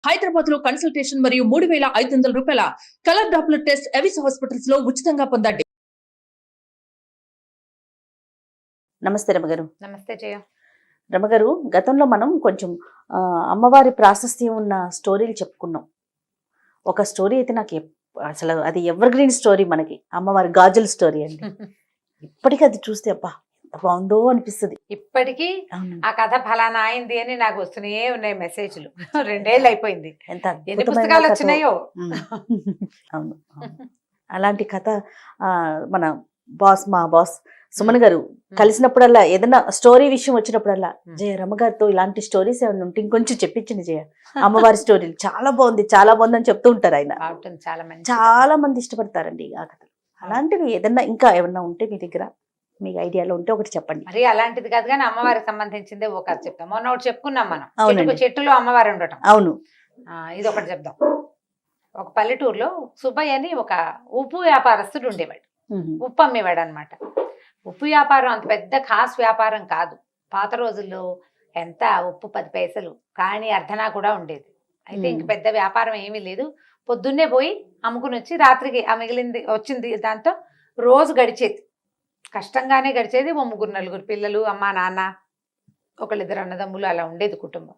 హైదరాబాద్ లో కన్సల్టేషన్ మరియు 3,500 రూపాయల colour Doppler test Avis hospitals లో ఉచితంగా పొందండి. నమస్తే రమగారు. నమస్తే జయ. రమగారు, గతంలో మనం కొంచెం అమ్మవారి ప్రాశస్త్యం ఉన్న స్టోరీలు చెప్పుకున్నాం. ఒక స్టోరీ అయితే నాకు అసలు అది ఎవర్ గ్రీన్ స్టోరీ, మనకి అమ్మవారి గాజుల స్టోరీ అండి. ఇప్పటికీ అది చూస్తే అబ్బా ఎంత బాగుందో అనిపిస్తుంది. ఇప్పటికీ ఆ కథ ఫలానా అయింది అని నాకు వస్తూనే ఉన్నాయి మెసేజ్లు. 2 ఏళ్ళు అయిపోయింది. ఎంత ఎన్ని పుస్తకాలు వచ్చినాయో. అవును, అలాంటి కథ మన మా బాస్ సుమన్ గారు కలిసినప్పుడల్లా ఏదైనా స్టోరీ విషయం వచ్చినప్పుడల్లా, జయ రమగారితో ఇలాంటి స్టోరీస్ ఏమైనా ఉంటే ఇంకొంచెం చెప్పించండి జయ, అమ్మవారి స్టోరీలు చాలా బాగుంది చాలా బాగుంది అని చెప్తూ ఉంటారు ఆయన. చాలా మంది ఇష్టపడతారండి ఆ కథ. అలాంటివి ఏదన్నా ఇంకా ఏమన్నా ఉంటే మీ దగ్గర, మీకు ఐడియాలో ఉంటే ఒకటి చెప్పండి. మరి అలాంటిది కాదు కానీ అమ్మవారికి సంబంధించిందే ఒక కథ చెప్తాం. మొన్న ఒకటి చెప్పుకున్నాం మనం, చెట్టులో అమ్మవారు ఉండటం. అవును, ఇది ఒకటి చెప్దాం. ఒక పల్లెటూరులో సుబ్బయ్య అని ఒక ఉప్పు వ్యాపారస్తుడు ఉండేవాడు. ఉప్పు అమ్మేవాడు అనమాట. ఉప్పు వ్యాపారం అంత పెద్ద ఖాస్ వ్యాపారం కాదు. పాత రోజుల్లో ఎంత ఉప్పు 10 పైసలు, కానీ అర్ధనా కూడా ఉండేది. అయితే ఇంక పెద్ద వ్యాపారం ఏమీ లేదు. పొద్దున్నే పోయి అమ్ముకుని వచ్చి రాత్రికి ఆ మిగిలింది వచ్చింది దాంతో రోజు గడిచేది. కష్టంగానే గడిచేది. 3-4 పిల్లలు, అమ్మ నాన్న, 1-2 అన్నదమ్ములు, అలా ఉండేది కుటుంబం.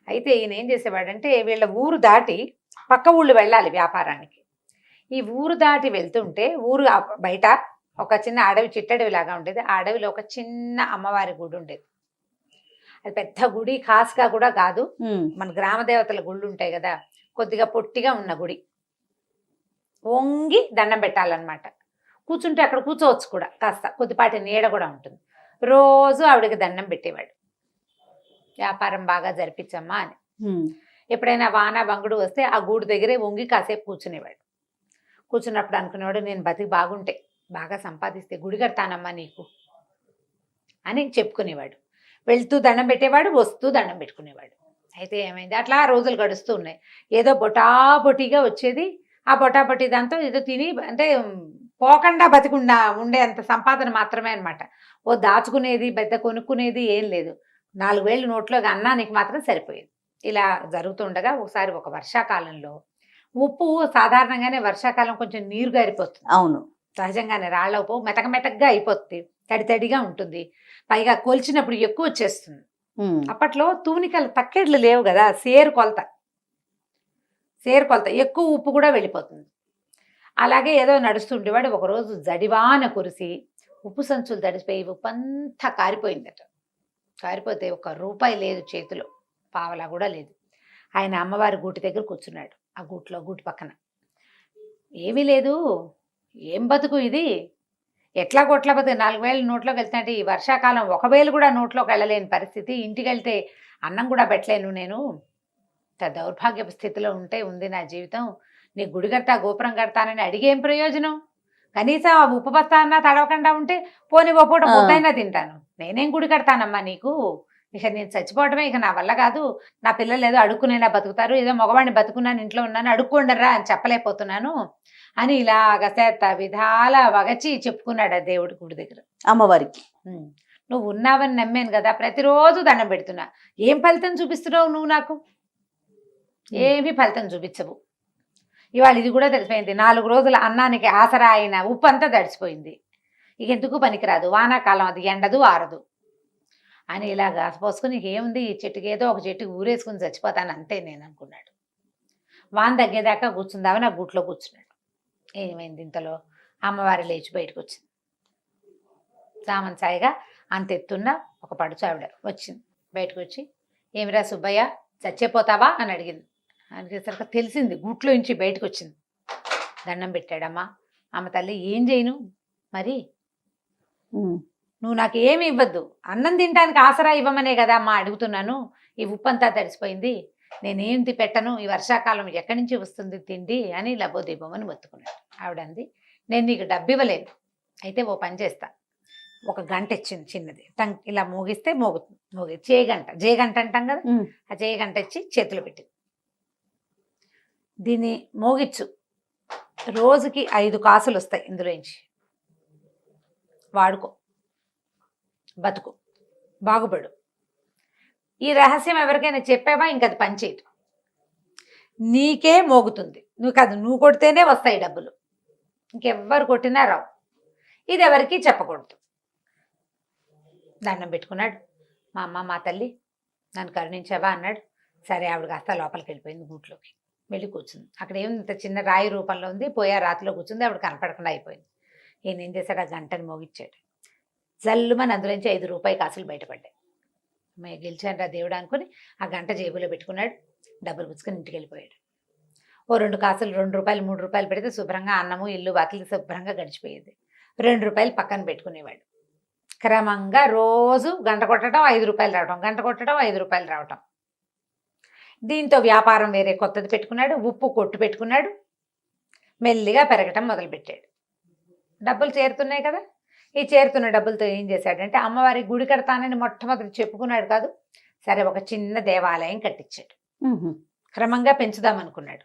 అయితే ఈయన ఏం చేసేవాడంటే, వీళ్ళ ఊరు దాటి పక్క ఊళ్ళు వెళ్ళాలి వ్యాపారానికి. ఈ ఊరు దాటి వెళ్తుంటే ఊరు బయట ఒక చిన్న అడవి, చిట్టడవి లాగా ఉండేది. ఆ అడవిలో ఒక చిన్న అమ్మవారి గుడి ఉండేది. అది పెద్ద గుడి, ఖాస్గా కూడా కాదు, మన గ్రామ దేవతల గుళ్ళు ఉంటాయి కదా, కొద్దిగా పొట్టిగా ఉన్న గుడి. వంగి దండం పెట్టాలన్నమాట. కూర్చుంటే అక్కడ కూర్చోవచ్చు కూడా, కాస్త కొద్దిపాటి నీడ కూడా ఉంటుంది. రోజు ఆవిడకి దండం పెట్టేవాడు, వ్యాపారం బాగా జరిపించమ్మా అని. ఎప్పుడైనా వాన బంగుడు వస్తే ఆ గూడు దగ్గరే వంగి కాసేపు కూర్చునేవాడు. కూర్చున్నప్పుడు అనుకునేవాడు, నేను బతికి బాగుంటే, బాగా సంపాదిస్తే గుడి కడతానమ్మా నీకు అని చెప్పుకునేవాడు. వెళ్తూ దండం పెట్టేవాడు, వస్తూ దండం పెట్టుకునేవాడు. అయితే ఏమైంది, అట్లా రోజులు గడుస్తూ ఉన్నాయి. ఏదో బొటాబొటిగా వచ్చేది. ఆ బొటాబొటి దాంతో ఏదో తిని, అంటే పోకుండా బతికుండా ఉండే అంత సంపాదన మాత్రమే అనమాట. ఓ దాచుకునేది, పెద్ద కొనుక్కునేది ఏం లేదు. 4,000 నోట్లోకి అన్నానికి మాత్రం సరిపోయేది. ఇలా జరుగుతుండగా ఒకసారి ఒక వర్షాకాలంలో, ఉప్పు సాధారణంగానే వర్షాకాలం కొంచెం నీరు గారిపోతుంది. అవును, సహజంగానే రాళ్ళ ఉప్పు మెతక మెతకగా అయిపోతుంది, తడి తడిగా ఉంటుంది. పైగా కొలిచినప్పుడు ఎక్కువ వచ్చేస్తుంది. అప్పట్లో తూనికలు తక్కెడ్లు లేవు కదా, సేరు కొలత ఎక్కువ ఉప్పు కూడా వెళ్ళిపోతుంది. అలాగే ఏదో నడుస్తుండేవాడు. ఒకరోజు జడివాన కురిసి ఉప్పు సంచులు తడిసిపోయి ఉప్పు అంతా కారిపోయిందట. కారిపోతే 1 రూపాయి లేదు చేతిలో, పావలా కూడా లేదు. ఆయన అమ్మవారి గూటి దగ్గర కూర్చున్నాడు. ఆ గూటి పక్కన ఏమీ లేదు. ఏం బతుకు ఇది, ఎట్లా కొట్ల బతుకు, 4,000 నోట్లోకి వెళ్తాంటే, ఈ వర్షాకాలం 1,000 కూడా నోట్లోకి వెళ్ళలేని పరిస్థితి, ఇంటికి వెళ్తే అన్నం కూడా పెట్టలేను, నేను దౌర్భాగ్యపు స్థితిలో ఉంది నా జీవితం. నీ గుడి కడతా, గోపురం కడతానని అడిగేం ప్రయోజనం? కనీసం ఆ ఉప్పు బస్తా అన్నా తడవకుండా ఉంటే పోనీ ఓ పూట ముద్దైనా తింటాను. నేనేం గుడి కడతానమ్మా నీకు, ఇక నేను చచ్చిపోవటమే, ఇక నా వల్ల కాదు. నా పిల్లలు ఏదో అడుక్కునైనా బతుకుతారు, ఏదో మగవాడిని బతుకున్నాను, ఇంట్లో ఉన్నాను, అడుక్కోండరా అని చెప్పలేకపోతున్నాను అని ఇలాగ చేత విధాల వగచి చెప్పుకున్నాడు ఆ దేవుడి గుడి దగ్గర అమ్మవారికి. నువ్వు ఉన్నావని నమ్మాను కదా, ప్రతిరోజు దండం పెడుతున్నా, ఏం ఫలితం చూపిస్తున్నావు నువ్వు నాకు? ఏమీ ఫలితం చూపించవు. ఇవాళ ఇది కూడా తెలిసిపోయింది. 4 రోజుల అన్నానికి ఆసరా అయిన ఉప్పు అంతా తడిసిపోయింది. ఇక ఎందుకు పనికిరాదు, వానాకాలం అది ఎండదు ఆరదు అని ఇలాగా పోసుకుని, ఏముంది ఈ చెట్టుకి, ఏదో ఒక చెట్టుకి ఊరేసుకుని చచ్చిపోతాను అంతే నేను అనుకున్నాడు. వాన తగ్గేదాకా కూర్చుందామని ఆ గూట్లో కూర్చున్నాడు. ఏమైంది, ఇంతలో అమ్మవారి లేచి బయటకు వచ్చింది. సామన్ సాయిగా అంతెత్తున్న ఒక పడుచు ఆవిడ వచ్చింది. బయటకు వచ్చి, ఏమిరా సుబ్బయ్య చచ్చిపోతావా అని అడిగింది. అడిగేసరికి తెలిసింది, గూట్లో నుంచి బయటకు వచ్చింది. దండం పెట్టాడమ్మా. అమ్మ తల్లి, ఏం చేయను మరి, నువ్వు నాకు ఏమి ఇవ్వద్దు, అన్నం తినడానికి ఆసరా ఇవ్వమనే కదా అమ్మా అడుగుతున్నాను. ఈ ఉప్పు అంతా తడిసిపోయింది, నేనేంటి పెట్టను, ఈ వర్షాకాలం ఎక్కడి నుంచి వస్తుంది తిండి అని లబోదీపమని మొత్తుకున్నాడు. ఆవిడంది, నేను నీకు డబ్బు ఇవ్వలేను, అయితే ఓ పని చేస్తా. ఒక గంట ఇచ్చింది చిన్నది, ఇలా మోగిస్తే మోగి జేగంట అంటాం కదా, ఆ జేగంట ఇచ్చి చేతులు పెట్టింది. దీన్ని మోగిచ్చు, రోజుకి 5 కాసులు వస్తాయి ఇందులోంచి, వాడుకో, బతుకు, బాగుపడు. ఈ రహస్యం ఎవరికైనా చెప్పావా ఇంకది పనిచేయదు. నీకే మోగుతుంది, నువ్వు కాదు నువ్వు కొడితేనే వస్తాయి డబ్బులు, ఇంకెవ్వరు కొట్టినా రావు. ఇది ఎవరికి చెప్పకూడదు. దండం పెట్టుకున్నాడు. మా అమ్మ మా తల్లి నన్ను కరుణించావా అన్నాడు. సరే ఆవిడ కాస్త లోపలికి వెళ్ళిపోయింది, గూట్లోకి వెళ్ళి కూర్చుంది. అక్కడ ఏముంది, చిన్న రాయి రూపంలో ఉంది. పోయా రాతిలో కూర్చుంది. ఆవిడ కనపడకుండా అయిపోయింది. ఈయన ఏం చేశాడు, ఆ గంటని మోగిచ్చాడు. జల్లుమని అందులోంచి 5 రూపాయి కాసులు బయటపడ్డాయి. మేము గెలిచాను రా దేవుడు అనుకుని ఆ గంట జేబులో పెట్టుకున్నాడు. డబ్బులు పుచ్చుకొని ఇంటికి వెళ్ళిపోయాడు. ఓ 2 కాసులు 2 రూపాయలు 3 రూపాయలు పెడితే శుభ్రంగా అన్నము ఇల్లు వాకిలి శుభ్రంగా గడిచిపోయేది. 2 రూపాయలు పక్కన పెట్టుకునేవాడు. క్రమంగా రోజు గంట కొట్టడం 5 రూపాయలు రావటం, గంట కొట్టడం 5 రూపాయలు రావటం. దీంతో వ్యాపారం వేరే కొత్తది పెట్టుకున్నాడు. ఉప్పు కొట్టు పెట్టుకున్నాడు. మెల్లిగా పెరగటం మొదలుపెట్టాడు. డబ్బులు చేరుతున్నాయి కదా. ఈ చేరుతున్న డబ్బులతో ఏం చేశాడంటే అమ్మవారి గుడి కడతానని మొట్టమొదటి చెప్పుకున్నాడు కాదు. సరే ఒక చిన్న దేవాలయం కట్టించాడు. క్రమంగా పెంచుదాం అనుకున్నాడు.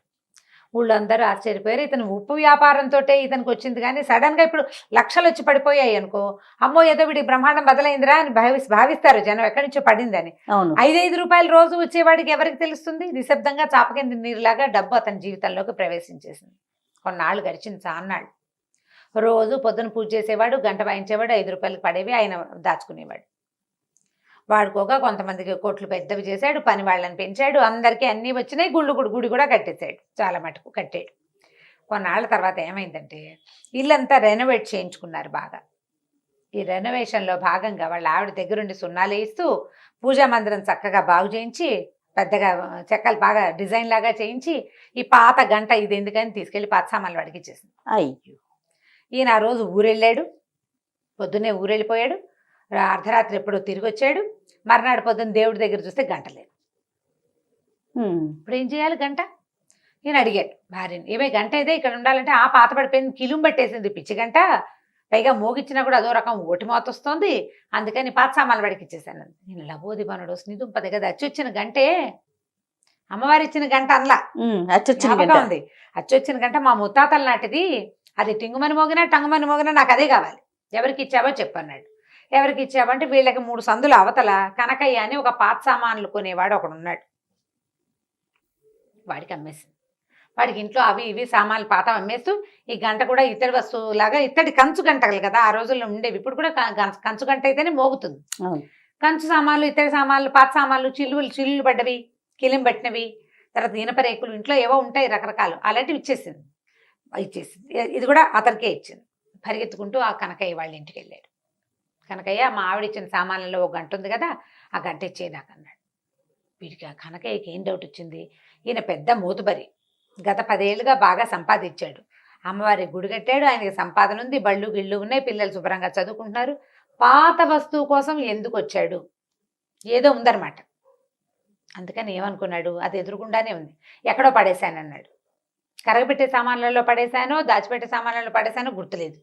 ఊళ్ళో అందరూ ఆశ్చర్యపోయారు. ఇతను ఉప్పు వ్యాపారంతో ఇతనికి వచ్చింది, కానీ సడన్ గా ఇప్పుడు లక్షలు వచ్చి పడిపోయాయి అనుకో, అమ్మో ఏదో వీడి బ్రహ్మాండం బదలైందిరా అని భావిస్తారు జనం, ఎక్కడి నుంచో పడిందని. 5 రూపాయలు రోజు వచ్చేవాడికి ఎవరికి తెలుస్తుంది? నిశ్శబ్దంగా చాపకింది నీరులాగా డబ్బు అతని జీవితంలోకి ప్రవేశించేసింది. కొన్నాళ్ళు గడిచింది, చాన్నాళ్ళు. రోజు పొద్దున పూజ చేసేవాడు, గంట వాయించేవాడు, 5 రూపాయలకు పడేవి ఆయన దాచుకునేవాడు. వాడుకోగా కొంతమందికి కోట్లు పెద్దవి చేశాడు, పని వాళ్ళని పెంచాడు, అందరికీ అన్నీ వచ్చినాయి. గుడి కూడా కట్టేశాడు, చాలా మటుకు కట్టాడు. కొన్నాళ్ళ తర్వాత ఏమైందంటే ఇల్లంతా రెనోవేట్ చేయించుకున్నారు బాగా. ఈ రెనోవేషన్లో భాగంగా వాళ్ళ ఆవిడ దగ్గరుండి సున్నాలు వేస్తూ పూజా మందిరం చక్కగా బాగు చేయించి, పెద్దగా చెక్కలు బాగా డిజైన్ లాగా చేయించి, ఈ పాత గంట ఇది ఎందుకని తీసుకెళ్లి పాత సామాన్లు వాడికి ఇచ్చేసింది. అయ్యో. ఈయన ఆ రోజు ఊరెళ్ళాడు. పొద్దున్నే ఊరెళ్ళిపోయాడు. అర్ధరాత్రి ఎప్పుడో తిరిగి వచ్చాడు. మర్నాడు పొద్దున్న దేవుడి దగ్గర చూస్తే గంట లేదు. ఇప్పుడు ఏం చేయాలి గంట? నేను అడిగాడు భార్యని, ఏమే గంట అయితే ఇక్కడ ఉండాలంటే ఆ పాత పడిపోయింది, కిలుం పట్టేసింది పిచ్చి గంట, పైగా మోగిచ్చినా కూడా అదో రకం ఓటి మోత వస్తుంది, అందుకని పాత సామాన్లు వాడికి ఇచ్చేసాను. నేను లబోదిబానుడు స్నిదుంపది కదా, అచ్చొచ్చిన గంటే అమ్మవారి ఇచ్చిన గంట అనలా, ఉంది అచ్చొచ్చిన గంట మా ముత్తాతల నాటిది, అది టింగుమని మోగినా టంగుమని మోగినా నాకు అదే కావాలి, ఎవరికి ఇచ్చావో చెప్పన్నాడు. ఎవరికి ఇచ్చావంటే వీళ్ళకి 3 సందులు అవతల కనకయ్య అని ఒక పాత సామాన్లు కొనేవాడు ఒకడు ఉన్నాడు. వాడికి అమ్మేసింది. వాడికి ఇంట్లో అవి ఇవి సామాన్లు పాత అమ్మేస్తూ ఈ గంట కూడా ఇత్తడి వస్తువులాగా, ఇత్తడి కంచు గంటలు కదా ఆ రోజుల్లో ఉండేవి, ఇప్పుడు కూడా కంచు గంట అయితేనే మోగుతుంది. కంచు సామాన్లు, ఇత్తడి సామాన్లు, పాత సామాన్లు, చిల్లులు పడ్డవి, కిలిం పట్టినవి, తర్వాత ఇనప రేకులు, ఇంట్లో ఏవో ఉంటాయి రకరకాలు, అలాంటివి ఇచ్చేసింది. ఇది కూడా అతనికే ఇచ్చింది. పరిగెత్తుకుంటూ ఆ కనకయ్య వాళ్ళ ఇంటికి వెళ్ళాడు. కనకయ్య మా ఆవిడ ఇచ్చిన సామాన్లలో ఒక గంట ఉంది కదా, ఆ గంట ఇచ్చేదాకన్నాడు. వీడికి ఆ కనకయ్యకి ఏం డౌట్ వచ్చింది, ఈయన పెద్ద మూతుబరి, గత 10 ఏళ్ళుగా బాగా సంపాదించాడు, అమ్మవారి గుడి కట్టాడు, ఆయనకి సంపాదన ఉంది, బళ్ళు గిళ్ళు ఉన్నాయి, పిల్లలు శుభ్రంగా చదువుకుంటున్నారు, పాత వస్తువు కోసం ఎందుకు వచ్చాడు, ఏదో ఉందన్నమాట. అందుకని ఏమనుకున్నాడు, అది ఎదురుగుండానే ఉంది, ఎక్కడో పడేశానన్నాడు. కరగబెట్టే సామాన్లలో పడేశానో దాచిపెట్టే సామాన్లలో పడేశానో గుర్తులేదు.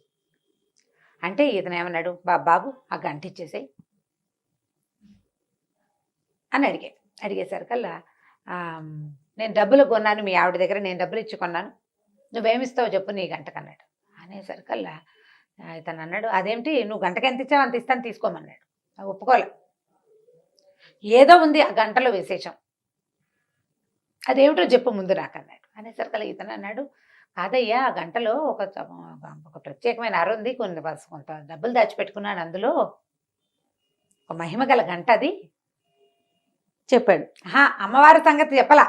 అంటే ఇతను ఏమన్నాడు, బాబు ఆ గంట ఇచ్చేసాయి అని అడిగేసరికల్లా నేను డబ్బులు కొన్నాను మీ ఆవిడ దగ్గర, నేను డబ్బులు ఇచ్చి కొన్నాను, నువ్వేమిస్తావు చెప్పు నీ గంటకన్నాడు. అనేసరికల్లా ఇతను అన్నాడు, అదేమిటి నువ్వు గంటకి ఎంత ఇచ్చావు అంత ఇస్తాను తీసుకోమన్నాడు. ఒప్పుకోలే, ఏదో ఉంది ఆ గంటలో విశేషం, అదేమిటో చెప్పు ముందు నాకన్నాడు. అనేసరికల్లా ఇతను అన్నాడు, కాదయ్యా ఆ గంటలో ఒక ప్రత్యేకమైన అర ఉంది, కొంత డబ్బులు దాచిపెట్టుకున్నాను, అందులో ఒక మహిమ గల గంట అది చెప్పాడు. అమ్మవారి సంగతి చెప్పలా,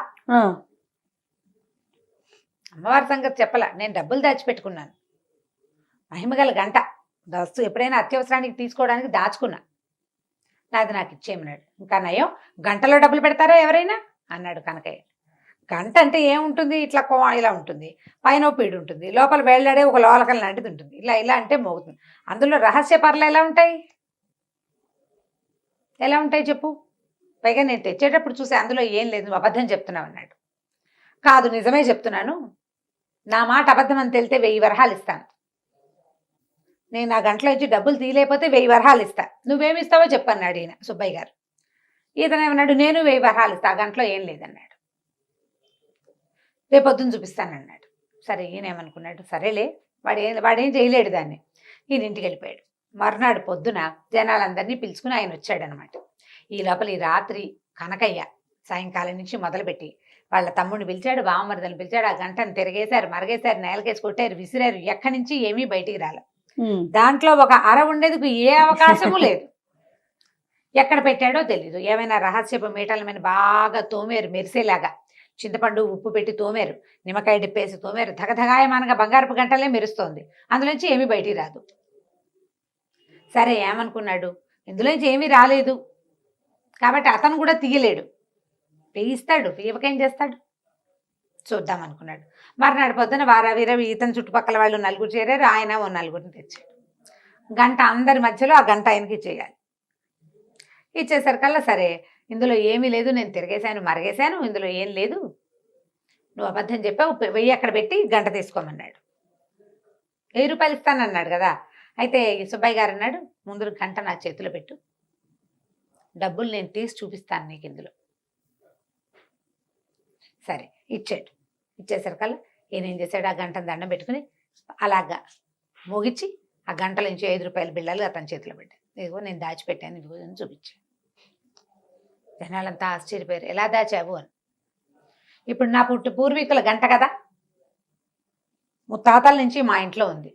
అమ్మవారి సంగతి చెప్పలా, నేను డబ్బులు దాచిపెట్టుకున్నాను, మహిమగల గంట వస్తువు ఎప్పుడైనా అత్యవసరానికి తీసుకోవడానికి దాచుకున్నా, నాది నాకు ఇచ్చేయమన్నాడు. ఇంకా నయం, గంటలో డబ్బులు పెడతారా ఎవరైనా అన్నాడు కనకయ్య. గంట అంటే ఏముంటుంది, ఇట్లా ఇలా ఉంటుంది, పైన పీడు ఉంటుంది, లోపల వేళ్లాడే ఒక లోలకం లాంటిది ఉంటుంది, ఇలా అంటే మోగుతుంది. అందులో రహస్య పర్లు ఎలా ఉంటాయి చెప్పు, పైగా నేను తెచ్చేటప్పుడు చూసి అందులో ఏం లేదు, నువ్వు అబద్ధం చెప్తున్నావు అన్నాడు. కాదు నిజమే చెప్తున్నాను, నా మాట అబద్ధం అని తెలితే 1000 వరహాలు ఇస్తాను, నేను నా గంటలో ఇచ్చి డబ్బులు తీయలేకపోతే 1000 వరహాలు ఇస్తా, నువ్వేమిస్తావో చెప్పన్నాడు ఈయన సుబ్బయ్య గారు. ఈతను ఏమన్నాడు, నేను 1000 వరహాలు ఇస్తా, ఆ గంటలో ఏం లేదన్నాడు. రేపొద్దున చూపిస్తానన్నాడు. సరే ఈయన ఏమనుకున్నాడు, సరేలే వాడేం చేయలేడు దాన్ని, ఈయన ఇంటికి వెళ్ళిపోయాడు. మర్నాడు పొద్దున జనాలందరినీ పిలుచుకుని ఆయన వచ్చాడనమాట. ఈ లోపల ఈ రాత్రి కనకయ్య సాయంకాలం నుంచి మొదలుపెట్టి వాళ్ళ తమ్ముడిని పిలిచాడు, బావమరిదని పిలిచాడు. ఆ గంటను తిరిగేశారు, మరగేశారు, నేలకేసి కొట్టారు, విసిరారు. ఎక్కడి నుంచి ఏమీ బయటికి రాలే. దాంట్లో ఒక అర ఉండేందుకు ఏ అవకాశము లేదు. ఎక్కడ పెట్టాడో తెలీదు. ఏమైనా రహస్యపు మీటల మీద బాగా తోమేరు, మెరిసేలాగా చింతపండు ఉప్పు పెట్టి తోమేరు, నిమ్మకాయ డిప్పేసి తోమేరు. ధగధగాయమానగా బంగారపు గంటలే మెరుస్తోంది. అందులోంచి ఏమీ బయటికి రాదు. సరే ఏమనుకున్నాడు, ఇందులోంచి ఏమీ రాలేదు కాబట్టి అతను కూడా తీయలేడు. వేయిస్తాడు, వేయకేం చేస్తాడు, చూద్దాం అనుకున్నాడు. మర్నాడు పొద్దున వారవీర ఇతను చుట్టుపక్కల వాళ్ళు నలుగురు చేరారు. ఆయన ఓ నలుగురిని తెచ్చాడు. గంట అందరి మధ్యలో ఆ గంట ఆయనకి ఇచ్చేయాలి. ఇచ్చేసరికల్లా సరే ఇందులో ఏమీ లేదు, నేను తిరిగేశాను, మరగేశాను, ఇందులో ఏం లేదు, నువ్వు అబద్ధం చెప్పావు, 1000 అక్కడ పెట్టి గంట తీసుకోమన్నాడు. 1000 రూపాయలు ఇస్తానన్నాడు కదా. అయితే సుబ్బయ్య గారు అన్నాడు, ముందు గంట నా చేతిలో పెట్టు, డబ్బులు నేను తీసి చూపిస్తాను నీకు ఇందులో. సరే ఇచ్చాడు. ఇచ్చేసరికల్లా ఈయన ఏం చేశాడు, ఆ గంటను దండం పెట్టుకుని అలాగా మోగిచ్చి ఆ గంటల నుంచి 5 రూపాయల బిళ్ళలు అతని చేతిలో పెట్టాను. ఇదిగో నేను దాచిపెట్టాను, ఇదిగో అని చూపించాను. జనాలంతా ఆశ్చర్యపోయారు, ఎలా దాచావు అని. ఇప్పుడు నా పూర్వీకుల గంట కదా, ముత్తాతల నుంచి మా ఇంట్లో ఉంది,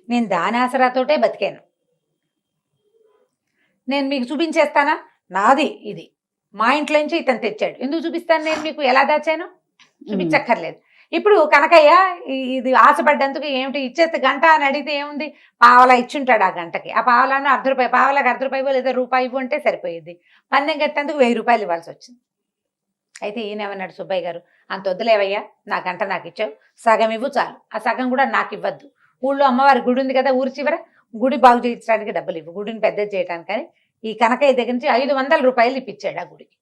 నేను దాని ఆసరాతోటే బతికాను, నేను మీకు చూపించేస్తానా, నాది ఇది, మా ఇంట్లో నుంచి ఇతను తెచ్చాడు, ఎందుకు చూపిస్తాను నేను మీకు, ఎలా దాచాను చూపించక్కర్లేదు. ఇప్పుడు కనకయ్య ఇది ఆశపడ్డందుకు ఏమిటి ఇచ్చేస్తే గంట అని అడిగితే ఏముంది, పావలా ఇచ్చుంటాడు ఆ గంటకి. ఆ పావలాను ₹1 పావలాకి ₹1 లేదా రూపాయి ఇవ్వు అంటే సరిపోయేది. పందెం కట్టేందుకు 1000 రూపాయలు ఇవ్వాల్సి వచ్చింది. అయితే ఈయనేమన్నాడు సుబ్బయ్య గారు, అంత వద్దులేవయ్యా, నా గంట నాకు ఇచ్చావు, సగం ఇవ్వు చాలు, ఆ సగం కూడా నాకు ఇవ్వద్దు. ఊళ్ళో అమ్మవారి గుడి ఉంది కదా, ఊరి చివర, గుడి బాగు చేయించడానికి డబ్బులు ఇవ్వు, గుడిని పెద్దది చేయడానికి. కానీ ఈ కనకయ్య దగ్గర నుంచి 500 రూపాయలు ఇప్పించాడు ఆ గుడికి.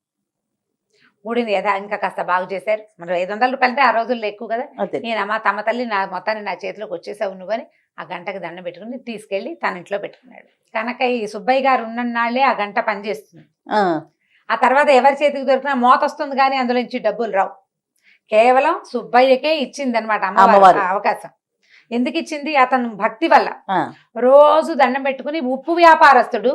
గుడిని ఇంకా కాస్త బాగు చేశారు. మరి 500 రూపాయలు అంటే ఆ రోజుల్లో ఎక్కువ కదా. నేను అమ్మ తమ తల్లి నా మొత్తాన్ని నా చేతిలోకి వచ్చేసావు నువ్వని ఆ గంటకి దండం పెట్టుకుని తీసుకెళ్లి తన ఇంట్లో పెట్టుకున్నాడు. కనుక ఈ సుబ్బయ్య గారు ఉన్ననాళ్లే ఆ గంట పనిచేస్తుంది. ఆ తర్వాత ఎవరి చేతికి దొరికినా మోత వస్తుంది కానీ అందులో నుంచి డబ్బులు రావు. కేవలం సుబ్బయ్యకే ఇచ్చింది అనమాట అమ్మవారు అవకాశం. ఎందుకు ఇచ్చింది, అతను భక్తి వల్ల. రోజు దండం పెట్టుకుని, ఉప్పు వ్యాపారస్తుడు,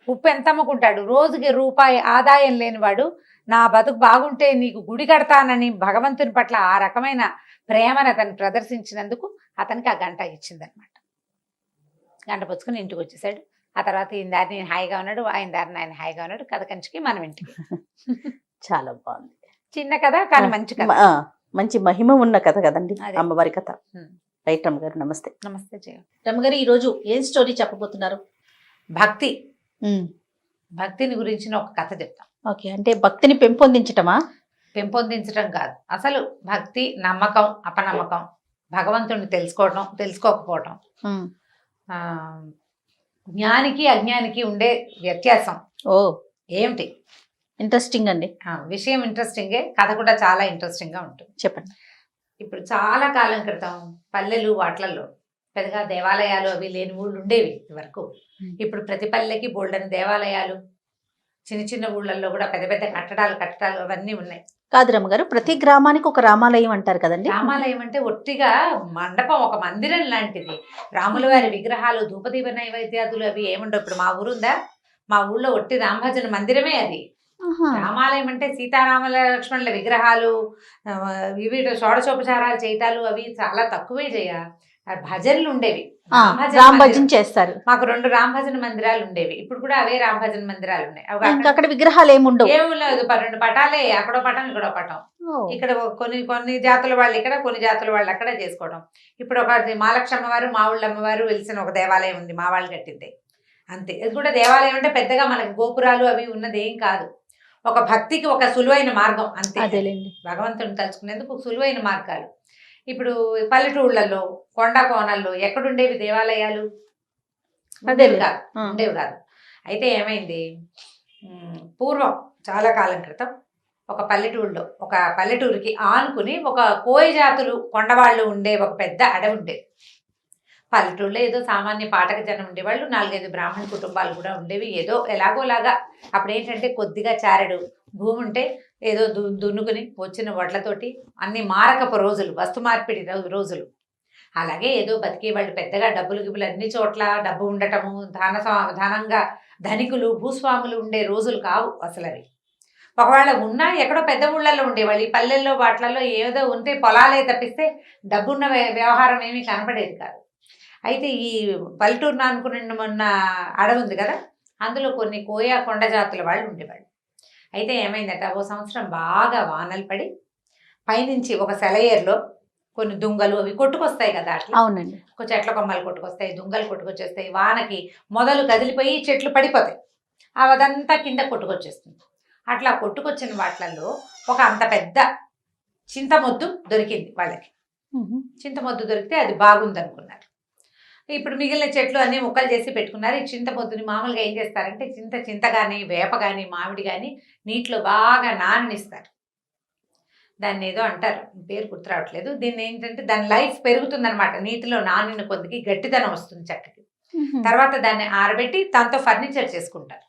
ఉప్పు ఎంత అమ్ముకుంటాడు, రోజుకి రూపాయి ఆదాయం లేనివాడు, నా బతుకు బాగుంటే నీకు గుడి కడతానని భగవంతుని పట్ల ఆ రకమైన ప్రేమను అతను ప్రదర్శించినందుకు అతనికి ఆ గంట ఇచ్చిందనమాట. గంట పుచ్చుకుని ఇంటికి వచ్చేసాడు. ఆ తర్వాత ఈయన దారిని నేను హాయిగా ఉన్నాడు, ఆయన దారిని ఆయన హాయిగా ఉన్నాడు. కథ కంచికి మనం ఇంటికి. చాలా బాగుంది. చిన్న కథ కానీ మంచి కథ, మంచి మహిమ ఉన్న కథ కదండి అమ్మవారి కథ. రైట్ రమ్మగారు, నమస్తే. నమస్తే జయ. రమ్మగారు ఈ రోజు ఏం స్టోరీ చెప్పబోతున్నారు? భక్తిని గురించిన ఒక కథ చెప్తాం. ఓకే, అంటే భక్తిని పెంపొందించటమా? పెంపొందించడం కాదు, అసలు భక్తి, నమ్మకం, అపనమ్మకం, భగవంతుడిని తెలుసుకోవడం, తెలుసుకోకపోవటం, జ్ఞానికి అజ్ఞానికి ఉండే వ్యత్యాసం ఏమిటి? ఇంట్రెస్టింగ్ అండి. విషయం ఇంట్రెస్టింగే, కథ కూడా చాలా ఇంట్రెస్టింగ్ గా ఉంటుంది. చెప్పండి. ఇప్పుడు చాలా కాలం క్రితం పల్లెలు వాట్లలో పెద్దగా దేవాలయాలు అవి లేని ఊళ్ళు ఉండేవి వరకు. ఇప్పుడు ప్రతి పల్లెకి బోల్డని దేవాలయాలు, చిన్న చిన్న ఊళ్ళల్లో కూడా పెద్ద పెద్ద కట్టడాలు అవన్నీ ఉన్నాయి. కాదు రమ్మగారు, ప్రతి గ్రామానికి ఒక రామాలయం అంటారు కదండి. రామాలయం అంటే ఒట్టిగా మండపం, ఒక మందిరం లాంటిది. రాముల వారి విగ్రహాలు, ధూపదీప నైవేద్యాదులు అవి ఏముండవు. ఇప్పుడు మా ఊరుందా, మా ఊళ్ళో ఒట్టి రామభజన మందిరమే అది. రామాలయం అంటే సీతారాముల లక్ష్మణుల విగ్రహాలు, ఇవి షోడశోపచారాలు చేయటాలు అవి చాలా తక్కువే చేయ. భజనలు ఉండేవి, రామభజన చేస్తారు. మాకు 2 రామభజన మందిరాలు ఉండేవి. ఇప్పుడు కూడా అవే రామభజన మందిరాలు ఉన్నాయి. అక్కడ విగ్రహాలు ఏముండవు, ఏమి లేదు, 2 పటాలే, అక్కడో పటం ఇక్కడో పటం. ఇక్కడ కొన్ని జాతుల వాళ్ళు ఇక్కడ, కొన్ని జాతుల వాళ్ళు అక్కడ చేసుకోవడం. ఇప్పుడు ఒక మహాలక్ష్మి వారు, మా ఊళ్ళ అమ్మవారు వెలిసిన ఒక దేవాలయం ఉంది, మా వాళ్ళు కట్టింది అంతే. ఇది కూడా దేవాలయం అంటే పెద్దగా మనకి గోపురాలు అవి ఉన్నది ఏం కాదు. ఒక భక్తికి ఒక సులువైన మార్గం అంతే. భగవంతుని తలుచుకునేందుకు సులువైన మార్గాలు. ఇప్పుడు పల్లెటూళ్ళల్లో, కొండ కోనల్లో ఎక్కడుండేవి దేవాలయాలు? ఉండేవి కాదు. అయితే ఏమైంది, పూర్వం చాలా కాలం క్రితం ఒక పల్లెటూరికి ఆనుకుని ఒక కోయ జాతులు కొండవాళ్ళు ఉండే ఒక పెద్ద అడవి ఉండేది. పల్లెటూళ్ళలో ఏదో సామాన్య పాఠక జనం ఉండేవాళ్ళు, 4-5 బ్రాహ్మణ కుటుంబాలు కూడా ఉండేవి. ఏదో ఎలాగోలాగా అప్పుడు ఏంటంటే కొద్దిగా చారెడు భూమి ఉంటే ఏదో దున్నుకుని వచ్చిన వడ్లతోటి అన్ని మారకపు రోజులు, వస్తు మార్పిడి రోజులు. అలాగే ఏదో బతికేవాళ్ళు. పెద్దగా డబ్బులు గిబ్బులు అన్ని చోట్ల డబ్బు ఉండటము, ధనంగా ధనికులు భూస్వాములు ఉండే రోజులు కావు అసలు అవి. ఒకవేళ ఉన్నా ఎక్కడో పెద్ద ఊళ్ళల్లో ఉండేవాళ్ళు. ఈ పల్లెల్లో వాటిలలో ఏదో ఉంటే పొలాలే తప్పిస్తే డబ్బున్న వ్యవహారం ఏమీ కనపడేది కాదు. అయితే ఈ పల్లెటూరున అనుకున్న మొన్న అడవి ఉంది కదా, అందులో కొన్ని కోయా కొండ జాతుల వాళ్ళు ఉండేవాళ్ళు. అయితే ఏమైందట, ఓ సంవత్సరం బాగా వానలు పడి పైనుంచి ఒక సెలయేరులో కొన్ని దుంగలు అవి కొట్టుకొస్తాయి కదా, అట్లా అవునండి. ఒక చెట్ల కొమ్మలు కొట్టుకొస్తాయి, దుంగలు కొట్టుకొచ్చేస్తాయి. వానకి మొదలు కదిలిపోయి చెట్లు పడిపోతాయి, అదంతా కింద కొట్టుకొచ్చేస్తుంది. అట్లా కొట్టుకొచ్చిన వాటిలలో ఒక అంత పెద్ద చింతమొద్దు దొరికింది వాళ్ళకి. చింతమొద్దు దొరికితే అది బాగుంది అనుకున్నారు. ఇప్పుడు మిగిలిన చెట్లు అన్ని ముక్కలు చేసి పెట్టుకున్నారు. ఈ చింతమొద్దుని మామూలుగా ఏం చేస్తారంటే చింత కానీ వేప కానీ మామిడి కానీ నీటిలో బాగా నాననిస్తారు. దాన్ని ఏదో అంటారు, పేరు గుర్తు రావట్లేదు. దీన్ని ఏంటంటే దాని లైఫ్ పెరుగుతుందన్నమాట. నీటిలో నానిన కొద్దికి గట్టిదనం వస్తుంది చెక్కకి. తర్వాత దాన్ని ఆరబెట్టి దాంతో ఫర్నిచర్ చేసుకుంటారు.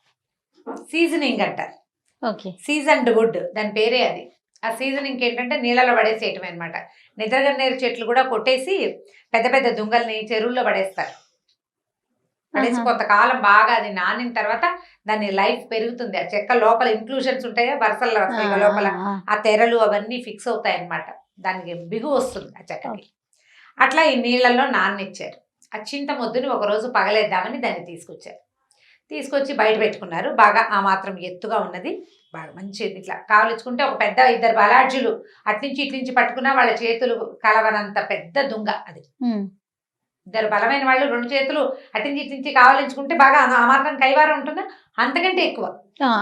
సీజనింగ్ అంటారు. ఓకే. సీజన్డ్ వుడ్ దాని పేరే అది. ఆ సీజనింగ్ ఏంటంటే నీళ్ళలో పడేసేయటమే అనమాట. నిద్రగన్నేరు చెట్లు కూడా కొట్టేసి పెద్ద పెద్ద దుంగల్ని చెరువుల్లో పడేస్తారు. పడేసి కొంతకాలం బాగా అది నానిన తర్వాత దాని లైఫ్ పెరుగుతుంది. ఆ చెక్క లోపల ఇంక్లూషన్స్ ఉంటాయా, వరుసల్లో వస్తాయి లోపల, ఆ తెరలు అవన్నీ ఫిక్స్ అవుతాయి అన్నమాట. దానికి బిగు వస్తుంది ఆ చెక్కకి. అట్లా ఈ నీళ్ళల్లో నాననిచ్చారు. ఆ చింతమొద్దుని ఒకరోజు పగలేద్దామని దాన్ని తీసుకొచ్చి బయట పెట్టుకున్నారు. బాగా ఆ మాత్రం ఎత్తుగా ఉన్నది, బాగా మంచిది. ఇట్లా కావలించుకుంటే ఒక పెద్ద 2 బలాఢ్యులు అట్నుంచి ఇట్నుంచి పట్టుకున్నా వాళ్ళ చేతులు కలవనంత పెద్ద దుంగ అది. 2 బలమైన వాళ్ళు 2 చేతులు అట్నుంచి ఇట్నుంచి కావలించుకుంటే బాగా ఆ మాత్రం కైవారం ఉంటుందా, అంతకంటే ఎక్కువ,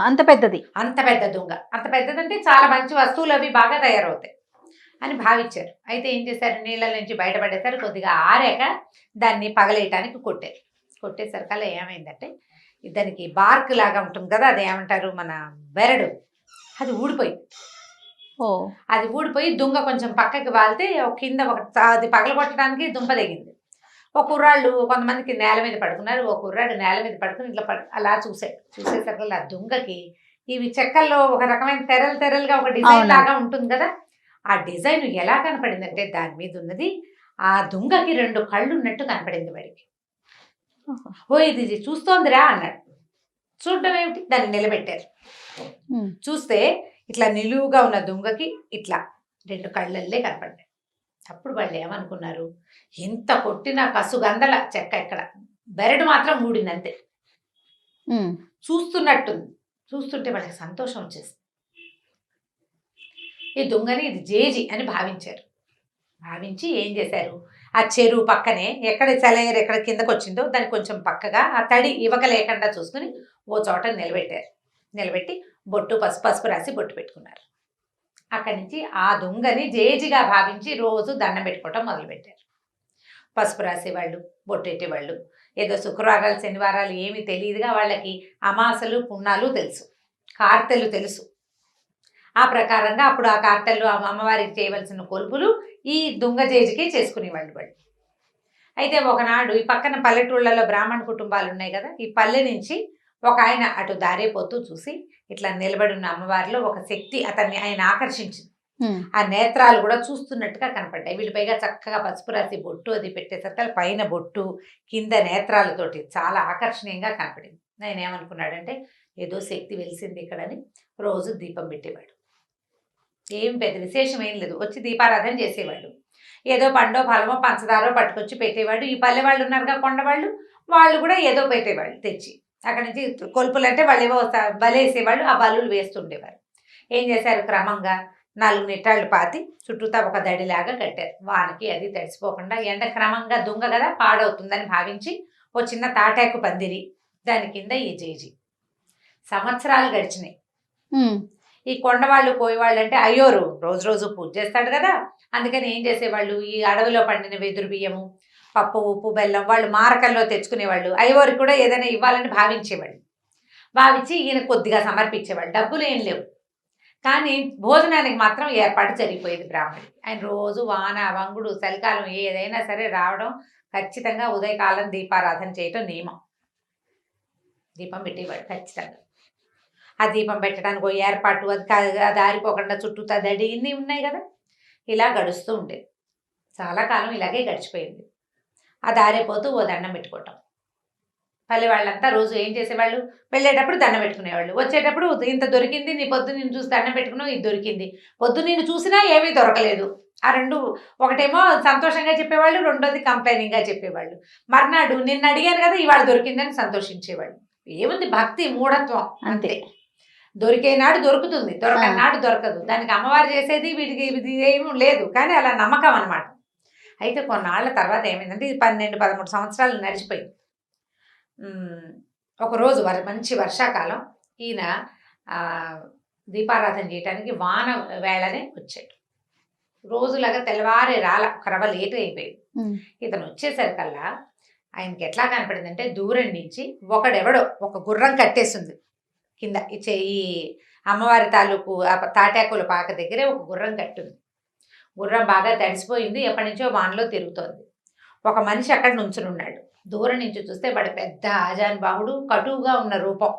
అంత పెద్దది. అంత పెద్ద దుంగ. అంత పెద్దదంటే చాలా మంచి వస్తువులు అవి బాగా తయారవుతాయి అని భావించారు. అయితే ఏం చేశారు, నీళ్ళ నుంచి బయటపడేసారు. కొద్దిగా ఆరాక దాన్ని పగలేయటానికి కొట్టేసరికల్లా ఏమైందంటే దానికి బార్క్ లాగా ఉంటుంది కదా, అది ఏమంటారు మన బెరడు, అది ఊడిపోయింది. అది ఊడిపోయి దుంగ కొంచెం పక్కకి వాలితే కింద అది పగలగొట్టడానికి దుంప తెగింది. ఒక కుర్రాళ్ళు కొంతమందికి నేల మీద పడుకున్నారు. ఒక కుర్రాడు నేల మీద పడుకుని ఇట్లా అలా చూసేసరికి ఆ దుంగకి ఇవి చెక్కల్లో ఒక రకమైన తెరలుగా ఒక డిజైన్ లాగా ఉంటుంది కదా, ఆ డిజైన్ ఎలా కనపడిందంటే దాని మీద ఉన్నది ఆ దుంగకి 2 కళ్ళు ఉన్నట్టు కనపడింది వాడికి. ఓ ఇది చూస్తోందిరా అన్నాడు. చూడటం ఏమిటి, దాన్ని నిలబెట్టారు. చూస్తే ఇట్లా నిలువుగా ఉన్న దుంగకి ఇట్లా 2 కళ్ళల్లే కనపడ్డాయి. అప్పుడు వాళ్ళు ఏమనుకున్నారు, ఎంత కొట్టినా కసుగందల చెక్క ఇక్కడ, బెరడు మాత్రం ఊడిందంతే. చూస్తుంటే వాళ్ళకి సంతోషం వచ్చేసింది. ఈ దుంగని ఇది జేజి అని భావించి ఏం చేశారు, ఆ చెరువు పక్కనే ఎక్కడ సెలయేరు ఎక్కడ కిందకు వచ్చిందో దాన్ని కొంచెం పక్కగా ఆ తడి ఇవక లేకుండా చూసుకుని ఓ చోట నిలబెట్టి బొట్టు పసుపు రాసి బొట్టు పెట్టుకున్నారు. అక్కడి నుంచి ఆ దుంగని జేజిగా భావించి రోజు దండం పెట్టుకోవటం మొదలుపెట్టారు. పసుపు రాసేవాళ్ళు, బొట్టు పెట్టేవాళ్ళు. ఏదో శుక్రవారాలు శనివారాలు ఏమీ తెలియదుగా వాళ్ళకి, అమాసలు పున్నాలు తెలుసు, కార్తెలు తెలుసు. ఆ ప్రకారంగా అప్పుడు ఆ కార్తెలు అమ్మవారికి చేయవలసిన కొలుపులు ఈ దుంగ జేజికే చేసుకునేవాళ్ళు వాళ్ళు. అయితే ఒకనాడు ఈ పక్కన పల్లెటూళ్ళలో బ్రాహ్మణ కుటుంబాలు ఉన్నాయి కదా, ఈ పల్లె నుంచి ఒక ఆయన అటు దారేపోతూ చూసి ఇట్లా నిలబడి ఉన్న అమ్మవారిలో ఒక శక్తి ఆయన ఆకర్షించింది. ఆ నేత్రాలు కూడా చూస్తున్నట్టుగా కనపడ్డాయి. వీళ్ళు పైగా చక్కగా పసుపు రాసి బొట్టు అది పెట్టేసరికి పైన బొట్టు కింద నేత్రాలతోటి చాలా ఆకర్షణీయంగా కనపడింది. ఆయన ఏమనుకున్నాడంటే ఏదో శక్తి వెలిసింది ఇక్కడని రోజు దీపం పెట్టేవాడు. ఏం పెద్ద విశేషం ఏం లేదు, వచ్చి దీపారాధన చేసేవాడు. ఏదో పండో ఫలమో పంచదారో పట్టుకొచ్చి పెట్టేవాడు. ఈ పల్లె వాళ్ళు ఉన్నారుగా కొండవాళ్ళు, వాళ్ళు కూడా ఏదో పెట్టేవాళ్ళు తెచ్చి. అక్కడి నుంచి కొలుపులు అంటే వాళ్ళు ఏవో బలేసేవాళ్ళు, ఆ బలులు వేస్తుండేవారు. ఏం చేశారు, క్రమంగా 4 నిట్టాళ్ళు పాతి చుట్టూతా ఒక దడిలాగా కట్టారు. వానకి అది తడిసిపోకుండా, ఎండ క్రమంగా దుంగ కదా పాడవుతుందని భావించి ఓ చిన్న తాటాకు పందిరి, దాని కింద ఈ జేజి. సంవత్సరాలు గడిచినాయి. ఈ కొండవాళ్ళు కోయవాళ్ళు అంటే అయ్యోరు రోజు పూజ చేస్తాడు కదా, అందుకని ఏం చేసేవాళ్ళు, ఈ అడవిలో పండిన వెదురు బియ్యము, పప్పు, ఉప్పు, బెల్లం వాళ్ళు మారకల్లో తెచ్చుకునేవాళ్ళు. అయ్యవారికి కూడా ఏదైనా ఇవ్వాలని భావించేవాళ్ళు. భావించి ఈయన కొద్దిగా సమర్పించేవాళ్ళు. డబ్బులు ఏం లేవు, కానీ భోజనానికి మాత్రం ఏర్పాటు జరిగిపోయేది బ్రాహ్మణుడికి. ఆయన రోజు వాన వంగుడు చలికాలం ఏదైనా సరే రావడం, ఖచ్చితంగా ఉదయకాలం దీపారాధన చేయటం నియమం. దీపం పెట్టేవాడు ఖచ్చితంగా. ఆ దీపం పెట్టడానికి ఓ ఏర్పాటు, అది ఆరిపోకుండా చుట్టూ దడి ఇన్ని ఉన్నాయి కదా, ఇలా గడుస్తూ ఉండేది. చాలా కాలం ఇలాగే గడిచిపోయింది. ఆ దారిపోతూ ఓ దండం పెట్టుకోవటం, పల్లె వాళ్ళంతా రోజు ఏం చేసేవాళ్ళు, వెళ్ళేటప్పుడు దండం పెట్టుకునేవాళ్ళు, వచ్చేటప్పుడు ఇంత దొరికింది, నీ పొద్దు నేను చూసి దండం పెట్టుకున్నావు, ఇది దొరికింది. పొద్దు నేను చూసినా ఏమీ దొరకలేదు. ఆ రెండు, ఒకటేమో సంతోషంగా చెప్పేవాళ్ళు, రెండోది కంప్లైనింగ్గా చెప్పేవాళ్ళు. మర్నాడు నిన్ను అడిగాను కదా ఇవాళ దొరికిందని సంతోషించేవాళ్ళు. ఏముంది భక్తి, మూఢత్వం అంతే. దొరికే నాడు దొరుకుతుంది, దొరకని నాడు దొరకదు. దానికి అమ్మవారు చేసేది వీటికి ఇది ఏమీ లేదు, కానీ అలా నమ్మకం అనమాట. అయితే కొన్నాళ్ళ తర్వాత ఏమైందంటే, ఇది 12-13 సంవత్సరాలు నడిచిపోయింది. ఒకరోజు మంచి వర్షాకాలం, ఈయన దీపారాధన చేయడానికి వాన వేళనే వచ్చాడు. రోజులాగా తెల్లవారే రాల, కరవ లేట్ అయిపోయింది. ఇతను వచ్చేసరికల్లా ఆయనకి ఎట్లా కనపడిందంటే, దూరం నుంచి ఒకడెవడో ఒక గుర్రం కట్టేసింది కింద. ఈ అమ్మవారి తాలూకు తాటాకుల పాక దగ్గరే ఒక గుర్రం కట్టుంది. గుర్రం బాగా తడిసిపోయింది, ఎప్పటి నుంచో వానలో తిరుగుతోంది. ఒక మనిషి అక్కడ నుంచుని ఉన్నాడు. దూరం నుంచి చూస్తే వాడి పెద్ద ఆజానుబాహుడు, కటువుగా ఉన్న రూపం.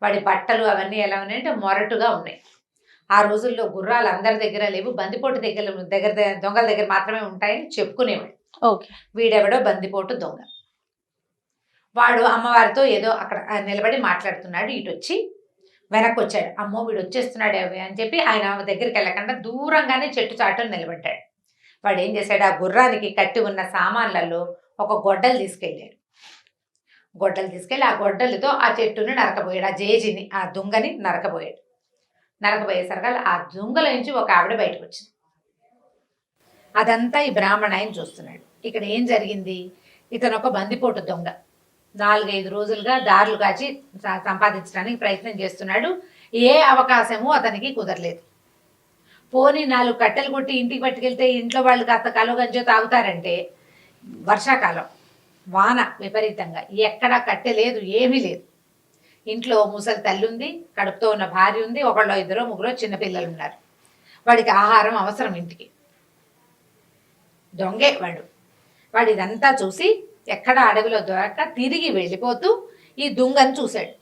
వాడి బట్టలు అవన్నీ ఎలా ఉన్నాయంటే మొరటుగా ఉన్నాయి. ఆ రోజుల్లో గుర్రాలు అందరి దగ్గర లేవు, బందిపోటు దగ్గర దొంగల దగ్గర మాత్రమే ఉంటాయని చెప్పుకునేవాడు. వీడెవడో బందిపోటు దొంగ. వాడు అమ్మవారితో ఏదో అక్కడ నిలబడి మాట్లాడుతున్నాడు. ఇటు వచ్చి వెనక్కి వచ్చాడు. అమ్మో వీడు వచ్చేస్తున్నాడు అని చెప్పి ఆయన దగ్గరికి వెళ్ళకుండా దూరంగానే చెట్టు చాటును నిలబడ్డాడు. వాడు ఏం చేశాడు, ఆ గుర్రానికి కట్టి ఉన్న సామాన్లలో ఒక గొడ్డలు తీసుకెళ్ళాడు. గొడ్డలు తీసుకెళ్ళి ఆ గొడ్డలతో ఆ చెట్టుని నరకబోయాడు, ఆ జేజిని, ఆ దుంగని నరకబోయాడు. నరకబోయేసరికల్లా ఆ దుంగల నుంచి ఒక ఆవిడ బయటకు వచ్చింది. అదంతా ఈ బ్రాహ్మణ ఆయన చూస్తున్నాడు. ఇక్కడ ఏం జరిగింది, ఇతను ఒక బందిపోటు దొంగ. 4-5 రోజులుగా దారులు కాచి సంపాదించడానికి ప్రయత్నం చేస్తున్నాడు. ఏ అవకాశము అతనికి కుదరలేదు. పోనీ 4 కట్టెలు కొట్టి ఇంటికి పట్టుకెళ్తే ఇంట్లో వాళ్ళు కాస్త కలుగంజో తాగుతారంటే, వర్షాకాలం, వాన విపరీతంగా, ఎక్కడా కట్టె లేదు, ఏమీ లేదు. ఇంట్లో ముసలి తల్లి ఉంది, కడుపుతో ఉన్న భార్య ఉంది, 1-2-3 చిన్నపిల్లలు ఉన్నారు. వాడికి ఆహారం అవసరం ఇంటికి. దొంగే వాడు ఇదంతా చూసి ఎక్కడ అడవిలో దొరక్క తిరిగి వెళ్ళిపోతూ ఈ దుంగను చూశాడు.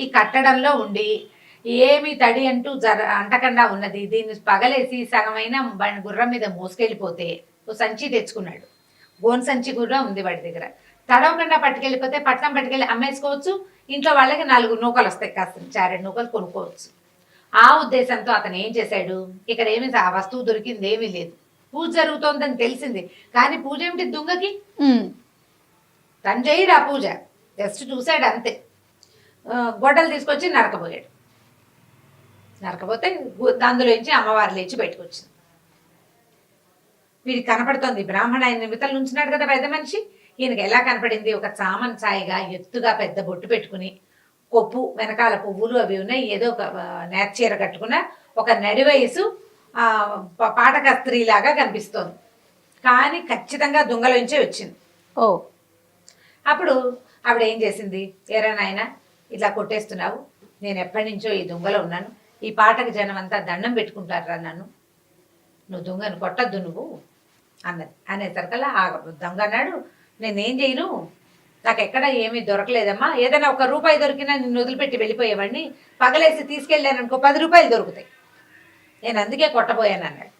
ఈ కట్టడంలో ఉండి ఏమి తడి అంటూ అంటకుండా ఉన్నది, దీన్ని పగలేసి సగమైన గుర్రం మీద మోసుకెళ్ళిపోతే ఓ సంచి తెచ్చుకున్నాడు. గోన్ సంచి కూడా ఉంది వాడి దగ్గర. తడవకుండా పట్టుకెళ్ళిపోతే పట్నం పట్టుకెళ్ళి అమ్మేసుకోవచ్చు, ఇంట్లో వాళ్ళకి 4 నూకలు వస్తాయి, కాస్త 2 నూకలు కొనుక్కోవచ్చు. ఆ ఉద్దేశంతో అతను ఏం చేశాడు, ఇక్కడ ఏమి ఆ వస్తువు దొరికింది ఏమీ లేదు, పూజ జరుగుతోందని తెలిసింది, కానీ పూజ ఏమిటి దుంగకి, తను చేయడు ఆ పూజ, జస్ట్ చూశాడు అంతే. గొడ్డలు తీసుకొచ్చి నరకబోయాడు. నరకపోతే అందులోంచి అమ్మవారు లేచి బయటకు వచ్చింది. వీడికి కనపడుతోంది, బ్రాహ్మణ ఆయన నిమిత్తలు ఉంచినాడు కదా పెద్ద మనిషి, ఈయనకి ఎలా కనపడింది, ఒక చామన్ ఛాయిగా ఎత్తుగా పెద్ద బొట్టు పెట్టుకుని, కొప్పు వెనకాల పువ్వులు అవి ఉన్నాయి, ఏదో ఒక నేర్చీర కట్టుకున్న ఒక నడి వయసు పాటక స్త్రీలాగా కనిపిస్తోంది. కానీ ఖచ్చితంగా దుంగలోంచే వచ్చింది. అప్పుడు ఆవిడ ఏం చేసింది, ఏరా నాయన ఇట్లా కొట్టేస్తున్నావు, నేను ఎప్పటి నుంచో ఈ దొంగలో ఉన్నాను, ఈ పాటకు జనం అంతా దండం పెట్టుకుంటారా నన్ను, నువ్వు దొంగను కొట్టద్దు నువ్వు అన్నది. అనేసరికల్లా ఆ దొంగ అన్నాడు, నేనేం చేయను, నాకు ఎక్కడ ఏమీ దొరకలేదమ్మా, ఏదైనా 1 రూపాయి దొరికినా నిన్ను వదిలిపెట్టి వెళ్ళిపోయేవాడిని, పగలేసి తీసుకెళ్ళాను అనుకో 10 రూపాయలు దొరుకుతాయి, నేను అందుకే కొట్టబోయాను అన్నాడు.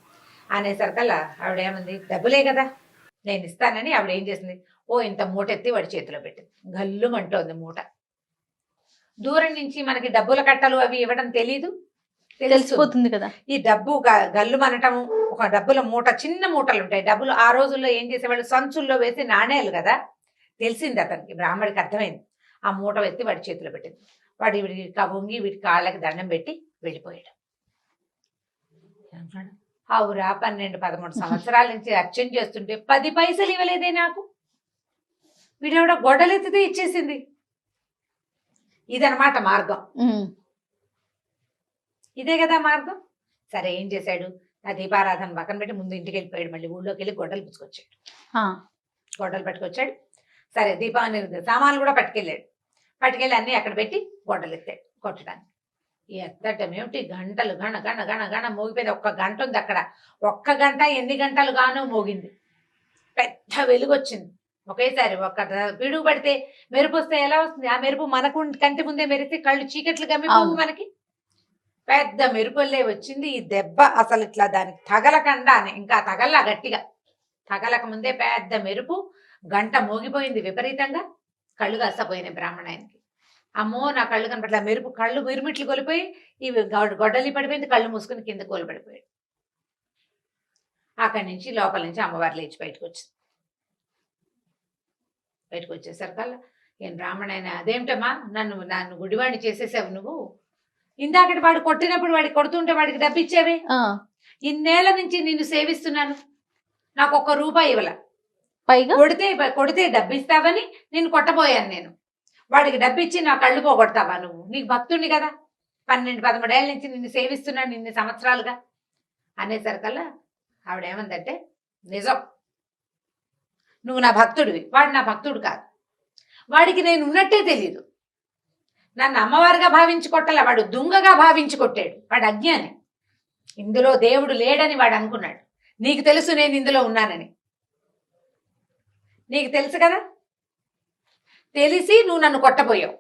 అనేసరికల్లా ఆవిడేమంది, డబ్బులే కదా నేను ఇస్తానని ఆవిడ ఏం చేసింది, ఇంత మూట ఎత్తి వాడి చేతిలో పెట్టింది. గల్లుమంటోంది మూట. దూరం నుంచి మనకి డబ్బుల కట్టలు అవి ఇవ్వడం తెలిసిపోతుంది కదా. ఈ డబ్బు గల్లు మనటము, ఒక డబ్బుల మూట, చిన్న మూటలు ఉంటాయి డబ్బులు. ఆ రోజుల్లో ఏం చేసేవాళ్ళు, సంచుల్లో వేసి నాణేలు కదా. తెలిసింది అతనికి, బ్రాహ్మడికి అర్థమైంది. ఆ మూట ఎత్తి వాడి చేతిలో పెట్టింది. వాడు వీడికి వంగి వీడి కాళ్ళకి దండం పెట్టి వెళ్ళిపోయాడు. ఆవురా 12-13 సంవత్సరాల నుంచి అర్చన చేస్తుంటే 10 పైసలు ఇవ్వలేదే నాకు, వీడెవడ గొడ్డలెత్తితే ఇచ్చేసింది. ఇదనమాట మార్గం, ఇదే కదా మార్గం. సరే ఏం చేశాడు, ఆ దీపారాధన పక్కన పెట్టి ముందు ఇంటికి వెళ్ళిపోయాడు. మళ్ళీ ఊళ్ళోకి వెళ్ళి గొడ్డలు పుచ్చుకొచ్చాడు. గొడ్డలు పట్టుకొచ్చాడు. సరే దీపాన్ని సామాన్లు కూడా పట్టుకెళ్ళి అన్నీ అక్కడ పెట్టి గొడ్డలు ఎత్తాడు కొట్టడానికి. ఎత్తటం ఏమిటి, గంటలు గణ గణ గణ గణ మోగిపోయింది. 1 గంట ఉంది అక్కడ. 1 గంట ఎన్ని గంటలు గానో మోగింది. పెద్ద వెలుగు వచ్చింది ఒకేసారి. పిడుగు పడితే మెరుపు వస్తే ఎలా వస్తుంది, ఆ మెరుపు మనకు కంటి ముందే మెరిస్తే కళ్ళు చీకట్లు గమ్మిపోతుంది మనకి. పెద్ద మెరుపుల్లే వచ్చింది. ఈ దెబ్బ అసలు ఇట్లా దానికి తగలకుండానే, ఇంకా తగల్లా గట్టిగా, తగలక ముందే పెద్ద మెరుపు, గంట మోగిపోయింది విపరీతంగా. కళ్ళు కాస్తపోయినాయి బ్రాహ్మణాయనకి. అమ్మో నా కళ్ళు కనపట్ల, కళ్ళు మిరుమిట్లు కొలిపోయి ఇవి గొడ్డలి పడిపోయింది, కళ్ళు మూసుకుని కింద కోలుపడిపోయాడు. అక్కడి నుంచి లోపల నుంచి అమ్మవారు లేచి బయటకు వచ్చింది. బయటకు వచ్చేసరికల్లా ఏం బ్రాహ్మణాయన, అదేమిటమ్మా నన్ను గుడివాడిని చేసేసావు నువ్వు, ఇందాకటి వాడు కొట్టినప్పుడు వాడికి కొడుతుంటే వాడికి డబ్బిచ్చేవే, ఇన్నేళ్ల నుంచి నిన్ను సేవిస్తున్నాను, నాకు ₹1 ఇవ్వాల, పైగా కొడితే డబ్బిస్తావని నిన్ను కొట్టబోయాను నేను, వాడికి డబ్బిచ్చి నా కళ్ళు పోగొడతావా నువ్వు, నీకు భక్తుడిని కదా, 12-13 ఏళ్ళ నుంచి నిన్ను సేవిస్తున్నాను ఇన్ని సంవత్సరాలుగా అనేసరికల్లా ఆవిడ ఏమందంటే, నిజం, నువ్వు నా భక్తుడివి, వాడు నా భక్తుడు కాదు, వాడికి నేను ఉన్నట్టే తెలీదు, నన్ను అమ్మవారిగా భావించి కొట్టలే, వాడు దుంగగా భావించి కొట్టాడు, వాడు అజ్ఞాని, ఇందులో దేవుడు లేడని వాడు అనుకున్నాడు, నీకు తెలుసు నేను ఇందులో ఉన్నానని, నీకు తెలుసు కదా, తెలిసి నువ్వు నన్ను కొట్టబోయావు,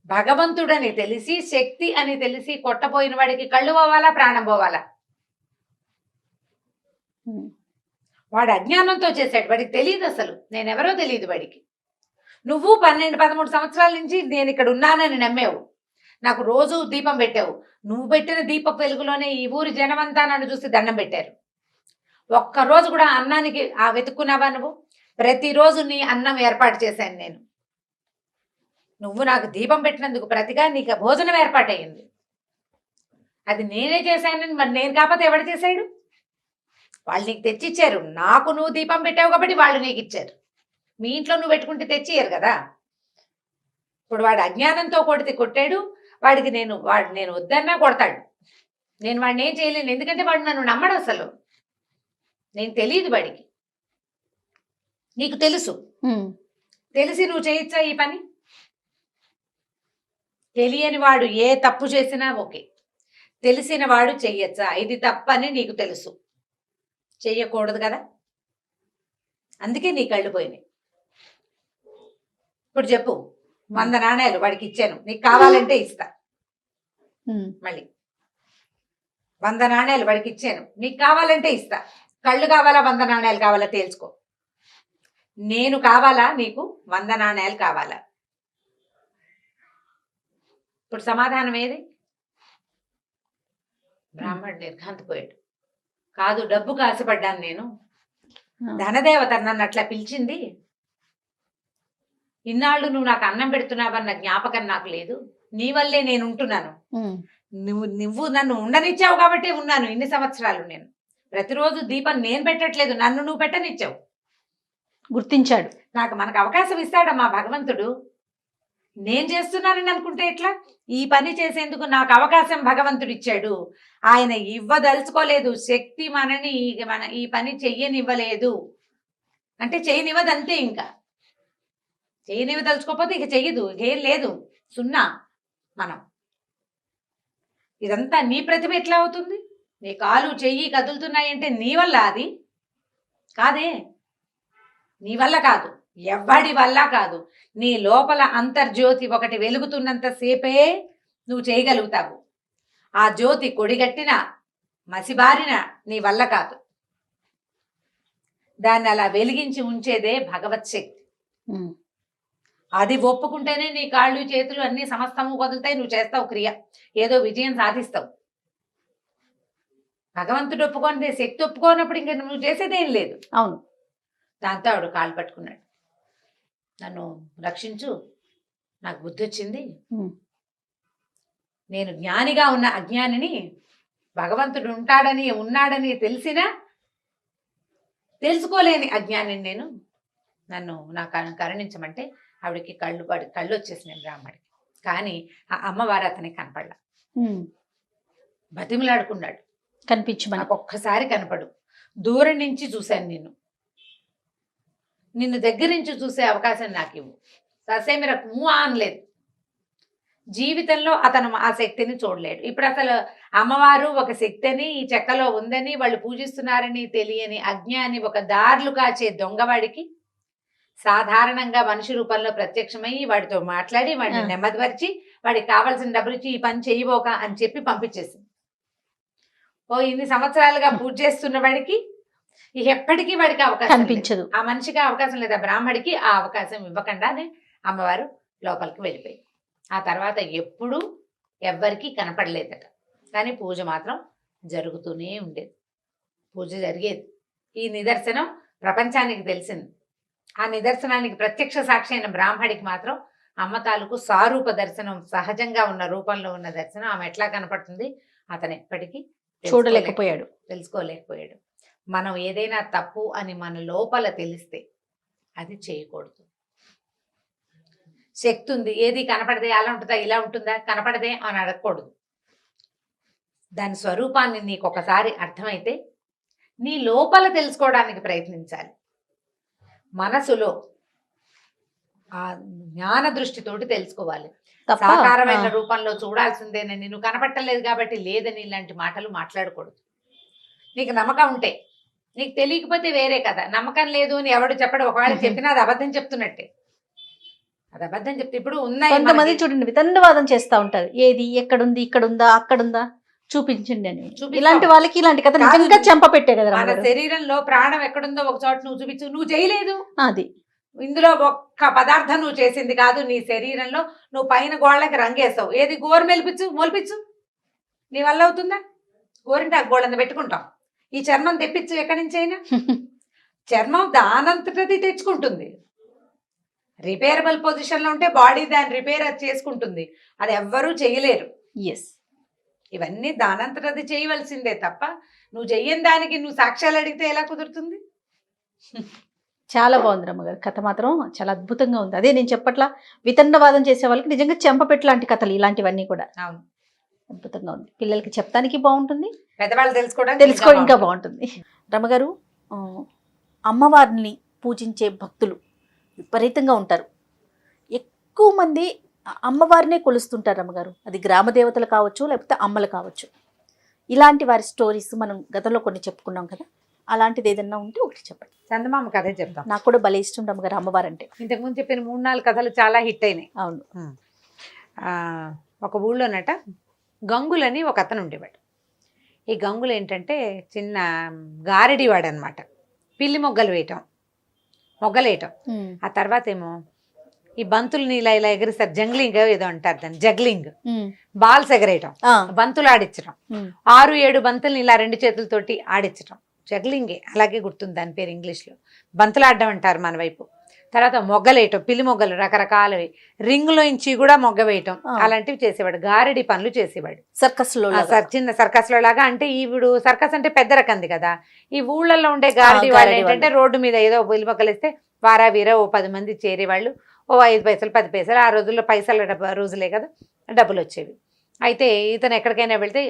భగవంతుడని తెలిసి శక్తి అని తెలిసి కొట్టబోయిన వాడికి కళ్ళు పోవాలా ప్రాణం పోవాలా, వాడు అజ్ఞానంతో చేశాడు, వాడికి తెలియదు, అసలు నేనెవరో తెలియదు వాడికి, నువ్వు 12-13 సంవత్సరాల నుంచి నేను ఇక్కడ ఉన్నానని నమ్మేవు, నాకు రోజు దీపం పెట్టావు, నువ్వు పెట్టిన దీపపు వెలుగులోనే ఈ ఊరి జనమంతా నన్ను చూసి దండం పెట్టారు, ఒక్కరోజు కూడా అన్నానికి వెతుక్కున్నావా నువ్వు, ప్రతిరోజు నీ అన్నం ఏర్పాటు చేశాను నేను, నువ్వు నాకు దీపం పెట్టినందుకు ప్రతిగా నీకు భోజనం ఏర్పాటయ్యింది, అది నేనే చేశానని మరి నేను కాకపోతే ఎవడు చేశాడు, వాళ్ళు నీకు తెచ్చిచ్చారు, నాకు నువ్వు దీపం పెట్టావు కాబట్టి వాళ్ళు నీకు ఇచ్చారు, మీ ఇంట్లో నువ్వు పెట్టుకుంటే తెచ్చియ్యరు కదా, ఇప్పుడు వాడు అజ్ఞానంతో కొట్టాడు, వాడికి నేను వద్దన్నా కొడతాడు, నేను వాడిని ఏం చేయలేను, ఎందుకంటే వాడు నన్ను నమ్మడు, అసలు నేను తెలియదు వాడికి, నీకు తెలుసు, తెలిసి నువ్వు చేయొచ్చా ఈ పని, తెలియని వాడు ఏ తప్పు చేసినా ఓకే, తెలిసిన వాడు చెయ్యొచ్చా, ఇది తప్పని నీకు తెలుసు, చెయ్యకూడదు కదా, అందుకే నీ కళ్ళు పోయినాయి, ఇప్పుడు చెప్పు, 100 నాణేలు వాడికి ఇచ్చాను, నీకు కావాలంటే ఇస్తా, మళ్ళీ 100 నాణేలు వాడికి ఇచ్చాను, నీకు కావాలంటే ఇస్తా, కళ్ళు కావాలా 100 నాణేలు కావాలా తేల్చుకో, నేను కావాలా నీకు 100 నాణేలు కావాలా, ఇప్పుడు సమాధానం ఏది, బ్రాహ్మణుడు నిర్ఘాంతపోయాడు, కాదు డబ్బుకు ఆశపడ్డాను నేను, ధనదేవత నన్ను అట్లా పిలిచింది, ఇన్నాళ్ళు నువ్వు నాకు అన్నం పెడుతున్నావన్న జ్ఞాపకం నాకు లేదు, నీ వల్లే నేను ఉంటున్నాను, నువ్వు నన్ను ఉండనిచ్చావు కాబట్టి ఉన్నాను ఇన్ని సంవత్సరాలు, నేను ప్రతిరోజు దీపం నేను పెట్టట్లేదు, నన్ను నువ్వు పెట్టనిచ్చావు, గుర్తించాడు, మనకు అవకాశం ఇస్తాడమ్మా భగవంతుడు, నేను చేస్తున్నానని అనుకుంటే ఎట్లా, ఈ పని చేసేందుకు నాకు అవకాశం భగవంతుడు ఇచ్చాడు, ఆయన ఇవ్వదలుచుకోలేదు, శక్తి మన ఈ పని చెయ్యనివ్వలేదు అంటే చేయనివ్వదు, అంతే, ఇంకా చేయనివ్వదలుచుకోకపోతే ఇక చెయ్యదు, ఏం లేదు, సున్నా, మనం ఇదంతా నీ ప్రతిభ ఎట్లా అవుతుంది, నీ కాలు చెయ్యి కదులుతున్నాయంటే నీ వల్ల, అది కాదే, నీ వల్ల కాదు, ఎవ్వడి వల్ల కాదు, నీ లోపల అంతర్జ్యోతి ఒకటి వెలుగుతున్నంత సేపే నువ్వు చేయగలుగుతావు, ఆ జ్యోతి కొడిగట్టిన మసిబారిన నీ వల్ల కాదు, దాన్ని అలా వెలిగించి ఉంచేదే భగవత్ శక్తి, అది ఒప్పుకుంటేనే నీ కాళ్ళు చేతులు అన్ని సమస్తము వదులుతాయి, నువ్వు చేస్తావు క్రియ, ఏదో విజయం సాధిస్తావు, భగవంతుడు ఒప్పుకొని శక్తి ఒప్పుకోనప్పుడు ఇంకా నువ్వు చేసేదేం లేదు, అవును, దాంతో ఆవిడ కాళ్ళు పట్టుకున్నాడు, నన్ను రక్షించు, నాకు బుద్ధి వచ్చింది, నేను జ్ఞానిగా ఉన్న అజ్ఞానిని, భగవంతుడు ఉన్నాడని తెలిసినా తెలుసుకోలేని అజ్ఞానిని నేను, నన్ను నాకు కరుణించమంటే ఆవిడకి కళ్ళు వచ్చేసినాయి బ్రాహ్మడికి, కానీ ఆ అమ్మవారు అతనికి కనపడలా, బతిమలాడుకున్నాడు, కనిపించమని, నాకు ఒక్కసారి కనపడు, దూరం నుంచి చూశాను నిన్ను దగ్గర నుంచి చూసే అవకాశం నాకు ఇవ్వు, ససేమిరకు అనలేదు, జీవితంలో అతను ఆ శక్తిని చూడలేడు, ఇప్పుడు అసలు అమ్మవారు ఒక శక్తి అని ఈ చెక్కలో ఉందని వాళ్ళు పూజిస్తున్నారని తెలియని అజ్ఞాని, ఒక దారులు కాచే దొంగవాడికి సాధారణంగా మనిషి రూపంలో ప్రత్యక్షమయ్యి వాడితో మాట్లాడి వాడిని నెమ్మదిపరిచి వాడికి కావాల్సిన డబ్బులు ఇచ్చి ఈ పని చేయబోక అని చెప్పి పంపించేసింది, ఇన్ని సంవత్సరాలుగా పూజ చేస్తున్న వాడికి ఇక ఎప్పటికీ వాడికి అవకాశం లేదు. కనిపించదు. ఆ మనిషికి అవకాశం లేదు, ఆ బ్రాహ్మడికి ఆ అవకాశం ఇవ్వకుండానే అమ్మవారు లోపలికి వెళ్ళిపోయింది. ఆ తర్వాత ఎప్పుడూ ఎవ్వరికీ కనపడలేదట, కానీ పూజ మాత్రం జరుగుతూనే ఉండేది, పూజ జరిగేది. ఈ నిదర్శనం ప్రపంచానికి తెలిసింది. ఆ నిదర్శనానికి ప్రత్యక్ష సాక్షి అయిన బ్రాహ్మడికి మాత్రం అమ్మ తాలూకు సారూప దర్శనం, సహజంగా ఉన్న రూపంలో ఉన్న దర్శనం ఆమె ఎట్లా కనపడుతుంది అతను ఎప్పటికీ చూడలేకపోయాడు. తెలుసుకోలేకపోయాడు. మనం ఏదైనా తప్పు అని మన లోపల తెలిస్తే అది చేయకూడదు. శక్తి ఉంది, ఏది కనపడదే, అలా ఉంటుందా ఇలా ఉంటుందా, కనపడదే అని అడగకూడదు. దాని స్వరూపాన్ని నీకు ఒకసారి అర్థమైతే నీ లోపల తెలుసుకోవడానికి ప్రయత్నించాలి. మనసులో ఆ జ్ఞాన దృష్టితోటి తెలుసుకోవాలి. తప్ప సాకారమైన రూపంలో చూడాల్సిందేనని, నువ్వు కనపట్టలేదు కాబట్టి లేదని ఇలాంటి మాటలు మాట్లాడకూడదు. నీకు నమ్మకం ఉంటే, నీకు తెలియకపోతే వేరే కదా. నమ్మకం లేదు అని ఎవడు చెప్పడు, ఒకవేళ చెప్పినా అది అబద్ధం చెప్తున్నట్టే, అది అబద్ధం చెప్తే. ఇప్పుడు ఉన్నాయి కొంతమంది చూడండి వితండవాదం చేస్తా ఉంటారు, ఏది ఎక్కడుంది, ఇక్కడుందా, అక్కడుందా, చూపించండి అని. చూపిస్తాం. ఇలాంటి వాళ్ళకి ఇలాంటి కథ కాదు, నిజంగా చెంప పెట్టే కదా మన రమ్మగారు. శరీరంలో ప్రాణం ఎక్కడుందో ఒక చోట నువ్వు చూపించు, నువ్వు చేయలేదు, అది ఇందులో ఒక్క పదార్థం నువ్వు చేసింది కాదు. నీ శరీరంలో నువ్వు పైన గోళ్ళకి రంగేస్తావు, ఏది గోరు మొలిపించు, నీ వల్ల అవుతుందా? గోరింటాకు గోళ్ళంత పెట్టుకుంటాం, ఈ చర్మం తెప్పించు ఎక్కడి నుంచి అయినా. చర్మం దానంతటది తెచ్చుకుంటుంది. రిపేరబుల్ పొజిషన్లో ఉంటే బాడీ దాన్ని రిపేర్ చేసుకుంటుంది, అది ఎవ్వరూ చేయలేరు. ఎస్, ఇవన్నీ దానంతటది చేయవలసిందే తప్ప నువ్వు చెయ్యని దానికి నువ్వు సాక్ష్యాలు అడిగితే ఎలా కుదురుతుంది? చాలా బాగుంది రమ్మగారు, కథ మాత్రం చాలా అద్భుతంగా ఉంది. అదే నేను చెప్పట్లా, వితండవాదం చేసే వాళ్ళకి నిజంగా చెంపపెట్టు లాంటి కథలు ఇలాంటివన్నీ కూడా అవును, అద్భుతంగా ఉంది. పిల్లలకి చెప్తానికి బాగుంటుంది, పెద్దవాళ్ళు తెలుసుకోవడానికి ఇంకా బాగుంటుంది. రమ్మగారు, అమ్మవారిని పూజించే భక్తులు విపరీతంగా ఉంటారు. ఎక్కువ మంది అమ్మవారినే కొలుస్తుంటారు రమ్మగారు. అది గ్రామ దేవతలు కావచ్చు, లేకపోతే అమ్మలు కావచ్చు. ఇలాంటి వారి స్టోరీస్ మనం గతంలో కొన్ని చెప్పుకున్నాం కదా, అలాంటిది ఏదన్నా ఉంటే ఒకటి చెప్పండి. చందమామ కథే చెప్తాం. నాకు కూడా భలే ఇష్టం రమ్మగారు అమ్మవారు అంటే. ఇంతకుముందు చెప్పిన 3-4 కథలు చాలా హిట్ అయినాయి. అవును. ఒక ఊళ్ళోనట గంగులని ఒక అతను ఉండేవాడు. ఈ గంగులు ఏంటంటే చిన్న గారడివాడు అనమాట. పిల్లి మొగ్గలేయటం. ఆ తర్వాత ఏమో ఈ బంతుల్ని ఇలా ఇలా ఎగిరిస్తారు, జంగ్లింగ్ ఏదో అంటారు దాన్ని, జగ్లింగ్. బాల్స్ ఎగరేయటం, బంతులు ఆడించడం, 6-7 బంతుల్ని ఇలా 2 చేతులతోటి ఆడించడం, జగ్లింగే, అలాగే గుర్తుంది దాని పేరు ఇంగ్లీష్లో. బంతులు ఆడడం అంటారు మన వైపు. తర్వాత మొగ్గలేయటం, పిల్లి మొగ్గలు రకరకాలవి, రింగులో ఇంచి కూడా మొగ్గ వేయటం, అలాంటివి చేసేవాడు. గారడి పనులు చేసేవాడు. సర్కస్లో చిన్న సర్కస్ లో లాగా. అంటే ఇప్పుడు సర్కస్ అంటే పెద్ద రకంది కదా. ఈ ఊళ్ళల్లో ఉండే గారడి వాళ్ళు ఏంటంటే రోడ్డు మీద ఏదో పిల్లి మొగ్గలు వేస్తే వారా వీరా ఓ 10 మంది చేరేవాళ్ళు. ఓ 5 పైసలు 10 పైసలు, ఆ రోజుల్లో పైసల రోజులే కదా, డబ్బులు వచ్చేవి. అయితే ఇతను ఎక్కడికైనా వెళ్తే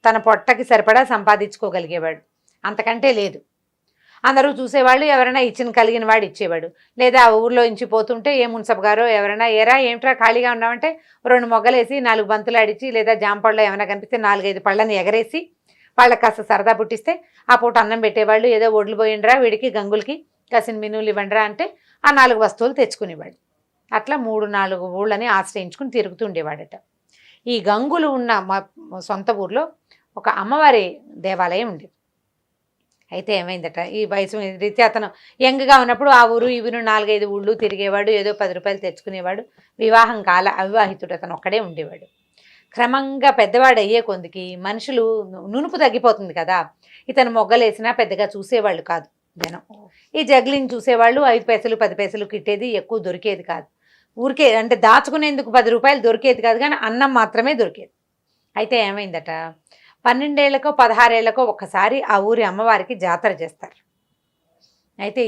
తన పొట్టకి సరిపడా సంపాదించుకోగలిగేవాడు, అంతకంటే లేదు. అందరూ చూసేవాళ్ళు, ఎవరైనా ఇచ్చిన కలిగిన వాడు ఇచ్చేవాడు. లేదా ఆ ఊర్లో ఇంచి పోతుంటే ఏ మున్సబ్ గారో ఎవరైనా, ఏమిట్రా ఖాళీగా ఉన్నామంటే 2 మొగ్గలేసి 4 బంతులు ఆడిచి, లేదా జాంపళ్ళు ఏమైనా కనిపిస్తే 4-5 పళ్ళని ఎగరేసి వాళ్ళకి కాస్త సరదా పుట్టిస్తే ఆ పూట అన్నం పెట్టేవాళ్ళు. ఏదో ఒడ్లు పోయిండ్రా వీడికి గంగులకి కాసిన మినువులు ఇవ్వండిరా అంటే ఆ 4 వస్తువులు తెచ్చుకునేవాడు. అట్లా 3-4 ఊళ్ళని ఆశ్రయించుకుని తిరుగుతుండేవాడట. ఈ గంగులు ఉన్న మా సొంత ఊర్లో ఒక అమ్మవారి దేవాలయం ఉండేది. అయితే ఏమైందట, ఈ వయసు రీతి అతను యంగ్గా ఉన్నప్పుడు ఆ ఊరు ఈ ఊరు 4-5 ఊళ్ళు తిరిగేవాడు, ఏదో 10 రూపాయలు తెచ్చుకునేవాడు. వివాహం కాల, అవివాహితుడు అతను ఒక్కడే ఉండేవాడు. క్రమంగా పెద్దవాడు అయ్యే కొందికి మనుషులు నునుపు తగ్గిపోతుంది కదా. ఇతను మొగ్గలేసినా పెద్దగా చూసేవాళ్ళు కాదు జనం. ఈ జగ్లింగ్ చూసేవాళ్ళు 5 పైసలు 10 పైసలు కిట్టేది, ఎక్కువ దొరికేది కాదు. ఊరికే అంటే దాచుకునేందుకు 10 రూపాయలు దొరికేది కాదు, కానీ అన్నం మాత్రమే దొరికేది. అయితే ఏమైందట, 12 ఏళ్లకో 16 ఏళ్లకో ఒక్కసారి ఆ ఊరి అమ్మవారికి జాతర చేస్తారు. అయితే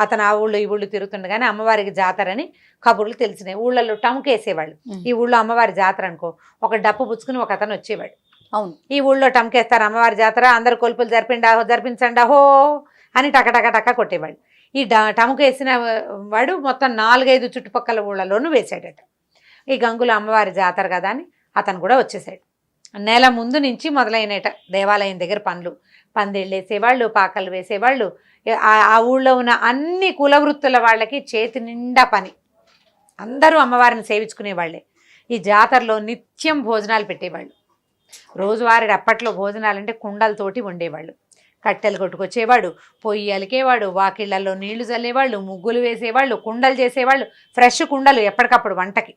అతను ఆ ఊళ్ళో ఈ ఊళ్ళు తిరుగుతుండగానే అమ్మవారికి జాతర అని కబుర్లు తెలిసినాయి. ఊళ్ళల్లో టముకేసేవాళ్ళు. ఈ ఊళ్ళో అమ్మవారి జాతర అనుకో, ఒక డప్పు పుచ్చుకుని ఒక అతను వచ్చేవాడు. అవును, ఈ ఊళ్ళో టముకేస్తారు అమ్మవారి జాతర, అందరు కొలుపులు జరిపించండి అహో అని టక కొట్టేవాడు. ఈ టముకు వేసిన వాడు మొత్తం 4-5 చుట్టుపక్కల ఊళ్ళలోనూ వేసాడట. ఈ గంగుల అమ్మవారి జాతర కదా అని అతను కూడా వచ్చేసాడు. నెల ముందు నుంచి మొదలైనట దేవాలయం దగ్గర పనులు. పందిళ్ళు వేసేవాళ్ళు, పాకలు వేసేవాళ్ళు. ఆ ఊళ్ళో ఉన్న అన్ని కులవృత్తుల వాళ్ళకి చేతి నిండా పని. అందరూ అమ్మవారిని సేవించుకునేవాళ్ళే. ఈ జాతరలో నిత్యం భోజనాలు పెట్టేవాళ్ళు. రోజువారీ అప్పట్లో భోజనాలంటే కుండలతోటి వండేవాళ్ళు. కట్టెలు కొట్టుకొచ్చేవాడు, పొయ్యి అలికేవాడు, వాకిళ్లలో నీళ్లు చల్లేవాళ్ళు, ముగ్గులు వేసేవాళ్ళు, కుండలు చేసేవాళ్ళు, ఫ్రెష్ కుండలు ఎప్పటికప్పుడు వంటకి.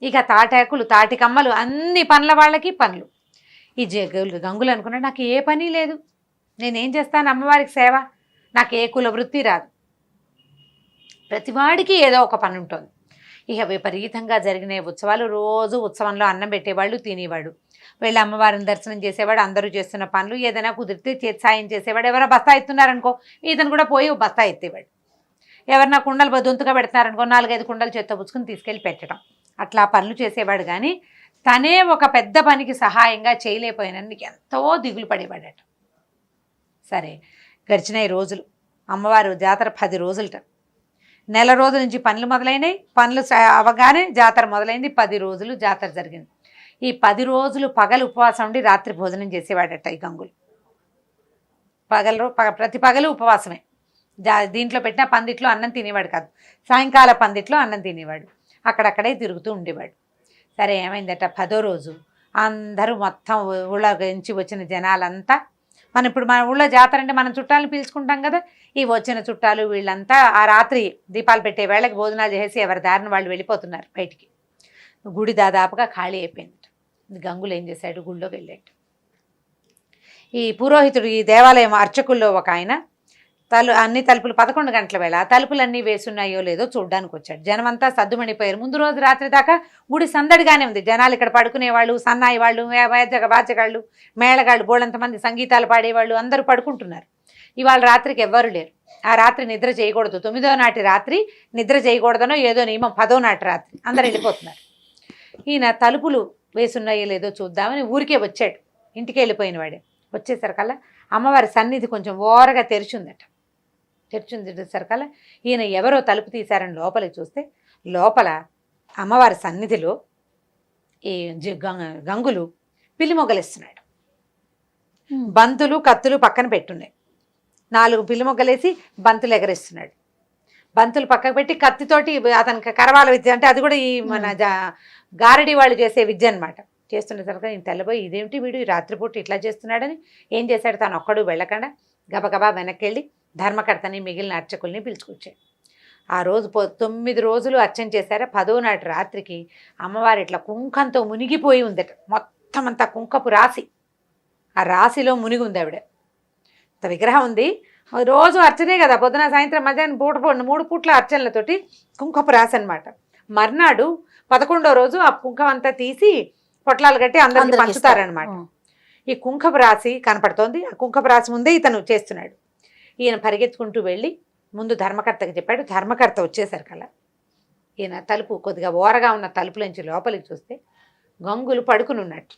ఇక తాటాకులు, తాటి కమ్మలు, అన్ని పనుల వాళ్ళకి పనులు. ఈ గంగులు అనుకున్నాడు, నాకు ఏ పని లేదు, నేనేం చేస్తాను అమ్మవారికి సేవ, నాకు ఏ కుల వృత్తి రాదు. ప్రతివాడికి ఏదో ఒక పని ఉంటుంది. ఇక విపరీతంగా జరిగిన ఉత్సవాలు, రోజు ఉత్సవంలో అన్నం పెట్టేవాళ్ళు, తినేవాడు, వెళ్ళి అమ్మవారిని దర్శనం చేసేవాడు, అందరూ చేస్తున్న పనులు ఏదైనా కుదిరితే సాయం చేసేవాడు. ఎవరైనా బస్తా ఎత్తున్నారనుకో ఇతను కూడా పోయి బస్తా ఎత్తేవాడు. ఎవరైనా కుండలు దొంతుగా పెడతారనుకో 4-5 కుండలు చేత్తో పుచ్చుకుని తీసుకెళ్ళి పెట్టడం, అట్లా పనులు చేసేవాడు. కానీ తనే ఒక పెద్ద పనికి సహాయంగా చేయలేకపోయినందుకు ఎంతో దిగులు పడేవాడట. సరే గడిచినాయి రోజులు. అమ్మవారు జాతర 10 రోజులట. నెల రోజుల నుంచి పనులు మొదలైనవి. పనులు అవగానే జాతర మొదలైంది. 10 రోజులు జాతర జరిగింది. ఈ 10 రోజులు పగలు ఉపవాసం ఉండి రాత్రి భోజనం చేసేవాడట ఈ గంగులు. ప్రతి పగలు ఉపవాసమే. దీంట్లో పెట్టిన పందిట్లో అన్నం తినేవాడు కాదు, సాయంకాల పందిట్లో అన్నం తినేవాడు, అక్కడక్కడే తిరుగుతూ ఉండేవాడు. సరే ఏమైందట, 10వ రోజు అందరూ మొత్తం ఊళ్ళో నుంచి వచ్చిన జనాలంతా, ఇప్పుడు మన ఊళ్ళో జాతర అంటే మనం చుట్టాలను పిలుచుకుంటాం కదా, ఈ వచ్చిన చుట్టాలు వీళ్ళంతా ఆ రాత్రి దీపాలు పెట్టే వేళకి భోజనాలు చేసి ఎవరి దారిన వాళ్ళు వెళ్ళిపోతున్నారు బయటికి. గుడి దాదాపుగా ఖాళీ అయిపోయింది. గంగులు ఏం చేశాడు, గుళ్ళోకి వెళ్ళాడు. ఈ పురోహితుడు, ఈ దేవాలయం అర్చకుల్లో ఒక ఆయన అన్ని తలుపులు 11 గంటల వేళ తలుపులన్నీ వేసున్నాయో లేదో చూడ్డానికి వచ్చాడు. జనమంతా సద్దుమణిపోయారు. ముందు రోజు రాత్రి దాకా గుడి సందడిగానే ఉంది. జనాలు ఇక్కడ పడుకునేవాళ్ళు, సన్నాయి వాళ్ళు, వాద్యగాళ్ళు, మేళగాళ్ళు, బోళ్ళంతమంది సంగీతాలు పాడేవాళ్ళు అందరూ పడుకుంటున్నారు. ఇవాళ రాత్రికి ఎవ్వరూ లేరు. ఆ రాత్రి నిద్ర చేయకూడదు, 9వ నాటి రాత్రి నిద్ర చేయకూడదనో ఏదో నియమం. 10వ నాటి రాత్రి అందరు వెళ్ళిపోతున్నారు. ఈయన తలుపులు వేసున్నాయో లేదో చూద్దామని ఊరికే వచ్చాడు. ఇంటికి వెళ్ళిపోయిన వాడే. వచ్చేసరికల్లా అమ్మవారి సన్నిధి కొంచెం ఓరగా తెరిచిందట. తెరిచిందేసరికల్లా ఈయన ఎవరో తలుపు తీశారని లోపలికి చూస్తే లోపల అమ్మవారి సన్నిధిలో ఈ గంగులు పిల్లి మొగ్గలేస్తున్నాడు. బంతులు కత్తులు పక్కన పెట్టున్నాయి. 4 పిల్లి మొగ్గలేసి బంతులు ఎగరేస్తున్నాడు. బంతులు పక్కకు పెట్టి కత్తితోటి అతనికి కరవాల విద్య అంటే అది కూడా ఈ మన గారడి వాళ్ళు చేసే విద్య అనమాట. చేస్తుండేసరికి నేను తెల్లబోయి ఇదేమిటి వీడు రాత్రిపూట ఇట్లా చేస్తున్నాడని ఏం చేశాడు, తను ఒక్కడు వెళ్ళకుండా గబగబా వెనక్కి వెళ్ళి ధర్మకర్తని మిగిలిన అర్చకుల్ని పిలుచుకొచ్చాడు. ఆ రోజు 9 రోజులు అర్చన చేశారా. 10వ నాటి రాత్రికి అమ్మవారు ఇట్లా కుంకంతో మునిగిపోయి ఉందట. మొత్తం అంతా కుంకపు రాశి, ఆ రాశిలో మునిగి ఉంది ఆవిడ. అంత విగ్రహం ఉంది. రోజు అర్చనే కదా, పొద్దున సాయంత్రం మధ్యాహ్నం 3 పూట్ల అర్చనలతోటి కుంకపు రాశి అనమాట. మర్నాడు 11వ రోజు ఆ కుంకం అంతా తీసి పొట్లాలు కట్టి అందరికి పంచుతారనమాట. ఈ కుంకపు రాశి కనపడుతోంది. ఆ కుంకపు రాశి ముందే ఇతను చేస్తున్నాడు. ఈయన పరిగెత్తుకుంటూ వెళ్ళి ముందు ధర్మకర్తకి చెప్పాడు. ధర్మకర్త వచ్చేసరికల్లా ఈయన తలుపు కొద్దిగా ఓరగా ఉన్న తలుపులోంచి లోపలికి చూస్తే గంగులు పడుకుని ఉన్నట్టు.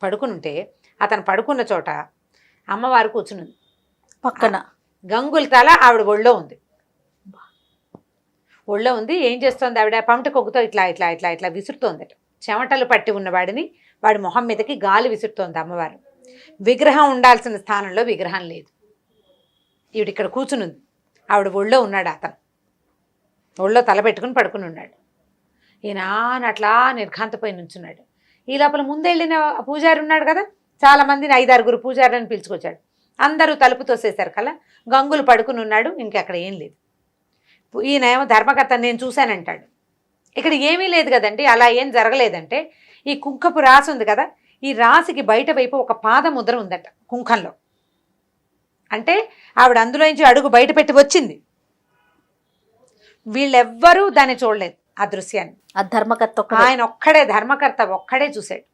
పడుకునుంటే అతను పడుకున్న చోట అమ్మవారు కూర్చునుంది పక్కన. గంగుల తల ఆవిడ ఒళ్ళో ఉంది. ఒళ్ళో ఉంది. ఏం చేస్తోంది ఆవిడ, పమిట కొగ్గుతో ఇట్లా ఇట్లా ఇట్లా ఇట్లా విసురుతోందట. చెమటలు పట్టి ఉన్నవాడిని వాడి మొహం మీదకి గాలి విసురుతోంది అమ్మవారు. విగ్రహం ఉండాల్సిన స్థానంలో విగ్రహం లేదు. ఈవిడ ఇక్కడ కూర్చునుంది. ఆవిడ ఒళ్ళో ఉన్నాడు. అతను ఒళ్ళో తల పెట్టుకుని పడుకుని ఉన్నాడు. ఈయన అట్లా నిర్ఘాంతపోయి నుంచున్నాడు. ఈ లోపల ముందెళ్ళిన పూజారి ఉన్నాడు కదా, చాలా మందిని 5-6 పూజారులను పిలుచుకొచ్చాడు. అందరూ తలుపు తోసేశారు కల్లా గంగులు పడుకుని ఉన్నాడు. ఇంకెక్కడ ఏం లేదు. ఈయన ఏమో ధర్మకర్త నేను చూశానంటాడు. ఇక్కడ ఏమీ లేదు కదండి, అలా ఏం జరగలేదంటే ఈ కుంకపు రాసి ఉంది కదా, ఈ రాశికి బయట వైపు ఒక పాదముద్ర ఉందట కుంకంలో. అంటే ఆవిడ అందులోంచి అడుగు బయట పెట్టి వచ్చింది. వీళ్ళెవ్వరూ దాన్ని చూడలేదు ఆ దృశ్యాన్ని. ఆ ధర్మకర్త ఆయన ఒక్కడే, ధర్మకర్త ఒక్కడే చూశాడు.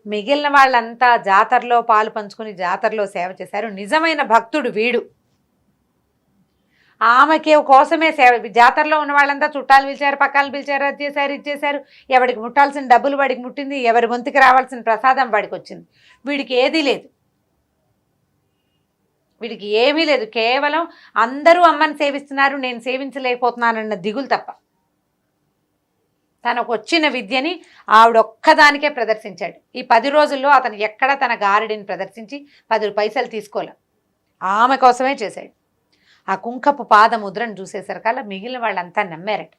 మిగిలిన వాళ్ళంతా జాతరలో పాలు పంచుకుని జాతరలో సేవ చేశారు. నిజమైన భక్తుడు వీడు. ఆమెకి కోసమే సేవ. జాతరలో ఉన్న వాళ్ళంతా చుట్టాలు పిలిచారు, పక్కలు పిలిచారు, అది చేశారు, ఇది చేశారు. ఎవడికి ముట్టాల్సిన డబ్బులు వాడికి ముట్టింది, ఎవరి గొంతుకి రావాల్సిన ప్రసాదం వాడికి వచ్చింది. వీడికి ఏదీ లేదు, వీడికి ఏమీ లేదు. కేవలం అందరూ అమ్మని సేవిస్తున్నారు, నేను సేవించలేకపోతున్నానన్న దిగులు తప్ప. తనకు వచ్చిన విద్యని ఆవిడొక్కదానికే ప్రదర్శించాడు. ఈ 10 రోజుల్లో అతను ఎక్కడ తన గారడిని ప్రదర్శించి 10 పైసలు తీసుకోలే. ఆమె కోసమే చేశాడు. ఆ కుంకపు పాదముద్రను చూసేసరికల్లా మిగిలిన వాళ్ళంతా నమ్మారట.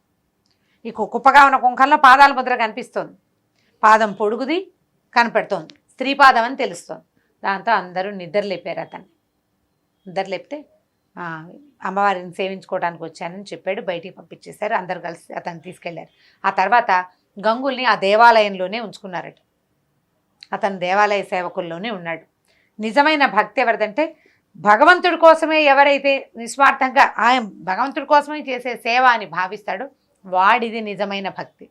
ఈ కుప్పగా ఉన్న కుంకంలో పాదాల ముద్ర కనిపిస్తోంది. పాదం పొడుగుది కనపడుతోంది, స్త్రీ పాదం అని తెలుస్తోంది. దాంతో అందరూ నిద్ర లేపారు అతన్ని. నిద్ర లేపితే అమ్మవారిని సేవించుకోవడానికి వచ్చానని చెప్పాడు. బయటికి పంపించేశారు. అందరు కలిసి అతన్ని తీసుకెళ్లారు. ఆ తర్వాత గంగుల్ని ఆ దేవాలయంలోనే ఉంచుకున్నారట. అతను దేవాలయ సేవకుల్లోనే ఉన్నాడు. నిజమైన భక్తి ఎవరిదంటే భగవంతుడి కోసమే ఎవరైతే నిస్వార్థంగా ఆయన భగవంతుడి కోసమే చేసే సేవ అని భావిస్తాడో వాడిది నిజమైన భక్తి.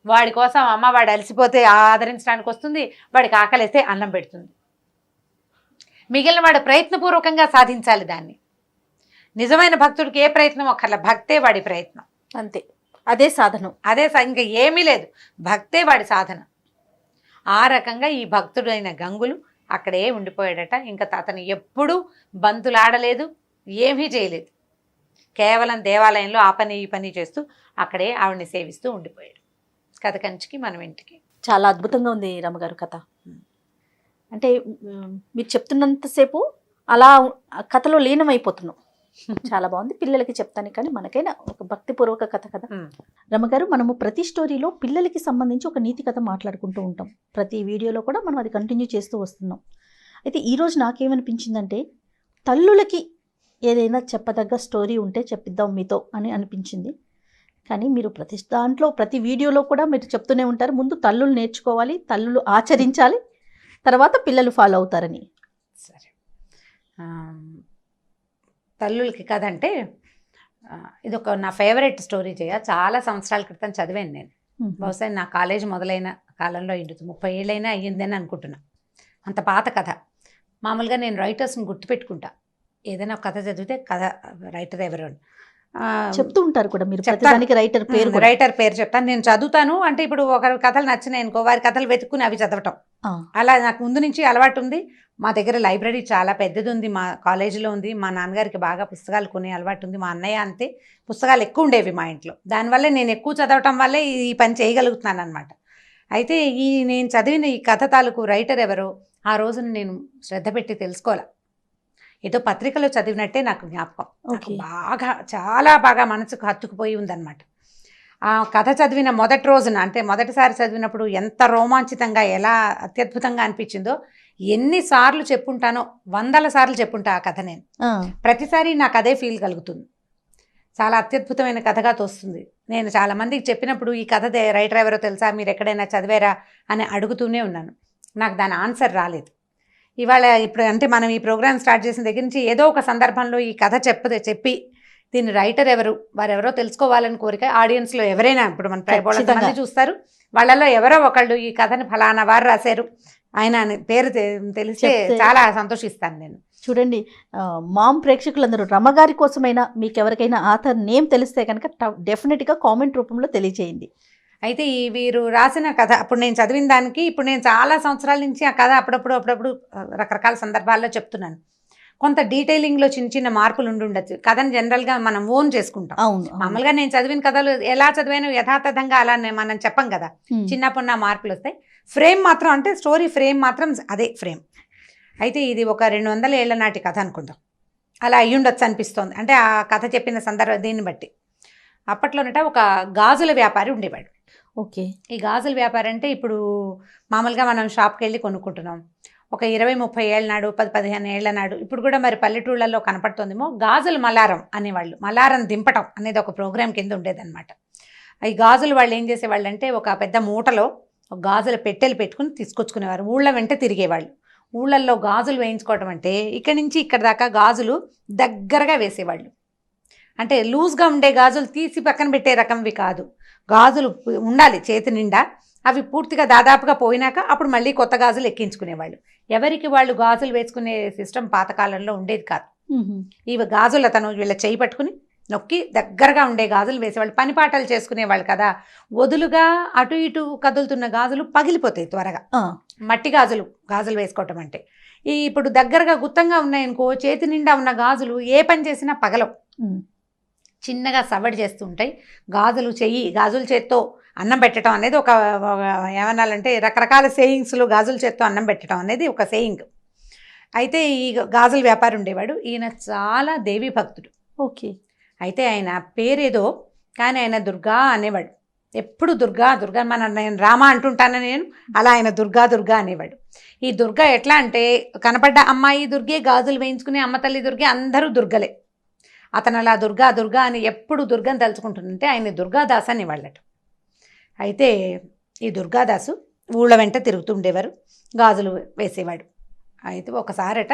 వాడి కోసం అమ్మ వాడు అలసిపోతే ఆదరించడానికి వస్తుంది, వాడికి ఆకలిస్తే అన్నం పెడుతుంది. మిగిలిన వాడు ప్రయత్నపూర్వకంగా సాధించాలి దాన్ని. నిజమైన భక్తుడికి ఏ ప్రయత్నం ఒక్కర్ల, భక్తే వాడి ప్రయత్నం, అంతే, అదే సాధనం, ఇంకా ఏమీ లేదు, భక్తే వాడి సాధన. ఆ రకంగా ఈ భక్తుడైన గంగులు అక్కడే ఉండిపోయాడట. ఇంకా అతను ఎప్పుడూ బంతులాడలేదు, ఏమీ చేయలేదు. కేవలం దేవాలయంలో ఆ పని ఈ పని చేస్తూ అక్కడే ఆవిడని సేవిస్తూ ఉండిపోయాడు. కథ కంచికి మనం ఇంటికి. చాలా అద్భుతంగా ఉంది రమ్మగారు కథ. అంటే మీరు చెప్తున్నంతసేపు అలా కథలో లీనమైపోతున్నాం. చాలా బాగుంది. పిల్లలకి చెప్తాను కానీ మనకైనా ఒక భక్తిపూర్వక కథ కదా రమ్మగారు. మనము ప్రతి స్టోరీలో పిల్లలకి సంబంధించి ఒక నీతి కథ మాట్లాడుకుంటూ ఉంటాం. ప్రతి వీడియోలో కూడా మనం అది కంటిన్యూ చేస్తూ వస్తున్నాం. అయితే ఈరోజు నాకేమనిపించిందంటే తల్లులకి ఏదైనా చెప్పదగ్గ స్టోరీ ఉంటే చెప్పిద్దాం మీతో అని అనిపించింది. కానీ మీరు ప్రతి దాంట్లో ప్రతి వీడియోలో కూడా మీరు చెప్తూనే ఉంటారు, ముందు తల్లులు నేర్చుకోవాలి, తల్లులు ఆచరించాలి, తర్వాత పిల్లలు ఫాలో అవుతారని. సరే, తల్లులకి కథ అంటే ఇది ఒక నా ఫేవరెట్ స్టోరీ. చాలా సంవత్సరాల క్రితం చదివాను నేను. బహుశా నా కాలేజ్ మొదలైన కాలంలో 30 ఏళ్ళైనా అయ్యిందని అనుకుంటున్నా. అంత పాత కథ. మామూలుగా నేను రైటర్స్ని గుర్తుపెట్టుకుంటా. ఏదైనా కథ చదివితే కథ రైటర్ ఎవరు చెప్తూ ఉంటారు కూడా మీరు. ప్రతిదానికి రైటర్ పేరు చెప్తాను. నేను చదువుతాను అంటే ఇప్పుడు ఒకరి కథలు నచ్చినాయి అనుకో, వారి కథలు వెతుక్కుని అవి చదవటం, అలా నాకు ముందు నుంచి అలవాటు ఉంది. మా దగ్గర లైబ్రరీ చాలా పెద్దది ఉంది, మా కాలేజీలో ఉంది. మా నాన్నగారికి బాగా పుస్తకాలు కొనే అలవాటు ఉంది. మా అన్నయ్య అంతే, పుస్తకాలు ఎక్కువ ఉండేవి మా ఇంట్లో. దానివల్లే నేను ఎక్కువ చదవటం వల్లే ఈ పని చేయగలుగుతున్నాను అనమాట. అయితే నేను చదివిన ఈ కథ తాలూకు రైటర్ ఎవరో ఆ రోజున నేను శ్రద్ధ పెట్టి తెలుసుకోవాలి. ఏదో పత్రికలో చదివినట్టే నాకు జ్ఞాపకం. బాగా చాలా బాగా మనసుకు హత్తుకుపోయి ఉందన్నమాట. ఆ కథ చదివిన మొదటి రోజున, అంటే మొదటిసారి చదివినప్పుడు ఎంత రోమాంచితంగా ఎలా అత్యద్భుతంగా అనిపించిందో ఎన్నిసార్లు చెప్పుంటానో, 100 సార్లు చెప్పుంటా ఆ కథ. నేను ప్రతిసారి నాకు అదే ఫీల్ కలుగుతుంది. చాలా అత్యద్భుతమైన కథగా తోస్తుంది. నేను చాలా మందికి చెప్పినప్పుడు ఈ కథ రైటర్ ఎవరో తెలుసా, మీరు ఎక్కడైనా చదివారా అని అడుగుతూనే ఉన్నాను. నాకు దాని ఆన్సర్ రాలేదు. ఇప్పుడు అంటే మనం ఈ ప్రోగ్రామ్ స్టార్ట్ చేసిన దగ్గర నుంచి ఏదో ఒక సందర్భంలో ఈ కథ చెప్పి దీని రైటర్ ఎవరు, వారెవరో తెలుసుకోవాలని కోరిక ఆడియన్స్లో ఎవరైనా, ఇప్పుడు మన 300 మంది చూస్తారు, వాళ్ళలో ఎవరో ఒకళ్ళు ఈ కథని ఫలానా వారు రాశారు ఆయన అని పేరు తెలిస్తే చాలా సంతోషిస్తాను నేను. చూడండి, మామ్ ప్రేక్షకులందరూ రమ్మగారి కోసమైనా మీకు ఎవరికైనా ఆథర్ నేమ్ తెలిస్తే కనుక డెఫినెట్గా కామెంట్ రూపంలో తెలియజేయండి. అయితే వీరు రాసిన కథ అప్పుడు నేను చదివిన దానికి ఇప్పుడు నేను చాలా సంవత్సరాల నుంచి ఆ కథ అప్పుడప్పుడు రకరకాల సందర్భాల్లో చెప్తున్నాను. కొంత డీటెయిలింగ్లో చిన్న మార్పులు ఉండొచ్చు. కథను జనరల్గా మనం ఓన్ చేసుకుంటాం. మామూలుగా నేను చదివిన కథలు ఎలా చదివాను యథాతథంగా అలా మనం చెప్పం కదా, చిన్నప్పుడు మార్పులు వస్తాయి. ఫ్రేమ్ మాత్రం, అంటే స్టోరీ ఫ్రేమ్ మాత్రం అదే ఫ్రేమ్. అయితే ఇది ఒక 200 ఏళ్ల నాటి కథ అనుకుందాం, అలా అయ్యుండొచ్చు అనిపిస్తోంది. అంటే ఆ కథ చెప్పిన సందర్భం దీన్ని బట్టి. అప్పట్లోనట ఒక గాజుల వ్యాపారి ఉండేవాడు. ఓకే. ఈ గాజుల వ్యాపారి అంటే ఇప్పుడు మామూలుగా మనం షాప్కి వెళ్ళి కొనుక్కుంటున్నాం. ఒక 20-30 ఏళ్ళ నాడు, 10-15 ఏళ్ల నాడు, ఇప్పుడు కూడా మరి పల్లెటూళ్ళల్లో కనపడుతుందేమో, గాజుల మలారం అనేవాళ్ళు. మలారం దింపటం అనేది ఒక ప్రోగ్రాం కింద ఉండేదన్నమాట. ఈ గాజులు వాళ్ళు ఏం చేసేవాళ్ళు అంటే ఒక పెద్ద మూటలో ఒక గాజుల పెట్టెలు పెట్టుకుని తీసుకొచ్చుకునేవారు. ఊళ్ళ వెంట తిరిగేవాళ్ళు. ఊళ్ళల్లో గాజులు వేయించుకోవటం అంటే ఇక్కడి నుంచి ఇక్కడ దాకా గాజులు దగ్గరగా వేసేవాళ్ళు. అంటే లూజ్గా ఉండే గాజులు తీసి పక్కన పెట్టే రకంవి కాదు, గాజులు ఉండాలి చేతి నిండా. అవి పూర్తిగా దాదాపుగా పోయినాక అప్పుడు మళ్ళీ కొత్త గాజులు ఎక్కించుకునేవాళ్ళు. ఎవరికి వాళ్ళు గాజులు వేసుకునే సిస్టమ్ పాతకాలంలో ఉండేది కాదు. ఈ గాజులు అతను వీళ్ళ చేయి పట్టుకుని నొక్కి దగ్గరగా ఉండే గాజులు వేసేవాళ్ళు. పని పాటలు చేసుకునేవాళ్ళు కదా, వదులుగా అటు ఇటు కదులుతున్న గాజులు పగిలిపోతాయి త్వరగా. మట్టి గాజులు వేసుకోవటం అంటే ఇప్పుడు దగ్గరగా గుత్తంగా ఉన్నాయనుకో, చేతి నిండా ఉన్న గాజులు ఏ పని చేసినా పగలవు, చిన్నగా సవడి చేస్తూ ఉంటాయి. గాజుల చేత్తో అన్నం పెట్టడం అనేది ఒక ఏమనాలంటే రకరకాల సేయింగ్స్లో గాజుల చేత్తో అన్నం పెట్టడం అనేది ఒక సేయింగ్. అయితే ఈ గాజుల వ్యాపారి ఉండేవాడు. ఈయన చాలా దేవీ భక్తుడు. ఓకే. అయితే ఆయన పేరేదో కానీ ఆయన దుర్గా అనేవాడు. ఎప్పుడు దుర్గా దుర్గా నేను రామ అంటుంటాను నేను, అలా ఆయన దుర్గా దుర్గా అనేవాడు. ఈ దుర్గా ఎట్లా అంటే కనపడ్డ అమ్మాయి దుర్గే, గాజులు వేయించుకునే అమ్మ తల్లి దుర్గే, అందరూ దుర్గలే. అతను అలా దుర్గా దుర్గా అని ఎప్పుడు దుర్గని తలుచుకుంటుంటే ఆయన దుర్గాదాస్ అని వాళ్ళట. అయితే ఈ దుర్గాదాసు ఊళ్ళ వెంట తిరుగుతుండేవారు, గాజులు వేసేవాడు. అయితే ఒకసారట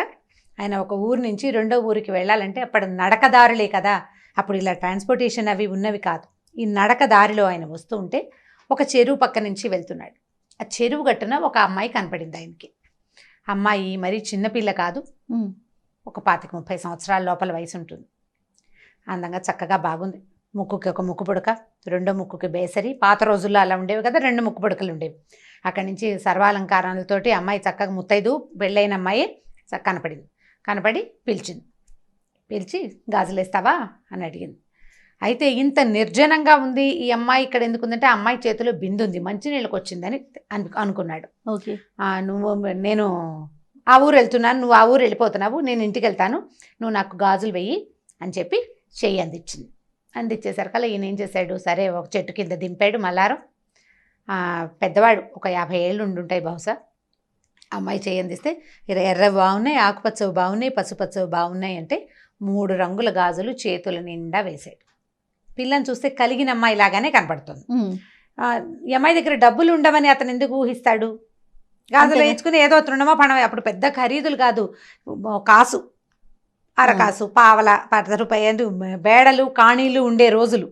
ఆయన ఒక ఊరు నుంచి రెండో ఊరికి వెళ్ళాలంటే అప్పుడు నడకదారులే కదా, అప్పుడు ఇలా ట్రాన్స్పోర్టేషన్ అవి ఉన్నవి కాదు. ఈ నడక దారిలో ఆయన వస్తూ ఉంటే ఒక చెరువు పక్క నుంచి వెళ్తున్నాడు. ఆ చెరువు గట్టున ఒక అమ్మాయి కనపడింది ఆయనకి. అమ్మాయి మరీ చిన్నపిల్ల కాదు, ఒక 25-30 సంవత్సరాల లోపల వయసు ఉంటుంది. అందంగా చక్కగా బాగుంది. ముక్కుకి ఒక ముక్కు పుడక, రెండో ముక్కుకి బేసరి. పాత రోజుల్లో అలా ఉండేవి కదా, 2 ముక్కు పుడకలు ఉండేవి. అక్కడి నుంచి సర్వాలంకారాలతోటి అమ్మాయి చక్కగా ముత్తైదు పెళ్ళైన అమ్మాయి కనపడి పిలిచి గాజులేస్తావా అని అడిగింది. అయితే ఇంత నిర్జనంగా ఉంది ఈ అమ్మాయి ఇక్కడ ఎందుకుందంటే ఆ అమ్మాయి చేతిలో బిందు ఉంది, మంచినీళ్ళకి వచ్చిందని అనుకున్నాడు. ఓకే, నేను ఆ ఊరు వెళ్తున్నాను, నువ్వు ఆ ఊరు వెళ్ళిపోతున్నావు, నేను ఇంటికి వెళ్తాను, నువ్వు నాకు గాజులు వెయ్యి అని చెప్పి చెయ్యి అందించింది. అందించేసరికల్లా ఈయన ఏం చేశాడు, సరే ఒక చెట్టు కింద దింపాడు మల్లారం. పెద్దవాడు, ఒక 50 ఏళ్ళు ఉండుంటాయి బహుశా. అమ్మాయి చెయ్యి అందిస్తే ఎర్రవి బాగున్నాయి, ఆకుపచ్చవి బాగున్నాయి, పసుపచ్చవి బాగున్నాయి అంటే 3 రంగుల గాజులు చేతుల నిండా వేశాడు. పిల్లని చూస్తే కలిగిన అమ్మాయి లాగానే కనపడుతుంది. ఈ అమ్మాయి దగ్గర డబ్బులు ఉండవని అతను ఎందుకు ఊహిస్తాడు? గాజులు వేయించుకుని ఏదో తృణమో పణమో, అప్పుడు పెద్ద ఖరీదులు కాదు, కాసు, అరకాసు, పావల, 10 రూపాయలు బేడలు కాణీలు ఉండే రోజులు,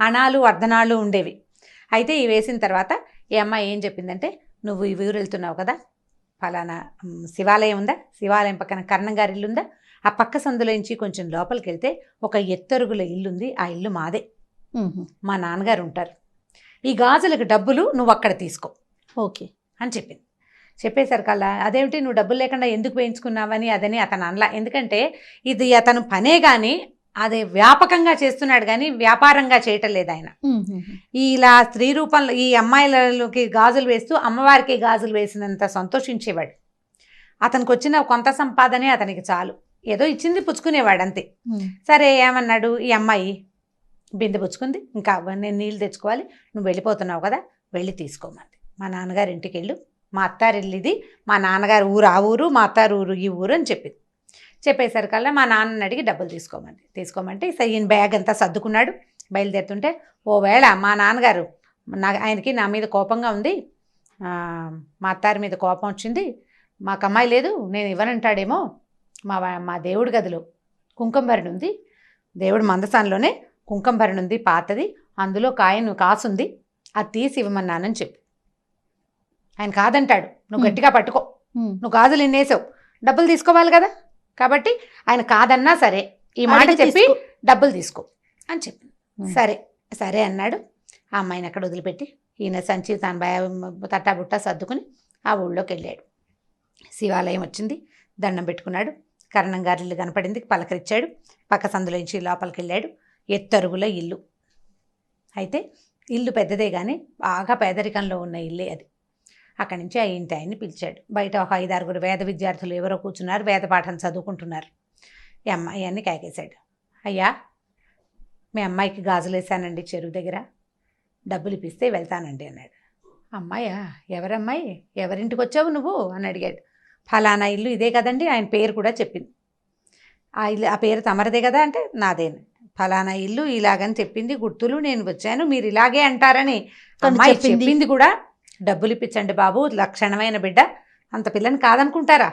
అణాలు అర్ధనాళ్ళు ఉండేవి. అయితే ఇవి వేసిన తర్వాత ఈ అమ్మాయి ఏం చెప్పిందంటే, నువ్వు ఈ ఊరు వెళ్తున్నావు కదా, ఫలానా శివాలయం ఉందా, శివాలయం పక్కన కర్ణం గారి ఇల్లు ఉందా, ఆ పక్క సందులోంచి కొంచెం లోపలికి వెళ్తే ఒక ఎత్తరుగుల ఇల్లుంది, ఆ ఇల్లు మాదే, మా నాన్నగారు ఉంటారు, ఈ గాజులకు డబ్బులు నువ్వు అక్కడ తీసుకో ఓకే అని చెప్పింది. చెప్పేసరికల్లా అదేమిటి నువ్వు డబ్బులు లేకుండా ఎందుకు వేయించుకున్నావని అదని అతను అనలా. ఎందుకంటే ఇది అతను పనే కానీ అది వ్యాపకంగా చేస్తున్నాడు కానీ వ్యాపారంగా చేయటం లేదు ఆయన. ఇలా స్త్రీ రూపంలో ఈ అమ్మాయిలకి గాజులు వేస్తూ అమ్మవారికి గాజులు వేసినంత సంతోషించేవాడు. అతనికి వచ్చిన కొంత సంపాదనే అతనికి చాలు, ఏదో ఇచ్చింది పుచ్చుకునేవాడు అంతే. సరే ఏమన్నాడు, ఈ అమ్మాయి బిందె పుచ్చుకుంది, ఇంకా నేను నీళ్ళు తెచ్చుకోవాలి, నువ్వు వెళ్ళిపోతున్నావు కదా, వెళ్ళి తీసుకోమంది. మా నాన్నగారి ఇంటికి వెళ్ళు, మా అత్తారిల్లు ఇది, మా నాన్నగారు ఊరు ఆ ఊరు, మా అత్తారు ఊరు ఈ ఊరు అని చెప్పింది. చెప్పేసరికల్లా మా నాన్నని అడిగి డబ్బులు తీసుకోమంటే ఈయన బ్యాగ్ అంతా సర్దుకున్నాడు. బయలుదేరుతుంటే ఓవేళ మా నాన్నగారు ఆయనకి నా మీద కోపంగా ఉంది, మా అత్తారి మీద కోపం వచ్చింది, మాకు అమ్మాయి లేదు, నేను ఇవ్వనంటాడేమో, మా దేవుడి గదిలో కుంకుమభరణి ఉంది, దేవుడి మందసాన్లోనే కుంకుమభరణి ఉంది పాతది, అందులో కాసుంది, అది తీసి ఇవ్వమన్నానని చెప్పి. ఆయన కాదంటాడు, నువ్వు గట్టిగా పట్టుకో, నువ్వు గాజులు ఇన్నేసావు, డబ్బులు తీసుకోవాలి కదా, కాబట్టి ఆయన కాదన్నా సరే ఈ మాట చెప్పి డబ్బులు తీసుకో అని చెప్పి. సరే అన్నాడు. ఆ అమ్మాయిని అక్కడ వదిలిపెట్టి ఈయన సంచి తన తట్టాబుట్ట సర్దుకుని ఆ ఊళ్ళోకి వెళ్ళాడు. శివాలయం వచ్చింది, దండం పెట్టుకున్నాడు, కర్ణం గారి ఇల్లు కనపడింది, పలకరించాడు, పక్క సందులోంచి లోపలికి వెళ్ళాడు. ఎత్తరుగుల ఇల్లు. అయితే ఇల్లు పెద్దదే కానీ బాగా పేదరికంలో ఉన్న ఇల్లే అది. అక్కడి నుంచి ఆ ఇంటి ఆయన్ని పిలిచాడు. బయట ఒక 5-6 వేద విద్యార్థులు ఎవరో కూర్చున్నారు, వేద పాఠం చదువుకుంటున్నారు. ఈ అమ్మాయి అన్ని కేకేశాడు, అయ్యా మీ అమ్మాయికి గాజులు వేసానండి చెరువు దగ్గర, డబ్బులు ఇప్పిస్తే వెళ్తానండి అన్నాడు. అమ్మాయా, ఎవరమ్మాయి, ఎవరింటికి వచ్చావు నువ్వు అని అడిగాడు. ఫలానా ఇల్లు ఇదే కదండి, ఆయన పేరు కూడా చెప్పింది. ఆ ఇల్లు, ఆ పేరు తమరదే కదా అంటే నాదేను, ఫలానా ఇల్లు ఇలాగని చెప్పింది, గుర్తులు, నేను వచ్చాను, మీరు ఇలాగే అంటారని అమ్మాయి చెప్పింది కూడా. డబ్బులు ఇప్పించండి బాబు, లక్షణమైన బిడ్డ, అంత పిల్లని కాదనుకుంటారా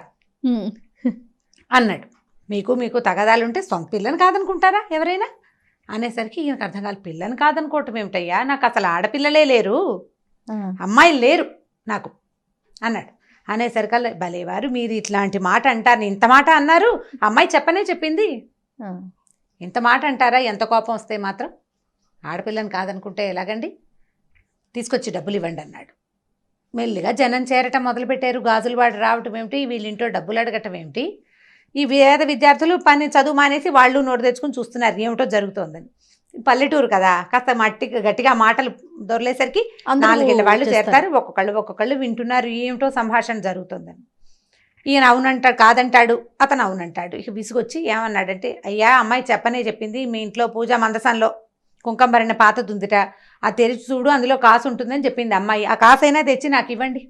అన్నాడు. మీకు తగదాలుంటే సొంత పిల్లని కాదనుకుంటారా ఎవరైనా అనేసరికి ఈయనకు అర్థం కాదు. పిల్లని కాదనుకోవటం ఏమిటయ్యా, నాకు అసలు ఆడపిల్లలే లేరు, అమ్మాయిలు లేరు నాకు అన్నాడు. అనేసరికల్లా భలేవారు మీరు ఇట్లాంటి మాట అంటారు, ఇంత మాట అన్నారు, అమ్మాయి చెప్పింది, ఇంత మాట అంటారా, ఎంత కోపం వస్తే మాత్రం, ఆడపిల్లని కాదనుకుంటే ఎలాగండి, తీసుకొచ్చి డబ్బులు ఇవ్వండి అన్నాడు. మెల్లిగా జనం చేరటం మొదలుపెట్టారు. గాజులు వాడు రావటం ఏమిటి, వీళ్ళింట్లో డబ్బులు అడగటం ఏమిటి, ఈ వేద విద్యార్థులు చదువు మానేసి వాళ్ళు నోటు తెచ్చుకుని చూస్తున్నారు ఏమిటో జరుగుతోందని. పల్లెటూరు కదా, కాస్త గట్టిగా మాటలు దొరలేసరికి 4 ఏళ్ళ వాళ్ళు చేరతారు, ఒక్కొక్కళ్ళు వింటున్నారు ఏమిటో సంభాషణ జరుగుతుందని. ఈయన అవునంటాడు, కాదంటాడు, అతను అవునంటాడు. ఇక విసుగొచ్చి ఏమన్నాడంటే, అయ్యా అమ్మాయి చెప్పింది, మీ ఇంట్లో పూజా మందసంలో కుంకంభరణ పాతది ఉందిట, ఆ తెరిచి చూడు అందులో కాసు ఉంటుందని చెప్పింది అమ్మాయి. ఆ కాసైనా తెచ్చి నాకు ఇవ్వండి.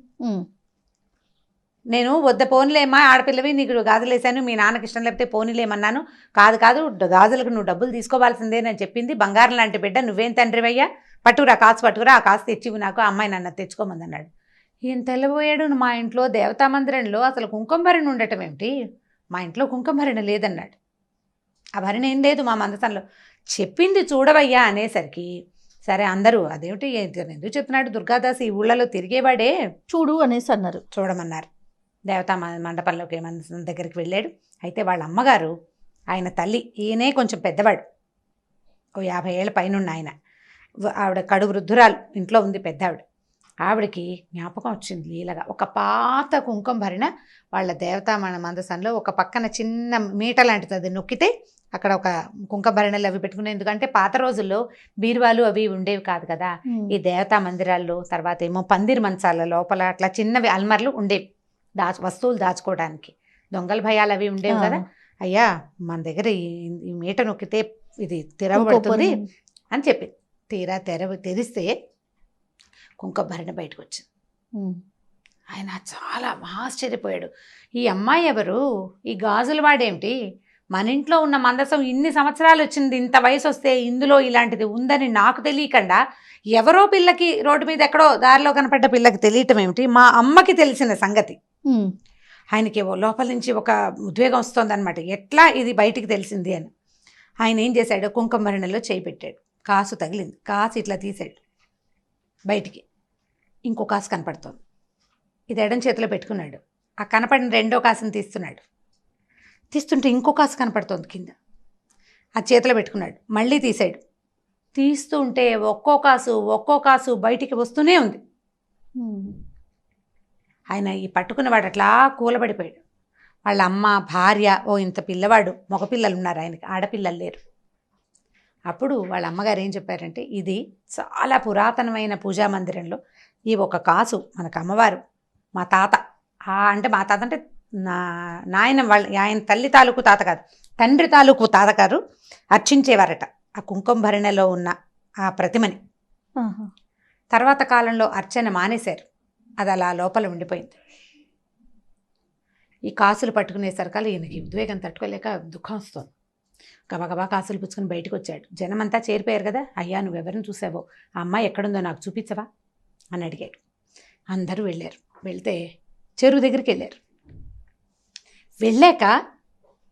నేను వద్ద పోనీలేమ్మా, ఆడపిల్లవి, నీకు గాజులు వేసాను, మీ నాన్నకి ఇష్టం లేకపోతే పోనీలేమన్నాను. కాదు కాదు, గాజులకు నువ్వు డబ్బులు తీసుకోవాల్సిందేనని చెప్పింది. బంగారం లాంటి బిడ్డ, నువ్వేం తండ్రివయ్యా, పట్టుకురా కాసు పట్టుకురా, ఆ కాసు తెచ్చివి నాకు, ఆ అమ్మాయి నన్ను తెచ్చుకోమంది అన్నాడు. ఈయన తెల్లబోయాడు. మా ఇంట్లో దేవతా మందిరంలో అసలు కుంకుమభరణ ఉండటం ఏమిటి, మా ఇంట్లో కుంకుమభరణ లేదన్నాడు. ఆ భరణ ఏం లేదు మా మందసంలో, చెప్పింది చూడవయ్యా అనేసరికి సరే అందరూ అదేమిటి ఎందుకు చెప్తున్నాడు దుర్గాదాస్, ఈ ఊళ్ళలో తిరిగేవాడే, చూడు అనేసి అన్నారు. చూడమన్నారు. దేవతా మండపంలోకి మందసం దగ్గరికి వెళ్ళాడు. అయితే వాళ్ళ అమ్మగారు, ఆయన తల్లి, ఈయనే కొంచెం పెద్దవాడు, ఓ 50 ఏళ్ళ పైనున్న ఆయన, ఆవిడ కడు వృద్ధురాలు, ఇంట్లో ఉంది పెద్ద ఆవిడ. ఆవిడకి జ్ఞాపకం వచ్చింది లీలగా, ఒక పాత కుంకుమ భరిణ వాళ్ళ దేవతా మందసంలో ఒక పక్కన చిన్న మీట లాంటిది, అది నొక్కితే అక్కడ ఒక కుంకుమ భరణలు అవి పెట్టుకునే, ఎందుకంటే పాత రోజుల్లో బీరువాలు అవి ఉండేవి కాదు కదా, ఈ దేవతా మందిరాల్లో. తర్వాత ఏమో పందిరి మంచాల లోపల అట్లా చిన్నవి అల్మర్లు ఉండేవి, వస్తువులు దాచుకోవడానికి, దొంగల భయాలు అవి ఉండేవి కదా. అయ్యా మన దగ్గర ఈ మీట నొక్కితే ఇది తెరవబడుతుంది అని చెప్పింది. తీరా తెరిస్తే కుంకుమ భరణ బయటకు వచ్చింది. ఆయన చాలా ఆశ్చర్యపోయాడు. ఈ అమ్మాయి ఎవరు, ఈ గాజుల వాడేమిటి, మన ఇంట్లో ఉన్న మందసం ఇన్ని సంవత్సరాలు వచ్చింది, ఇంత వయసు వస్తే ఇందులో ఇలాంటిది ఉందని నాకు తెలియకుండా ఎవరో పిల్లకి రోడ్డు మీద ఎక్కడో దారిలో కనపడ్డ పిల్లకి తెలియటం ఏమిటి, మా అమ్మకి తెలిసిన సంగతి. ఆయనకి లోపల నుంచి ఒక ఉద్వేగం వస్తుందన్నమాట, ఎట్లా ఇది బయటికి తెలిసింది అని. ఆయన ఏం చేశాడు, కుంకుమ భరణలో చేయి పెట్టాడు, కాసు తగిలింది, కాసు ఇట్లా తీసాడు బయటికి, ఇంకో కాసు కనపడుతోంది, ఇది ఎడం చేతిలో పెట్టుకున్నాడు. ఆ కనపడిన రెండో కాసుని తీస్తుంటే ఇంకో కాసు కనపడుతోంది కింద, ఆ చేతిలో పెట్టుకున్నాడు, మళ్ళీ తీసాడు. తీస్తూ ఉంటే ఒక్కో కాసు బయటికి వస్తూనే ఉంది. ఆయన ఈ పట్టుకున్నవాడు అట్లా కూలబడిపోయాడు. వాళ్ళ అమ్మ, భార్య, ఓ ఇంత పిల్లవాడు, మగపిల్లలు ఉన్నారు ఆయనకి, ఆడపిల్లలు లేరు. అప్పుడు వాళ్ళ అమ్మగారు ఏం చెప్పారంటే, ఇది చాలా పురాతనమైన పూజా మందిరంలో ఈ ఒక కాసు మనకు అమ్మవారు, మా తాత అంటే నాయన వాళ్ళ ఆయన తల్లి తాలూకు తాత కాదు, తండ్రి తాలూకు తాతగారు అర్చించేవారట ఆ కుంకుమ భరణలో ఉన్న ఆ ప్రతిమని. తర్వాత కాలంలో అర్చన మానేశారు, అది అలా లోపల ఉండిపోయింది. ఈ కాసులు పట్టుకునేసరికల్లా ఈయనకి ఉద్వేగం తట్టుకోలేక దుఃఖం వస్తుంది. గబగబా కాసులు పుచ్చుకొని బయటకు వచ్చాడు. జనమంతా చేరిపోయారు కదా. అయ్యా నువ్వెవరిని చూసావో, ఆ అమ్మాయి ఎక్కడుందో నాకు చూపించవా అని అడిగాడు. అందరూ వెళ్ళారు. వెళ్తే చెరువు దగ్గరికి వెళ్ళారు. వెళ్ళాక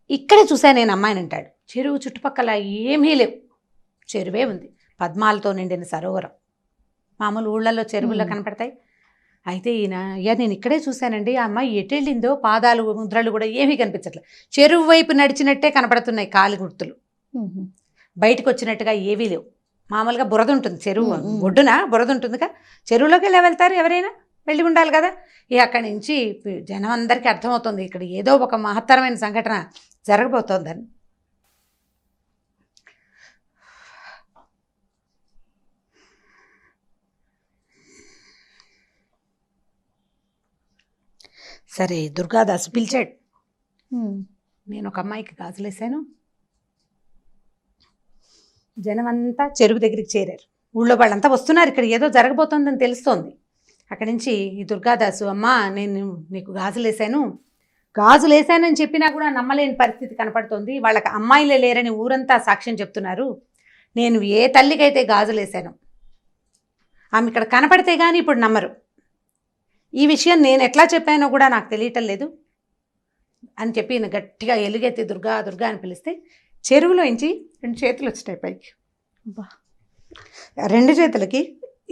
ఇక్కడే చూశాను నేను అమ్మాయిని అంటాడు. చెరువు చుట్టుపక్కల ఏమీ లేవు, చెరువే ఉంది, పద్మాలతో నిండిన సరోవరం. మామూలు ఊళ్ళల్లో చెరువుల్లో కనపడతాయి. అయితే ఈయన, అయ్యా నేను ఇక్కడే చూశానండి, ఆ అమ్మాయి ఎటు వెళ్ళిందో, పాదాలు ముద్రలు కూడా ఏమీ కనిపించట్లేదు, చెరువు వైపు నడిచినట్టే కనపడుతున్నాయి కాలి గుర్తులు, బయటకు వచ్చినట్టుగా ఏవీ లేవు. మామూలుగా బురద ఉంటుంది, చెరువు ఒడ్డున బురద ఉంటుందిగా, చెరువులోకి వెళ్ళి వెళ్తారు ఎవరైనా, వెళ్ళి ఉండాలి కదా. అక్కడి నుంచి జనం అందరికీ అర్థమవుతుంది ఇక్కడ ఏదో ఒక మహత్తరమైన సంఘటన జరగబోతోందని. సరే దుర్గాదాసు పిలిచాడు. నేను ఒక అమ్మాయికి గాజులేసాను. జనం అంతా చెరువు దగ్గరికి చేరారు. ఊళ్ళో వాళ్ళంతా వస్తున్నారు, ఇక్కడ ఏదో జరగబోతోందని తెలుస్తోంది. అక్కడి నుంచి ఈ దుర్గాదాసు, అమ్మా నేను నీకు గాజులేసానని చెప్పినా కూడా నమ్మలేని పరిస్థితి కనపడుతోంది. వాళ్ళకి అమ్మాయిలే లేరని ఊరంతా సాక్ష్యం చెప్తున్నారు. నేను ఏ తల్లికైతే గాజులేసాను ఆమె ఇక్కడ కనపడితే కానీ ఇప్పుడు నమ్మరు. ఈ విషయం నేను ఎట్లా చెప్పానో కూడా నాకు తెలియటం లేదు అని చెప్పి ఈయన గట్టిగా ఎలుగెత్తి దుర్గా దుర్గా అని పిలిస్తే చెరువులోంచి 2 చేతులు వచ్చినాయి పైకి. రెండు చేతులకి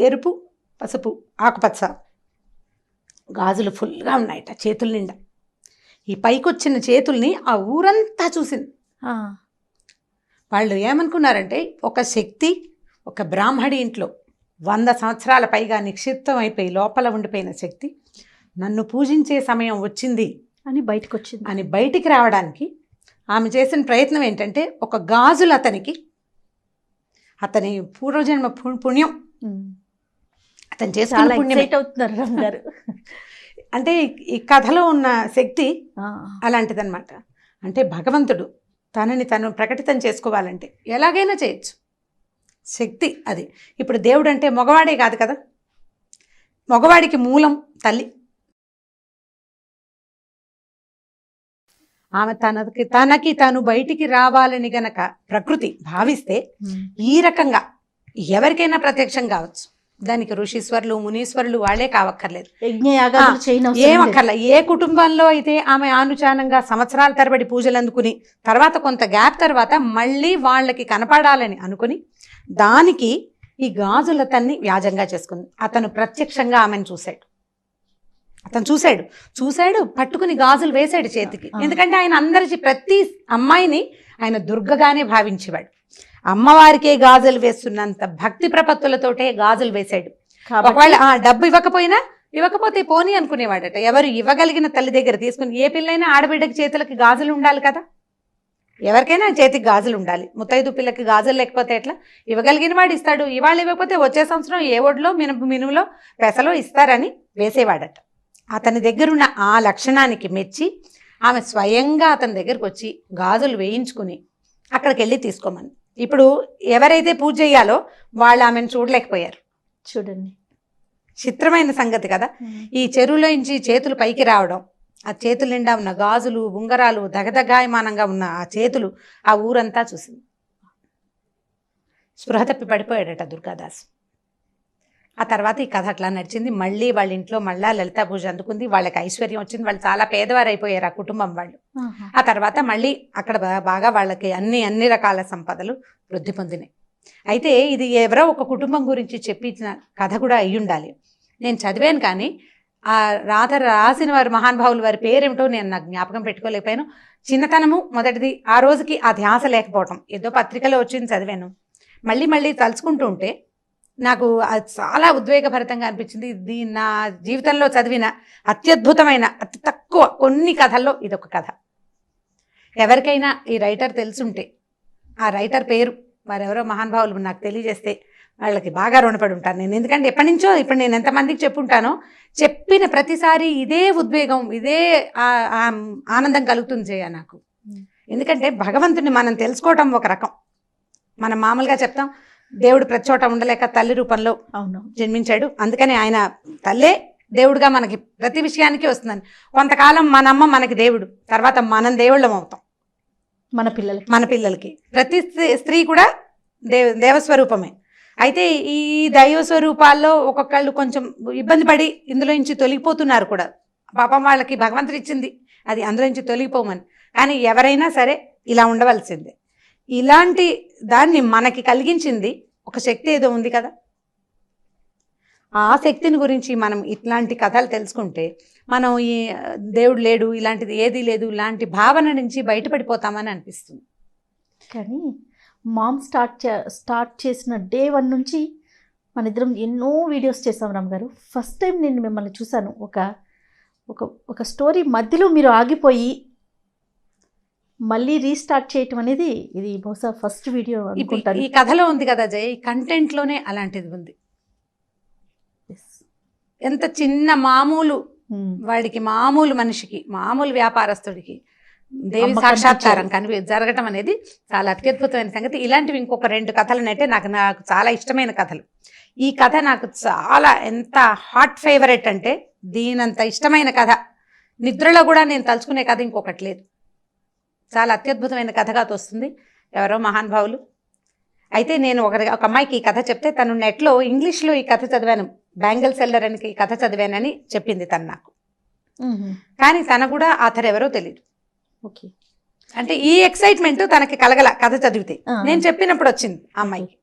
ఎరుపు, పసుపు, ఆకుపచ్చ గాజులు ఫుల్గా ఉన్నాయట చేతుల నిండా. ఈ పైకి వచ్చిన చేతుల్ని ఆ ఊరంతా చూసింది. వాళ్ళు ఏమనుకున్నారంటే ఒక శక్తి, ఒక బ్రాహ్మడి ఇంట్లో 100 సంవత్సరాల పైగా నిక్షిప్తం అయిపోయి లోపల ఉండిపోయిన శక్తి నన్ను పూజించే సమయం వచ్చింది అని బయటికి రావడానికి ఆమె చేసిన ప్రయత్నం ఏంటంటే, ఒక గాజులు అతని పూర్వజన్మ పుణ్యం, అతను చేసుకున్న పుణ్యం అవుతున్నారు అంటే ఈ కథలో ఉన్న శక్తి అలాంటిదన్నమాట. అంటే భగవంతుడు తనని తను ప్రకటితం చేసుకోవాలంటే ఎలాగైనా చేయొచ్చు. శక్తి అది. ఇప్పుడు దేవుడు అంటే మగవాడే కాదు కదా, మగవాడికి మూలం తల్లి. ఆమె తనకి తను బయటికి రావాలని గనక ప్రకృతి భావిస్తే ఈ రకంగా ఎవరికైనా ప్రత్యక్షం కావచ్చు. దానికి ఋషీశ్వరులు మునీశ్వరులు వాళ్ళే కావక్కర్లేదు, ఏమక్కర్లే. ఏ కుటుంబంలో అయితే ఆమె ఆనుచానంగా సంవత్సరాల తరబడి పూజలు అందుకుని తర్వాత కొంత గ్యాప్ తర్వాత మళ్ళీ వాళ్ళకి కనపడాలని అనుకుని దానికి ఈ గాజులతన్ని వ్యాజంగా చేసుకుంది. అతను ప్రత్యక్షంగా ఆమెను చూశాడు, పట్టుకుని గాజులు వేశాడు చేతికి. ఎందుకంటే ఆయన అందరి ప్రతి అమ్మాయిని ఆయన దుర్గగానే భావించేవాడు. అమ్మవారికే గాజులు వేస్తున్నంత భక్తి ప్రపత్తులతోటే గాజులు వేశాడు. ఒకవేళ డబ్బు ఇవ్వకపోతే పోనీ అనుకునేవాడట. ఎవరు ఇవ్వగలిగిన తల్లి దగ్గర తీసుకుని, ఏ పిల్లైనా ఆడబిడ్డకి చేతులకి గాజులు ఉండాలి కదా, ఎవరికైనా చేతికి గాజులు ఉండాలి. ముత్తైదు పిల్లకి గాజులు లేకపోతే ఎట్లా? ఇవ్వగలిగిన వాడు ఇస్తాడు. ఇవాళ ఇవ్వకపోతే వచ్చే సంవత్సరం ఏ ఒడ్లో మినుములో పెసలో ఇస్తారని వేసేవాడట. అతని దగ్గరున్న ఆ లక్షణానికి మెచ్చి ఆమె స్వయంగా అతని దగ్గరకు వచ్చి గాజులు వేయించుకుని అక్కడికి వెళ్ళి తీసుకోమని. ఇప్పుడు ఎవరైతే పూజ చేయాలో వాళ్ళు ఆమెను చూడలేకపోయారు. చూడండి, చిత్రమైన సంగతి కదా. ఈ చెరువులోంచి చేతులు పైకి రావడం, ఆ చేతుల నిండా ఉన్న గాజులు ఉంగరాలు దగదగాయమానంగా ఉన్న ఆ చేతులు ఆ ఊరంతా చూసింది. స్పృహ తప్పి పడిపోయాడట దుర్గాదాసు. ఆ తర్వాత ఈ కథ అట్లా నడిచింది. మళ్ళీ వాళ్ళ ఇంట్లో మళ్ళా లలితా పూజ అందుకుంది. వాళ్ళకి ఐశ్వర్యం వచ్చింది. వాళ్ళు చాలా పేదవారు అయిపోయారు ఆ కుటుంబం వాళ్ళు. ఆ తర్వాత మళ్ళీ అక్కడ బాగా వాళ్ళకి అన్ని రకాల సంపదలు వృద్ధి పొందినాయి. అయితే ఇది ఎవరో ఒక కుటుంబం గురించి చెప్పించిన కథ కూడా అయి ఉండాలి. నేను చదివాను, కానీ ఆ రాసిన వారి మహానుభావులు వారి పేరేమిటో నేను నాకు జ్ఞాపకం పెట్టుకోలేకపోయాను. చిన్నతనము మొదటిది, ఆ రోజుకి ఆ ధ్యాస లేకపోవటం. ఏదో పత్రికలో వచ్చింది చదివాను. మళ్ళీ తలుచుకుంటూ ఉంటే నాకు అది చాలా ఉద్వేగభరితంగా అనిపించింది. ఇది నా జీవితంలో చదివిన అత్యద్భుతమైన అతి తక్కువ కొన్ని కథల్లో ఇదొక కథ. ఎవరికైనా ఈ రైటర్ తెలుసుంటే ఆ రైటర్ పేరు వారెవరో మహానుభావులు నాకు తెలియజేస్తే వాళ్ళకి బాగా రుణపడి ఉంటాను నేను. ఎందుకంటే ఎప్పటి నుంచో ఇప్పుడు నేను ఎంతమందికి చెప్పుంటానో, చెప్పిన ప్రతిసారి ఇదే ఉద్వేగం, ఇదే ఆనందం కలుగుతుంది జయ నాకు. ఎందుకంటే భగవంతుని మనం తెలుసుకోవటం ఒక రకం. మనం మామూలుగా చెప్తాం దేవుడు ప్రతి చోట ఉండలేక తల్లి రూపంలో జన్మించాడు, అందుకని ఆయన తల్లే దేవుడుగా మనకి ప్రతి విషయానికి వస్తుందని. కొంతకాలం మన అమ్మ మనకి దేవుడు, తర్వాత మనం దేవుళ్ళం అవుతాం మన పిల్లలకి. ప్రతి స్త్రీ కూడా దేవస్వరూపమే. అయితే ఈ దైవ స్వరూపాల్లో ఒక్కొక్కళ్ళు కొంచెం ఇబ్బంది పడి ఇందులో నుంచి తొలగిపోతున్నారు కూడా. పాపం వాళ్ళకి భగవంతుడు ఇచ్చింది అది, అందులో నుంచి తొలగిపోమని. కానీ ఎవరైనా సరే ఇలా ఉండవలసిందే. ఇలాంటి దాన్ని మనకి కలిగించింది ఒక శక్తి ఏదో ఉంది కదా. ఆ శక్తిని గురించి మనం ఇట్లాంటి కథలు తెలుసుకుంటే మనం ఈ దేవుడు లేడు, ఇలాంటిది ఏదీ లేదు, ఇలాంటి భావన నుంచి బయటపడిపోతామని అనిపిస్తుంది. కానీ మామ్ స్టార్ట్ చేసిన డే 1 నుంచి మన ఇద్దరం ఎన్నో వీడియోస్ చేసాం రామ్ గారు. ఫస్ట్ టైం నేను మిమ్మల్ని చూశాను. ఒక స్టోరీ మధ్యలో మీరు ఆగిపోయి మళ్ళీ రీస్టార్ట్ చేయటం అనేది ఇది బహుశా ఫస్ట్ వీడియో అనుకుంటాను. ఈ కథలో ఉంది కదా జయ, ఈ కంటెంట్లోనే అలాంటిది ఉంది. ఎంత చిన్న మామూలు వాడికి, మామూలు మనిషికి, మామూలు వ్యాపారస్తుడికి దేవి సాక్షాత్కారం జరగటం అనేది చాలా అత్యద్భుతమైన సంగతి. ఇలాంటివి ఇంకొక 2 కథలనంటే నాకు చాలా ఇష్టమైన కథలు. ఈ కథ నాకు చాలా ఎంత హాట్ ఫేవరెట్ అంటే, దీనంత ఇష్టమైన కథ నిద్రలో కూడా నేను తలుచుకునే కథ ఇంకొకటి లేదు. చాలా అత్యద్భుతమైన కథగా తోస్తుంది. ఎవరో మహానుభావులు. అయితే నేను ఒక అమ్మాయికి ఈ కథ చెప్తే తను నెట్లో ఇంగ్లీష్లో ఈ కథ చదివాను, బ్యాంగిల్ సెల్లర్ అని ఈ కథ చదివానని చెప్పింది తను నాకు. కానీ తన కూడా ఆథర్ ఎవరో తెలియదు. ఓకే, అంటే ఈ ఎక్సైట్మెంట్ తనకి కలగల కథ చదివితే. నేను చెప్పినప్పుడు వచ్చింది ఆ అమ్మాయికి,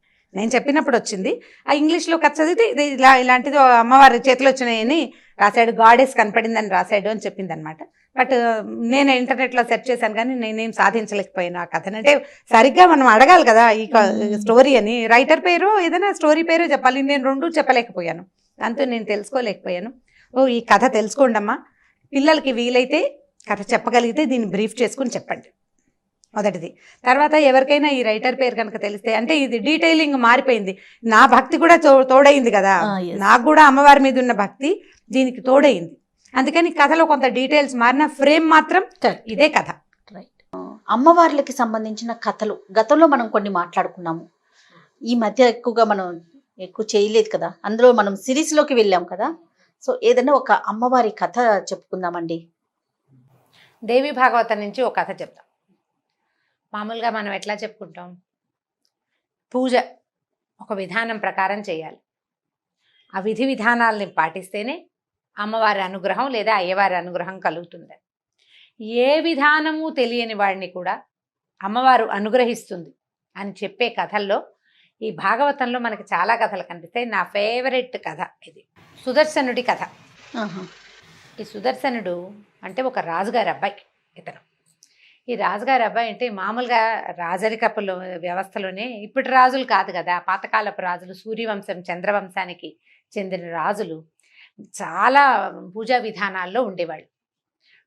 ఆ ఇంగ్లీష్లో కథ చదివితే ఇలాంటిది అమ్మవారి చేతిలో వచ్చినాయని రాశాడు, గాడెస్ కనపడిందని రాశాడు అని చెప్పింది అనమాట. బట్ నేను ఇంటర్నెట్లో సెర్చ్ చేశాను, కానీ నేనేం సాధించలేకపోయాను ఆ కథను. అంటే సరిగ్గా మనం అడగాలి కదా ఈ స్టోరీ అని, రైటర్ పేరు ఏదైనా స్టోరీ పేరు చెప్పాలి. నేను 2 చెప్పలేకపోయాను, దాంతో నేను తెలుసుకోలేకపోయాను. ఈ కథ తెలుసుకోండి అమ్మా, పిల్లలకి వీలైతే కథ చెప్పగలిగితే దీన్ని బ్రీఫ్ చేసుకుని చెప్పండి మొదటిది. తర్వాత ఎవరికైనా ఈ రైటర్ పేరు కనుక తెలిస్తే, అంటే ఇది డీటెయిలింగ్ మారిపోయింది. నా భక్తి కూడా తోడైంది కదా, నాకు కూడా అమ్మవారి మీద ఉన్న భక్తి దీనికి తోడైంది. అందుకని కథలో కొంత డీటెయిల్స్ మారిన, ఫ్రేమ్ మాత్రం ఇదే కథ. రైట్. అమ్మవార్లకి సంబంధించిన కథలు గతంలో మనం కొన్ని మాట్లాడుకున్నాము. ఈ మధ్య ఎక్కువగా మనం ఎక్కువ చేయలేదు కదా, అందులో మనం సిరీస్ లోకి వెళ్ళాం కదా. సో ఏదైనా ఒక అమ్మవారి కథ చెప్పుకుందామండి. దేవి భాగవతం నుంచి ఒక కథ చెప్తాం. మామూలుగా మనం ఎట్లా చెప్పుకుంటాం, పూజ ఒక విధానం ప్రకారం చేయాలి. ఆ విధి విధానాలని పాటిస్తేనే అమ్మవారి అనుగ్రహం లేదా అయ్యవారి అనుగ్రహం కలుగుతుంది. ఏ విధానము తెలియని వాడిని కూడా అమ్మవారు అనుగ్రహిస్తుంది అని చెప్పే కథల్లో ఈ భాగవతంలో మనకి చాలా కథలు కనిపిస్తాయి. నా ఫేవరెట్ కథ ఇది, సుదర్శనుడి కథ. ఈ సుదర్శనుడు అంటే ఒక రాజుగారి అబ్బాయి. ఇతను ఈ రాజుగారి అబ్బాయి అంటే మామూలుగా రాజరికపుల వ్యవస్థలోనే ఇప్పటి రాజులు కాదు కదా, పాతకాలపు రాజులు, సూర్యవంశం చంద్రవంశానికి చెందిన రాజులు చాలా పూజా విధానాల్లో ఉండేవాళ్ళు.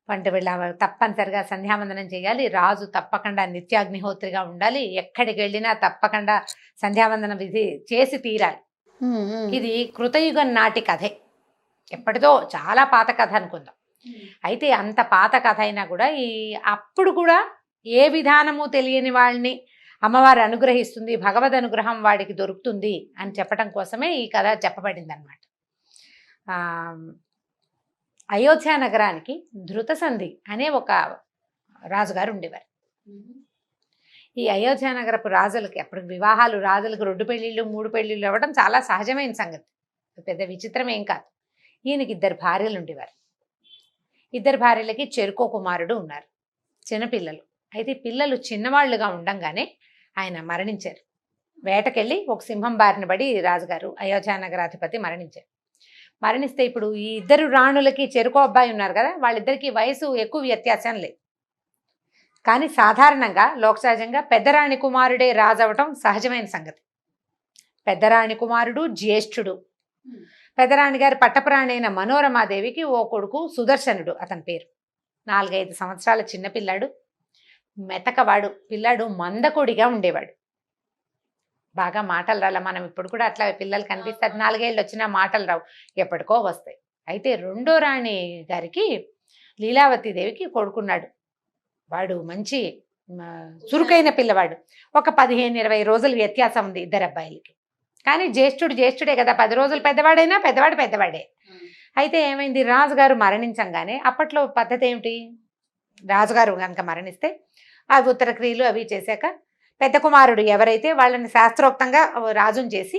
వంట వెళ్ళ తప్పనిసరిగా సంధ్యావందనం చేయాలి, రాజు తప్పకుండా నిత్యాగ్నిహోత్రిగా ఉండాలి, ఎక్కడికి వెళ్ళినా తప్పకుండా సంధ్యావందనం విధి చేసి తీరాలి. ఇది కృతయుగం నాటి కథే, ఎప్పటిదో చాలా పాత కథ అనుకుందాం. అయితే అంత పాత కథ అయినా కూడా అప్పుడు కూడా ఏ విధానము తెలియని వాళ్ళని అమ్మవారు అనుగ్రహిస్తుంది, భగవద్ అనుగ్రహం వాడికి దొరుకుతుంది అని చెప్పడం కోసమే ఈ కథ చెప్పబడింది అనమాట. అయోధ్య నగరానికి ధృతసంధి అనే ఒక రాజుగారు ఉండేవారు. ఈ అయోధ్య నగరపు రాజులకి అప్పుడు వివాహాలు, రాజులకు 2 పెళ్ళిళ్ళు 3 పెళ్ళిళ్ళు అవ్వడం చాలా సహజమైన సంగతి, పెద్ద విచిత్రం ఏం కాదు. ఈయనకి 2 భార్యలు ఉండేవారు. 2 భార్యలకి చెరుకో కుమారుడు ఉన్నారు, చిన్నపిల్లలు. అయితే పిల్లలు చిన్నవాళ్లుగా ఉండంగానే ఆయన మరణించారు. వేటకెళ్ళి ఒక సింహం బారిన పడి రాజుగారు అయోధ్య నగరాధిపతి మరణించారు. మరణిస్తే ఇప్పుడు ఈ 2 రాణులకి చెరుకో అబ్బాయి ఉన్నారు కదా, వాళ్ళిద్దరికీ వయసు ఎక్కువ వ్యత్యాసం లేదు. కానీ సాధారణంగా లోకసహజంగా పెద్దరాణి కుమారుడే రాజు అవటం సహజమైన సంగతి. పెద్దరాణి కుమారుడు జ్యేష్ఠుడు. పెద్దరాణి గారి పట్టపురాణి అయిన మనోరమాదేవికి ఓ కొడుకు సుదర్శనుడు, అతని పేరు. 4-5 సంవత్సరాల చిన్నపిల్లాడు, మెతకవాడు పిల్లాడు, మందకొడిగా ఉండేవాడు. బాగా మాటలు రాల. మనం ఇప్పుడు కూడా అట్లా పిల్లలు కనిపిస్తారు, 4 ఏళ్ళు వచ్చినా మాటలు రావు, ఎప్పటికో వస్తాయి. అయితే 2వ రాణి గారికి లీలావతీదేవికి కొడుకున్నాడు. వాడు మంచి చురుకైన పిల్లవాడు. ఒక 15-20 రోజుల వ్యత్యాసం ఉంది 2 అబ్బాయిలకి. కానీ జ్యేష్ఠుడే కదా, 10 రోజులు పెద్దవాడైనా పెద్దవాడే. అయితే ఏమైంది, రాజుగారు మరణించంగానే అప్పట్లో పద్ధతి ఏమిటి, రాజుగారు కనుక మరణిస్తే ఆ ఉత్తర క్రియలు అవి చేశాక పెద్ద కుమారుడు ఎవరైతే వాళ్ళని శాస్త్రోక్తంగా రాజుని చేసి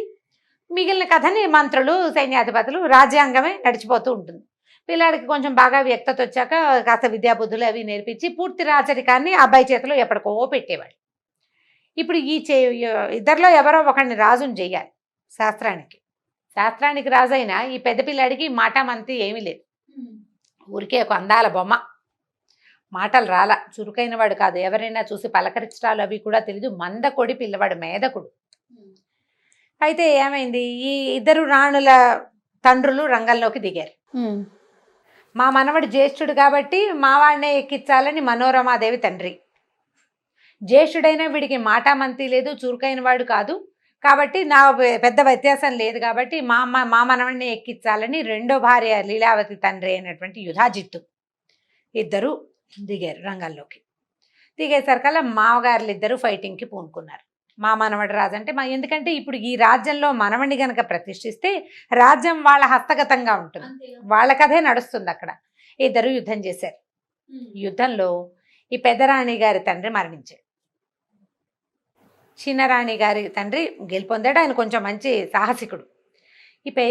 మిగిలిన కథని మంత్రులు, సైన్యాధిపతులు, రాజ్యాంగమే నడిచిపోతూ ఉంటుంది. పిల్లాడికి కొంచెం బాగా వ్యక్తత వచ్చాక కాస్త విద్యాబుద్ధులు అవి నేర్పించి పూర్తి రాజరికాన్ని అబ్బాయి చేతిలో ఎప్పటికో పెట్టేవాడు. ఇప్పుడు ఈ 2 ఎవరో ఒకరిని రాజుని చెయ్యాలి. శాస్త్రానికి రాజైనా ఈ పెద్ద పిల్లాడికి మాట మంతి ఏమీ లేదు, ఊరికే ఒక అందాల బొమ్మ, మాటలు రాల, చురుకైన వాడు కాదు, ఎవరైనా చూసి పలకరించడాలు అవి కూడా తెలీదు, మందకొడి పిల్లవాడు, మేధకుడు. అయితే ఏమైంది, ఈ 2 రాణుల తండ్రులు రంగంలోకి దిగారు. మా మనవడు జ్యేష్ఠుడు కాబట్టి మా వాడినే ఎక్కించాలని మనోరమాదేవి తండ్రి. జ్యేష్ఠుడైనా వీడికి మాట మంతి లేదు, చురుకైన వాడు కాదు కాబట్టి నా పెద్ద వ్యత్యాసం లేదు కాబట్టి మా మనవడిని ఎక్కించాలని 2వ భార్య లీలావతి తండ్రి అయినటువంటి యుధాజిత్తు 2 దిగారు రంగంలోకి. దిగేసరికల్లా మామగారులు 2 ఫైటింగ్కి పూనుకున్నారు. మా మనవడి రాజు అంటే ఎందుకంటే ఇప్పుడు ఈ రాజ్యంలో మనవడిని గనక ప్రతిష్ఠిస్తే రాజ్యం వాళ్ళ హస్తగతంగా ఉంటుంది, వాళ్ళ కథే నడుస్తుంది. అక్కడ 2 యుద్ధం చేశారు. యుద్ధంలో ఈ పెద్దరాణి గారి తండ్రి మరణించాడు. చిన్నరాణి గారి తండ్రి గెలుపొందాడు. ఆయన కొంచెం మంచి సాహసికుడు.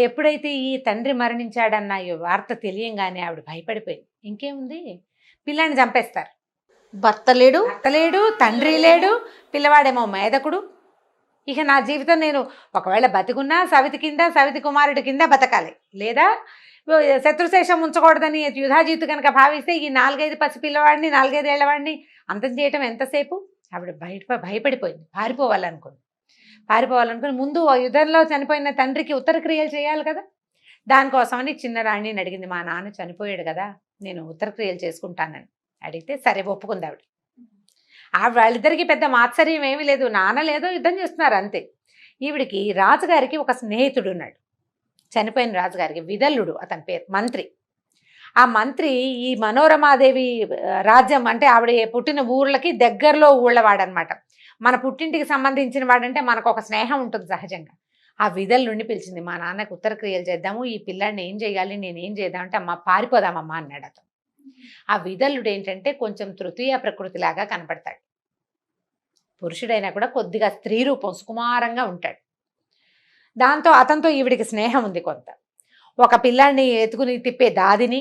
ఎప్పుడైతే ఈ తండ్రి మరణించాడన్న ఈ వార్త తెలియంగానే ఆవిడ భయపడిపోయింది. ఇంకేముంది, పిల్లాన్ని చంపేస్తారు. భర్త లేడు, తండ్రి లేడు, పిల్లవాడేమో మేధకుడు. ఇక నా జీవితం నేను ఒకవేళ బతికున్నా సవితి కుమారుడి కింద బతకాలి, లేదా శత్రుశేషం ఉంచకూడదని యుధాజీతు కనుక భావిస్తే ఈ 4-5 పసి పిల్లవాడిని, 4-5 ఏళ్లవాడిని అంతం చేయటం ఎంతసేపు. ఆవిడ భయపడిపోయింది, పారిపోవాలనుకుని ముందు యుద్ధంలో చనిపోయిన తండ్రికి ఉత్తర క్రియలు చేయాలి కదా. దానికోసమని చిన్న రాణిని అడిగింది, మా నాన్న చనిపోయాడు కదా, నేను ఉత్తర క్రియలు చేసుకుంటానని అడిగితే సరే ఒప్పుకుంది ఆవిడ. వాళ్ళిద్దరికీ పెద్ద మాత్సర్యం ఏమీ లేదు, నాన్న లేదో యుద్ధం చేస్తున్నారు అంతే. ఈవిడికి రాజుగారికి ఒక స్నేహితుడు ఉన్నాడు, చనిపోయిన రాజుగారికి విదల్లుడు అతని పేరు, మంత్రి. ఆ మంత్రి ఈ మనోరమాదేవి రాజ్యం అంటే ఆవిడ పుట్టిన ఊర్లకి దగ్గరలో ఊళ్ళవాడనమాట. మన పుట్టింటికి సంబంధించిన వాడంటే మనకు ఒక స్నేహం ఉంటుంది సహజంగా. ఆ విధుల నుండి పిలిచింది. మా నాన్నకు ఉత్తర క్రియలు చేద్దాము, ఈ పిల్లాడిని ఏం చేయాలి, నేనేం చేద్దామంటే అమ్మ పారిపోదామమ్మా అన్నాడు అతను. ఆ విధలుడు ఏంటంటే కొంచెం తృతీయ ప్రకృతిలాగా కనపడతాడు. పురుషుడైనా కూడా కొద్దిగా స్త్రీ రూపం, సుకుమారంగా ఉంటాడు. దాంతో అతనితో ఈవిడికి స్నేహం ఉంది కొంత. ఒక పిల్లాడిని ఎత్తుకుని తిప్పే దాదిని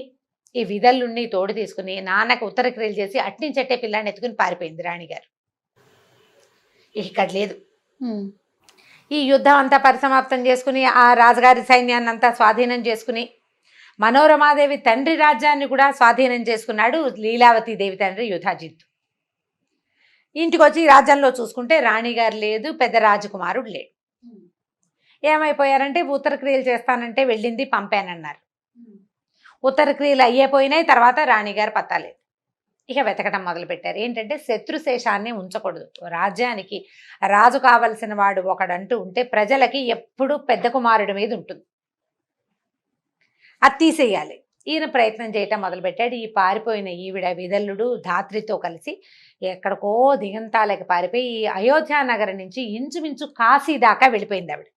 ఈ విధలుడిని తోడు తీసుకుని నాన్నకు ఉత్తర క్రియలు చేసి అట్నుంచట్టే పిల్లాడిని ఎత్తుకుని పారిపోయింది రాణిగారు. ఇక్కడ లేదు. ఈ యుద్ధం అంతా పరిసమాప్తం చేసుకుని ఆ రాజుగారి సైన్యాన్ని అంతా స్వాధీనం చేసుకుని మనోరమాదేవి తండ్రి రాజ్యాన్ని కూడా స్వాధీనం చేసుకున్నాడు లీలావతి దేవి తండ్రి యుధాజిత్తు. ఇంటికి వచ్చి రాజ్యంలో చూసుకుంటే రాణిగారు లేదు, పెద్ద రాజకుమారుడు లేడు. ఏమైపోయారంటే ఉత్తర క్రియలు చేస్తానంటే వెళ్ళింది, పంపానన్నారు. ఉత్తర క్రియలు అయ్యేపోయినాయి. తర్వాత రాణిగారు పత్తాలేదు. ఇక వెతకటం మొదలుపెట్టారు. ఏంటంటే శత్రుశేషాన్ని ఉంచకూడదు. రాజ్యానికి రాజు కావలసిన వాడు ఒకడంటూ ఉంటే ప్రజలకి ఎప్పుడూ పెద్ద కుమారుడి మీద ఉంటుంది, అది తీసేయాలి. ఈయన ప్రయత్నం చేయటం మొదలుపెట్టాడు. ఈ పారిపోయిన ఈవిడ విదల్లుడు ధాత్రితో కలిసి ఎక్కడికో దిగంతాలకి పారిపోయి ఈ అయోధ్య నగరం నుంచి ఇంచుమించు కాశీ దాకా వెళ్ళిపోయింది ఆవిడ.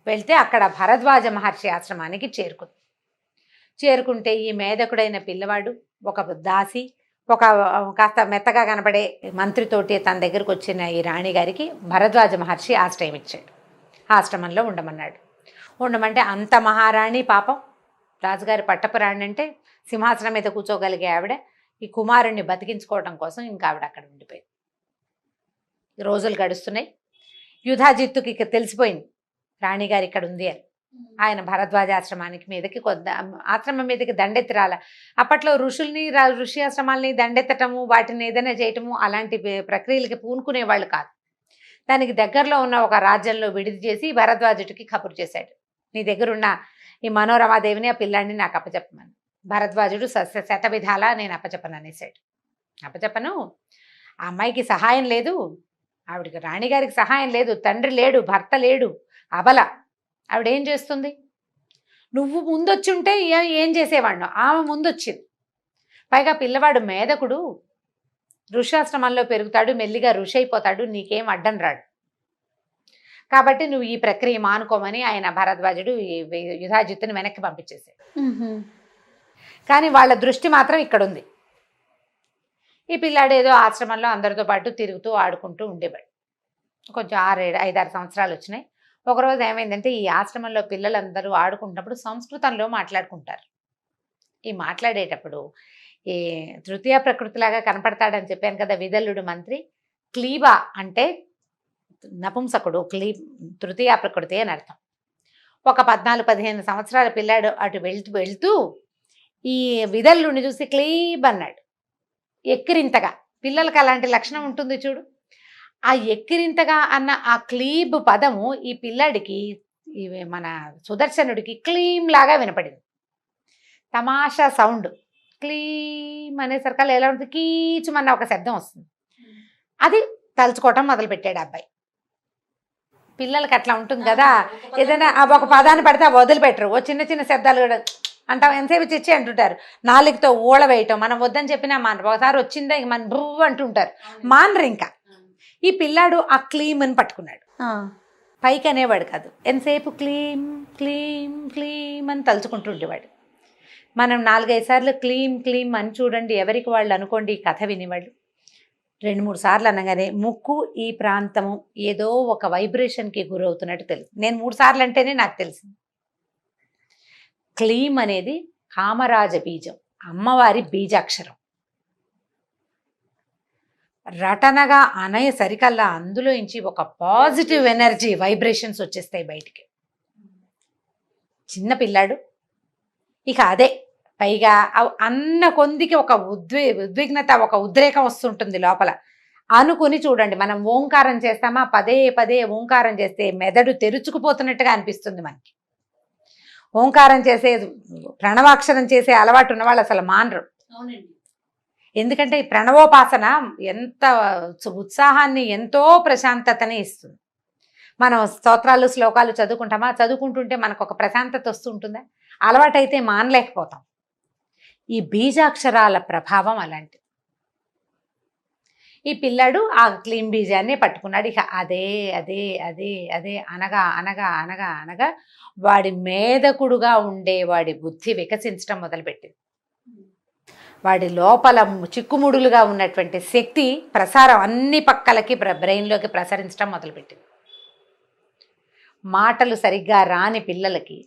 వెళ్తే అక్కడ భరద్వాజ మహర్షి ఆశ్రమానికి చేరుకుంటే ఈ మేధకుడైన పిల్లవాడు, ఒక దాసి, ఒక కాస్త మెత్తగా కనబడే మంత్రితోటి తన దగ్గరకు వచ్చిన ఈ రాణిగారికి భరద్వాజ మహర్షి ఆశ్రయం ఇచ్చాడు. ఆశ్రమంలో ఉండమన్నాడు. ఉండమంటే అంత మహారాణి పాపం, రాజుగారి పట్టపురాణి అంటే సింహాసనం మీద కూర్చోగలిగే ఆవిడ ఈ కుమారుణ్ణి బతికించుకోవడం కోసం ఇంకా ఆవిడ అక్కడ ఉండిపోయింది. రోజులు గడుస్తున్నాయి. యుధాజిత్తుకి తెలిసిపోయింది రాణిగారు ఇక్కడ ఉంది అని. ఆయన భరద్వాజ ఆశ్రమానికి మీదకి ఆశ్రమం మీదకి దండెత్తి రాల. అప్పట్లో ఋషి ఆశ్రమాలని దండెత్తటము, వాటిని ఏదైనా చేయటము అలాంటి ప్రక్రియలకి పూనుకునేవాళ్ళు కాదు. దానికి దగ్గరలో ఉన్న ఒక రాజ్యంలో విడిది చేసి భరద్వాజుడికి కబురు చేశాడు, నీ దగ్గరున్న ఈ మనోరమాదేవిని ఆ పిల్లాడిని నాకు అప్పచెప్పమని. భరద్వాజుడు శతవిధాలా నేను అప్పచెప్పను అనేసాడు. అప్పచెప్పను, ఆ అమ్మాయికి సహాయం లేదు, ఆవిడికి రాణిగారికి సహాయం లేదు, తండ్రి లేడు, భర్త లేడు, అబల, ఆవిడేం చేస్తుంది? నువ్వు ముందొచ్చి ఉంటే ఏం చేసేవాడినో, ఆమె ముందొచ్చింది. పైగా పిల్లవాడు మేధకుడు, ఋషాశ్రమంలో పెరుగుతాడు, మెల్లిగా ఋషి అయిపోతాడు, నీకేం అడ్డం రాడు. కాబట్టి నువ్వు ఈ ప్రక్రియ మానుకోమని ఆయన భరద్వాజుడు యుధాజిత్తుని వెనక్కి పంపించేసాడు. కానీ వాళ్ళ దృష్టి మాత్రం ఇక్కడ ఉంది. ఈ పిల్లాడు ఏదో ఆశ్రమంలో అందరితో పాటు తిరుగుతూ ఆడుకుంటూ ఉండేవాడు. కొంచెం 5-6 సంవత్సరాలు వచ్చినాయి. ఒకరోజు ఏమైందంటే ఈ ఆశ్రమంలో పిల్లలందరూ ఆడుకుంటున్నప్పుడు సంస్కృతంలో మాట్లాడుకుంటారు. ఈ మాట్లాడేటప్పుడు ఈ తృతీయ ప్రకృతిలాగా కనపడతాడని చెప్పాను కదా విదల్లుడు మంత్రి. క్లీబా అంటే నపుంసకుడు, తృతీయ ప్రకృతి అని అర్థం. ఒక 14-15 సంవత్సరాల పిల్లాడు అటు వెళ్తూ ఈ విదల్లుడిని చూసి క్లీబ్ అన్నాడు. ఎక్కిరింతగా, పిల్లలకి అలాంటి లక్షణం ఉంటుంది చూడు. ఆ ఎక్కిరింతగా అన్న ఆ క్లీబ్ పదము ఈ పిల్లాడికి, మన సుదర్శనుడికి క్లీమ్ లాగా వినపడింది. తమాషా సౌండ్, క్లీమ్ అనేసరికల్లా ఎలా ఉంటుంది, కీచుమన్న ఒక శబ్దం వస్తుంది. అది తలుచుకోవటం మొదలుపెట్టాడు అబ్బాయి. పిల్లలకి అట్లా ఉంటుంది కదా, ఏదైనా ఒక పదాన్ని పడితే వదిలిపెట్టరు. ఓ చిన్న చిన్న శబ్దాలు కూడా అంటాం, ఎంతసేపు చిచ్చి అంటుంటారు. నాలుగుతో ఊళ వేయటం, మనం వద్దని చెప్పినా మానరు. ఒకసారి వచ్చిందా ఇంక మన భూ అంటుంటారు, మానరు. ఇంకా ఈ పిల్లాడు ఆ క్లీమ్ అని పట్టుకున్నాడు. పైకి అనేవాడు కాదు, ఎంతసేపు క్లీమ్ క్లీమ్ క్లీమ్ అని తలుచుకుంటుండేవాడు. మనం 4-5 సార్లు క్లీమ్ క్లీమ్ అని చూడండి, ఎవరికి వాళ్ళు అనుకోండి. ఈ కథ వినేవాళ్ళు 2-3 సార్లు అనగానే ముక్కు ఈ ప్రాంతము ఏదో ఒక వైబ్రేషన్కి గురవుతున్నట్టు తెలుసు. నేను 3 సార్లు అంటేనే నాకు తెలిసింది. క్లీమ్ అనేది కామరాజ బీజం, అమ్మవారి బీజాక్షరం. రటనగా అనయ సరికల్లా అందులో నుంచి ఒక పాజిటివ్ ఎనర్జీ వైబ్రేషన్స్ వచ్చేస్తాయి బయటికి. చిన్న పిల్లాడు ఇక అదే పైగా అన్న కొందికి ఒక ఉద్విగ్నత, ఒక ఉద్రేకం వస్తుంటుంది లోపల. అనుకుని చూడండి, మనం ఓంకారం చేస్తామా, పదే పదే ఓంకారం చేస్తే మెదడు తెరుచుకుపోతున్నట్టుగా అనిపిస్తుంది మనకి. ఓంకారం చేసే, ప్రణవాక్షరం చేసే అలవాటు ఉన్న వాళ్ళు అసలు మానరు. ఎందుకంటే ఈ ప్రణవోపాసన ఎంత ఉత్సాహాన్ని, ఎంతో ప్రశాంతతని ఇస్తుంది. మనం స్తోత్రాలు శ్లోకాలు చదువుకుంటామా, చదువుకుంటుంటే మనకు ఒక ప్రశాంతత వస్తుంటుందా? అలవాటైతే మానలేకపోతాం. ఈ బీజాక్షరాల ప్రభావం అలాంటిది. ఈ పిల్లాడు ఆ క్లీన్ బీజాన్ని పట్టుకున్నాడు. ఇక అదే అదే అదే అదే అనగా అనగా అనగా అనగా వాడి మేధకుడుగా ఉండే వాడి బుద్ధి వికసించడం మొదలుపెట్టింది. వాడి లోపల చిక్కుముడులుగా ఉన్నటువంటి శక్తి ప్రసారం అన్ని పక్కలకి బ్రెయిన్లోకి ప్రసరించడం మొదలుపెట్టింది. మాటలు సరిగ్గా రాని పిల్లలకి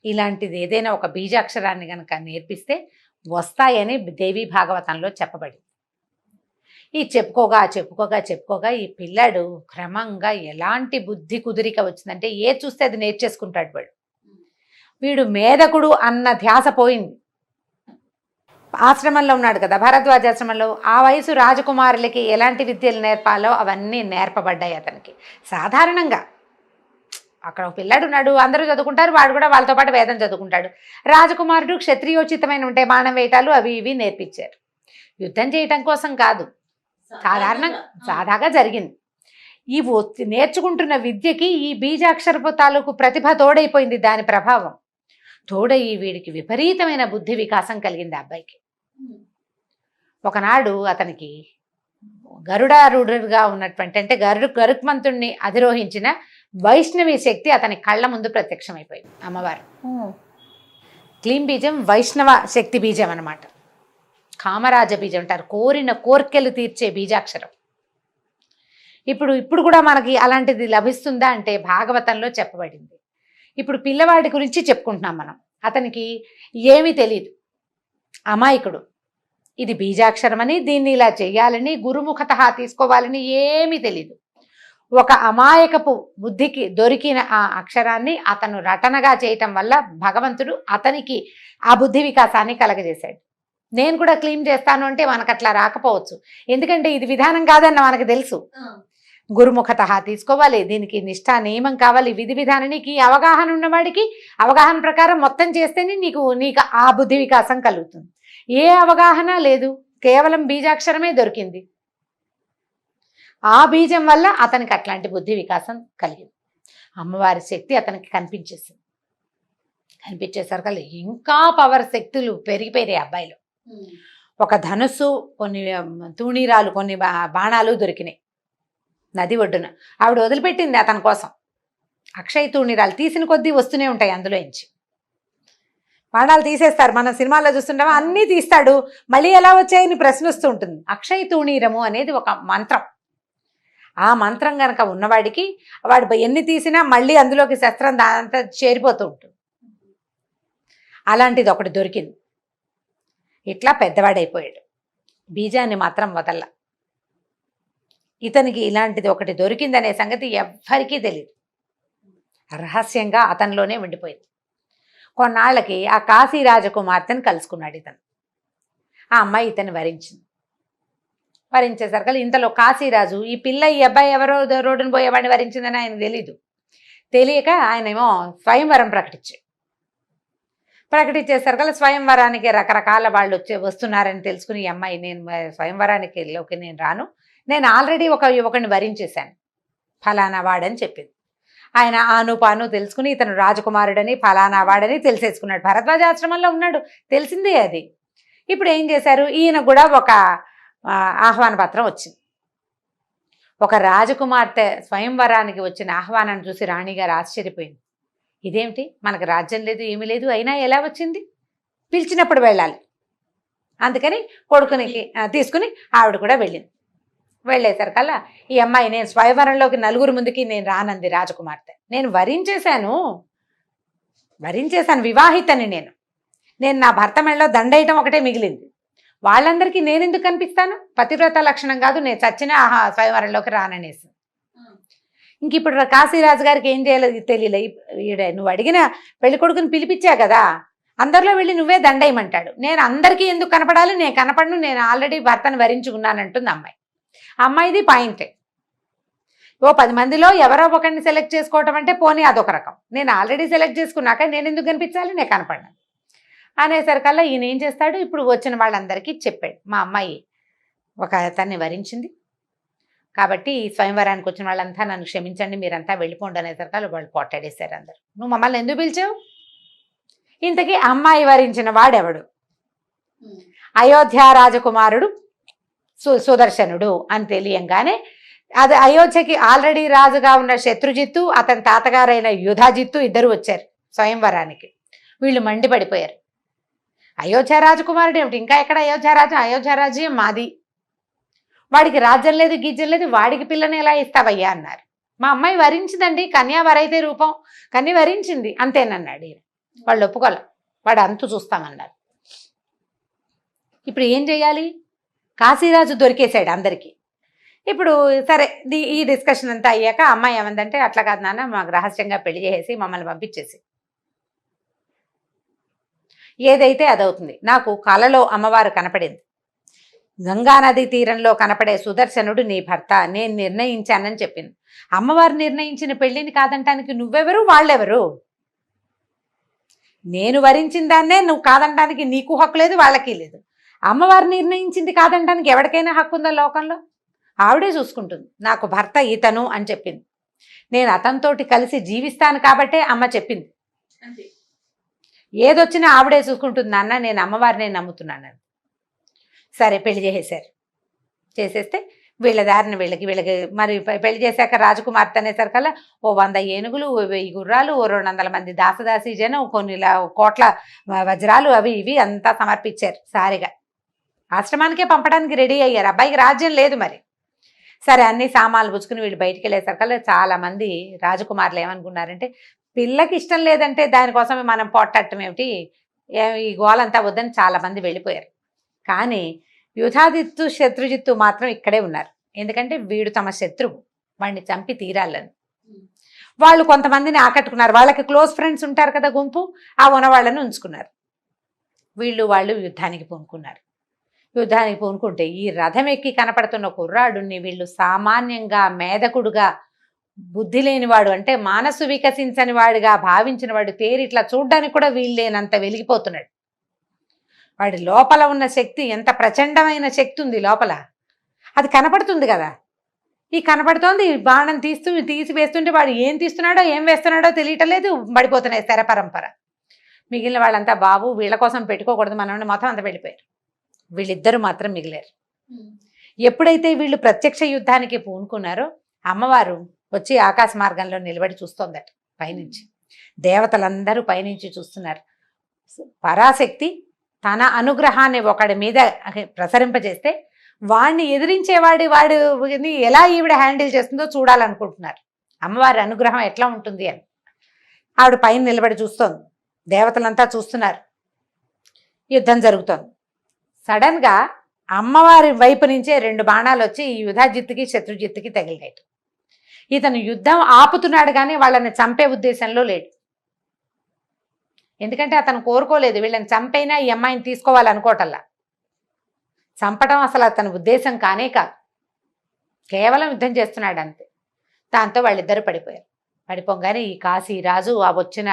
ఇలాంటిది ఏదైనా ఒక బీజాక్షరాన్ని కనుక నేర్పిస్తే వస్తాయని దేవి భాగవతంలో చెప్పబడింది. ఈ చెప్పుకోగా చెప్పుకోగా చెప్పుకోగా ఈ పిల్లాడు క్రమంగా ఎలాంటి బుద్ధి కుదిరిక వచ్చిందంటే చూస్తే అది నేర్చేసుకుంటాడు. వీడు మేధకుడు అన్న ధ్యాస పోయింది. ఆశ్రమంలో ఉన్నాడు కదా, భరద్వాజాశ్రమంలో. ఆ వయసు రాజకుమారులకి ఎలాంటి విద్యలు నేర్పాలో అవన్నీ నేర్పబడ్డాయి అతనికి. సాధారణంగా అక్కడ ఒక పిల్లాడు ఉన్నాడు, అందరూ చదువుకుంటారు, వాడు కూడా వాళ్ళతో పాటు వేదం చదువుకుంటాడు. రాజకుమారుడు క్షత్రియోచితమైన ఉంటే బాణం వేయటాలు అవి ఇవి నేర్పించారు. యుద్ధం చేయటం కోసం కాదు, సాదాగా జరిగింది. ఈ నేర్చుకుంటున్న విద్యకి ఈ బీజాక్షరపు తాలూకు ప్రతిభ తోడైపోయింది. దాని ప్రభావం తోడయి వీడికి విపరీతమైన బుద్ధి వికాసం కలిగింది ఆ అబ్బాయికి. ఒకనాడు అతనికి గరుడారూఢుడుగా ఉన్నటువంటి అంటే గరుత్మంతుణ్ణి అధిరోహించిన వైష్ణవి శక్తి అతని కళ్ళ ముందు ప్రత్యక్షమైపోయింది. అమ్మవారు క్లీం బీజం వైష్ణవ శక్తి బీజం అన్నమాట. కామరాజ బీజం అంటారు, కోరిన కోర్కెలు తీర్చే బీజాక్షరం. ఇప్పుడు కూడా మనకి అలాంటిది లభిస్తుందా అంటే భాగవతంలో చెప్పబడింది. ఇప్పుడు పిల్లవాడి గురించి చెప్పుకుంటున్నాం మనం. అతనికి ఏమీ తెలియదు, అమాయకుడు. ఇది బీజాక్షరమని, దీన్ని ఇలా చేయాలని, గురుముఖత తీసుకోవాలని ఏమీ తెలియదు. ఒక అమాయకపు బుద్ధికి దొరికిన ఆ అక్షరాన్ని అతను రటనగా చేయటం వల్ల భగవంతుడు అతనికి ఆ బుద్ధి వికాసాన్ని కలగజేశాడు. నేను కూడా క్లీన్ చేస్తాను అంటే మనకు అట్లా రాకపోవచ్చు, ఎందుకంటే ఇది విధానం కాదన్న మనకు తెలుసు. గురుముఖత తీసుకోవాలి, దీనికి నిష్ఠా నియమం కావాలి, విధి విధానానికి అవగాహన ఉన్నవాడికి అవగాహన ప్రకారం మొత్తం చేస్తేనే నీకు ఆ బుద్ధి వికాసం కలుగుతుంది. ఏ అవగాహన లేదు, కేవలం బీజాక్షరమే దొరికింది. ఆ బీజం వల్ల అతనికి అట్లాంటి బుద్ధి వికాసం కలిగింది. అమ్మవారి శక్తి అతనికి కనిపించేసింది. కనిపించేసరికి ఇంకా పవర్ శక్తులు పెరిగిపోయాయి అబ్బాయిలో. ఒక ధనుస్సు, కొన్ని తూణీరాలు, కొన్ని బాణాలు దొరికినాయి నది ఒడ్డున. ఆవిడ వదిలిపెట్టింది అతని కోసం. అక్షయ తూణీరాలు తీసిన కొద్దీ వస్తూనే ఉంటాయి అందులో నుంచి. బాణాలు తీసేస్తారు, మనం సినిమాల్లో చూస్తుంటామో అన్నీ తీస్తాడు, మళ్ళీ ఎలా వచ్చాయని ప్రశ్న వస్తూ ఉంటుంది. అక్షయ తూణీరము అనేది ఒక మంత్రం. ఆ మంత్రం కనుక ఉన్నవాడికి వాడు ఎన్ని తీసినా మళ్ళీ అందులోకి శస్త్రం దాంతా చేరిపోతూ ఉంటుంది. అలాంటిది ఒకటి దొరికింది. ఇట్లా పెద్దవాడైపోయాడు. బీజాన్ని మాత్రం వదల్ల. ఇతనికి ఇలాంటిది ఒకటి దొరికిందనే సంగతి ఎవ్వరికీ తెలియదు, రహస్యంగా అతనిలోనే ఉండిపోయింది. కొన్నాళ్ళకి ఆ కాశీ రాజకుమార్తెను కలుసుకున్నాడు ఇతను. ఆ అమ్మాయి ఇతను వరించేసరికి ఇంతలో కాశీరాజు ఈ పిల్ల ఈ అబ్బాయి ఎవరో రోడ్డును పోయేవాడిని వరించిందని ఆయన తెలియక ఆయన ఏమో స్వయంవరం ప్రకటించేసరికి స్వయంవరానికి రకరకాల వాళ్ళు వస్తున్నారని తెలుసుకుని ఈ అమ్మాయి, నేను స్వయంవరానికి నేను రాను, నేను ఆల్రెడీ ఒక యువకుడిని వరించేశాను, ఫలానా వాడని చెప్పింది. ఆయన ఆనుపాను తెలుసుకుని ఇతను రాజకుమారుడని ఫలానా వాడని తెలిసేసుకున్నాడు. భరద్వాజాశ్రమంలో ఉన్నాడు, తెలిసిందే అది. ఇప్పుడు ఏం చేశారు, ఈయన కూడా ఒక ఆహ్వాన పత్రం వచ్చింది. ఒక రాజకుమార్తె స్వయంవరానికి వచ్చిన ఆహ్వానాన్ని చూసి రాణిగారు ఆశ్చర్యపోయింది. ఇదేమిటి, మనకు రాజ్యం లేదు ఏమీ లేదు, అయినా ఎలా వచ్చింది, పిలిచినప్పుడు వెళ్ళాలి. అందుకని కొడుకునికి తీసుకుని ఆవిడ కూడా వెళ్ళింది. వెళ్ళేసరికల్లా ఈ అమ్మాయి, నేను స్వయంవరంలోకి నలుగురు ముందుకి నేను రానంది రాజకుమార్తె. నేను వరించేశాను, వివాహితని నేను నా భర్త మెడలో దండేయటం ఒకటే మిగిలింది. వాళ్ళందరికీ నేనెందుకు కనిపిస్తాను, పతివ్రత లక్షణం కాదు, నేను చచ్చిన స్వయంవరంలోకి రాననేసి. ఇంక ఇప్పుడు కాశీరాజు గారికి ఏం చేయాలో తెలియలే. నువ్వు అడిగిన పెళ్లి కొడుకుని పిలిపించా కదా, అందరిలో వెళ్ళి నువ్వే దండేయమంటాడు. నేను అందరికీ ఎందుకు కనపడాలి, నేను కనపడను, నేను ఆల్రెడీ భర్తను వరించుకున్నానంటుంది అమ్మాయి. అమ్మాయిది పాయింటే. 10 మందిలో ఎవరో ఒకరిని సెలెక్ట్ చేసుకోవటం అంటే పోనీ అదొక రకం, నేను ఆల్రెడీ సెలెక్ట్ చేసుకున్నాక నేను ఎందుకు కనిపించాలి, నేను కనపడ్డాను అనేసరికల్లా ఈయన ఏం చేస్తాడు, ఇప్పుడు వచ్చిన వాళ్ళందరికీ చెప్పాడు, మా అమ్మాయి ఒక అతన్ని వరించింది కాబట్టి స్వయంవరానికి వచ్చిన వాళ్ళంతా నన్ను క్షమించండి, మీరంతా వెళ్ళిపోండి అనేసరికల్లా వాళ్ళు పోట్లాడేశారు అందరు. నువ్వు మమ్మల్ని ఎందుకు పిలిచావు, ఇంతకీ అమ్మాయి వరించిన వాడెవడు, అయోధ్య రాజకుమారుడు సుదర్శనుడు అని తెలియంగానే అది అయోధ్యకి ఆల్రెడీ రాజుగా ఉన్న శత్రుజిత్తు, అతని తాతగారైన యుధాజిత్తు ఇద్దరు వచ్చారు స్వయంవరానికి. వీళ్ళు మండిపడిపోయారు. అయోధ్య రాజకుమారుడు ఏమిటి, ఇంకా ఎక్కడ అయోధ్యరాజు, అయోధ్యరాజ్యం మాది, వాడికి రాజ్యం లేదు గీజ్యం లేదు, వాడికి పిల్లని ఎలా ఇస్తావయ్యా అన్నారు. మా అమ్మాయి వరించిందండి, కన్యా వరైతే రూపం, కన్య వరించింది అంతేనన్నాడు ఈయన. వాళ్ళు ఒప్పుకోలే, వాడు అంతు చూస్తామన్నారు. ఇప్పుడు ఏం చేయాలి, కాశీరాజు దొరికేశాడు అందరికీ. ఇప్పుడు సరే ఈ డిస్కషన్ అంతా అయ్యాక అమ్మాయి ఏమందంటే, అట్లా కాదు నాన్న, మాకు రహస్యంగా పెళ్లి చేసేసి మమ్మల్ని పంపించేసి, ఏదైతే అదవుతుంది. నాకు కలలో అమ్మవారు కనపడింది, గంగానది తీరంలో కనపడే సుదర్శనుడు నీ భర్త, నేను నిర్ణయించానని చెప్పింది. అమ్మవారు నిర్ణయించిన పెళ్లిని కాదంటానికి నువ్వెవరు, వాళ్ళెవరు? నేను వరించిన దాన్నే నువ్వు కాదంటానికి నీకు హక్కు లేదు, వాళ్ళకి లేదు. అమ్మవారు నిర్ణయించింది కాదంటానికి ఎవరికైనా హక్కు ఉందా లోకంలో? ఆవిడే చూసుకుంటుంది. నాకు భర్త ఇతను అని చెప్పింది. నేను అతనితోటి కలిసి జీవిస్తాను కాబట్టే అమ్మ చెప్పింది. ఏదొచ్చినా ఆవిడే చూసుకుంటుంది నాన్న, నేను అమ్మవారినే నమ్ముతున్నాను. సరే పెళ్లి చేసేశారు. చేసేస్తే వీళ్ళ దారిని వీళ్ళకి మరి పెళ్లి చేశాక రాజకుమార్తె అనేసరికల్లా 100 ఏనుగులు, 1000 గుర్రాలు, 200 మంది దాసదాసి జనం, కొన్ని కోట్ల వజ్రాలు అవి ఇవి అంతా సమర్పించారు. సారిగా ఆశ్రమానికే పంపడానికి రెడీ అయ్యారు. అబ్బాయికి రాజ్యం లేదు మరి. సరే అన్ని సామాన్లు పుచ్చుకుని వీళ్ళు బయటికి వెళ్ళేసరికల్లా చాలా మంది రాజకుమారులు ఏమనుకున్నారంటే, పిల్లకి ఇష్టం లేదంటే దానికోసమే మనం పోట్టడం ఏమిటి, ఈ గోలంతా వద్దని చాలా మంది వెళ్ళిపోయారు. కానీ యుధాజిత్తు శత్రుజిత్తు మాత్రం ఇక్కడే ఉన్నారు. ఎందుకంటే వీడు తమ శత్రువు, వాడిని చంపి తీరాలని. వాళ్ళు కొంతమందిని ఆకట్టుకున్నారు. వాళ్ళకి క్లోజ్ ఫ్రెండ్స్ ఉంటారు కదా, గుంపు, ఆ ఉన్నవాళ్ళని ఉంచుకున్నారు. వాళ్ళు యుద్ధానికి పూనుకున్నారు. యుద్ధానికి పూనుకుంటే ఈ రథం ఎక్కి కనపడుతున్న కుర్రాడుని వీళ్ళు సామాన్యంగా మేధకుడుగా, బుద్ధి లేనివాడు అంటే మనసు వికసించని వాడిగా భావించిన వాడు తేరి ఇట్లా చూడ్డానికి కూడా వీళ్ళేనంత వెలిగిపోతున్నాడు. వాడి లోపల ఉన్న శక్తి ఎంత ప్రచండమైన శక్తి ఉంది లోపల, అది కనపడుతుంది కదా. ఈ కనపడుతోంది, బాణం తీసి వేస్తుంటే వాడు ఏం తీస్తున్నాడో ఏం వేస్తున్నాడో తెలియటం లేదు, పడిపోతున్నాయి శర పరంపర. మిగిలిన వాళ్ళంతా బాబు వీళ్ళ కోసం పెట్టుకోకూడదు మనం మొత్తం అంతా వెళ్ళిపోయారు. వీళ్ళిద్దరూ మాత్రం మిగిలారు. ఎప్పుడైతే వీళ్ళు ప్రత్యక్ష యుద్ధానికి పూనుకున్నారో అమ్మవారు వచ్చి ఆకాశ మార్గంలో నిలబడి చూస్తోందట పైనుంచి. దేవతలందరూ పైనుంచి చూస్తున్నారు. పరాశక్తి తన అనుగ్రహాన్ని ఒకడి మీద ప్రసరింపజేస్తే వాడిని వాడిని ఎలా ఈవిడ హ్యాండిల్ చేస్తుందో చూడాలనుకుంటున్నారు. అమ్మవారి అనుగ్రహం ఎట్లా ఉంటుంది అని ఆవిడ పైన నిలబడి చూస్తోంది. దేవతలంతా చూస్తున్నారు. యుద్ధం జరుగుతోంది. సడన్గా అమ్మవారి వైపు నుంచే 2 బాణాలు వచ్చి ఈ యుధాజిత్తుకి శత్రుజిత్తుకి తగిలినాయి. ఇతను యుద్ధం ఆపుతున్నాడు కానీ వాళ్ళని చంపే ఉద్దేశంలో లేడు. ఎందుకంటే అతను కోరుకోలేదు వీళ్ళని చంపైనా ఈ అమ్మాయిని తీసుకోవాలనుకోవటల్లా. చంపడం అసలు అతని ఉద్దేశం కానే కాదు, కేవలం యుద్ధం చేస్తున్నాడు అంతే. దాంతో వాళ్ళిద్దరూ పడిపోయారు. పడిపోగానే ఈ కాశీరాజు ఆ వచ్చిన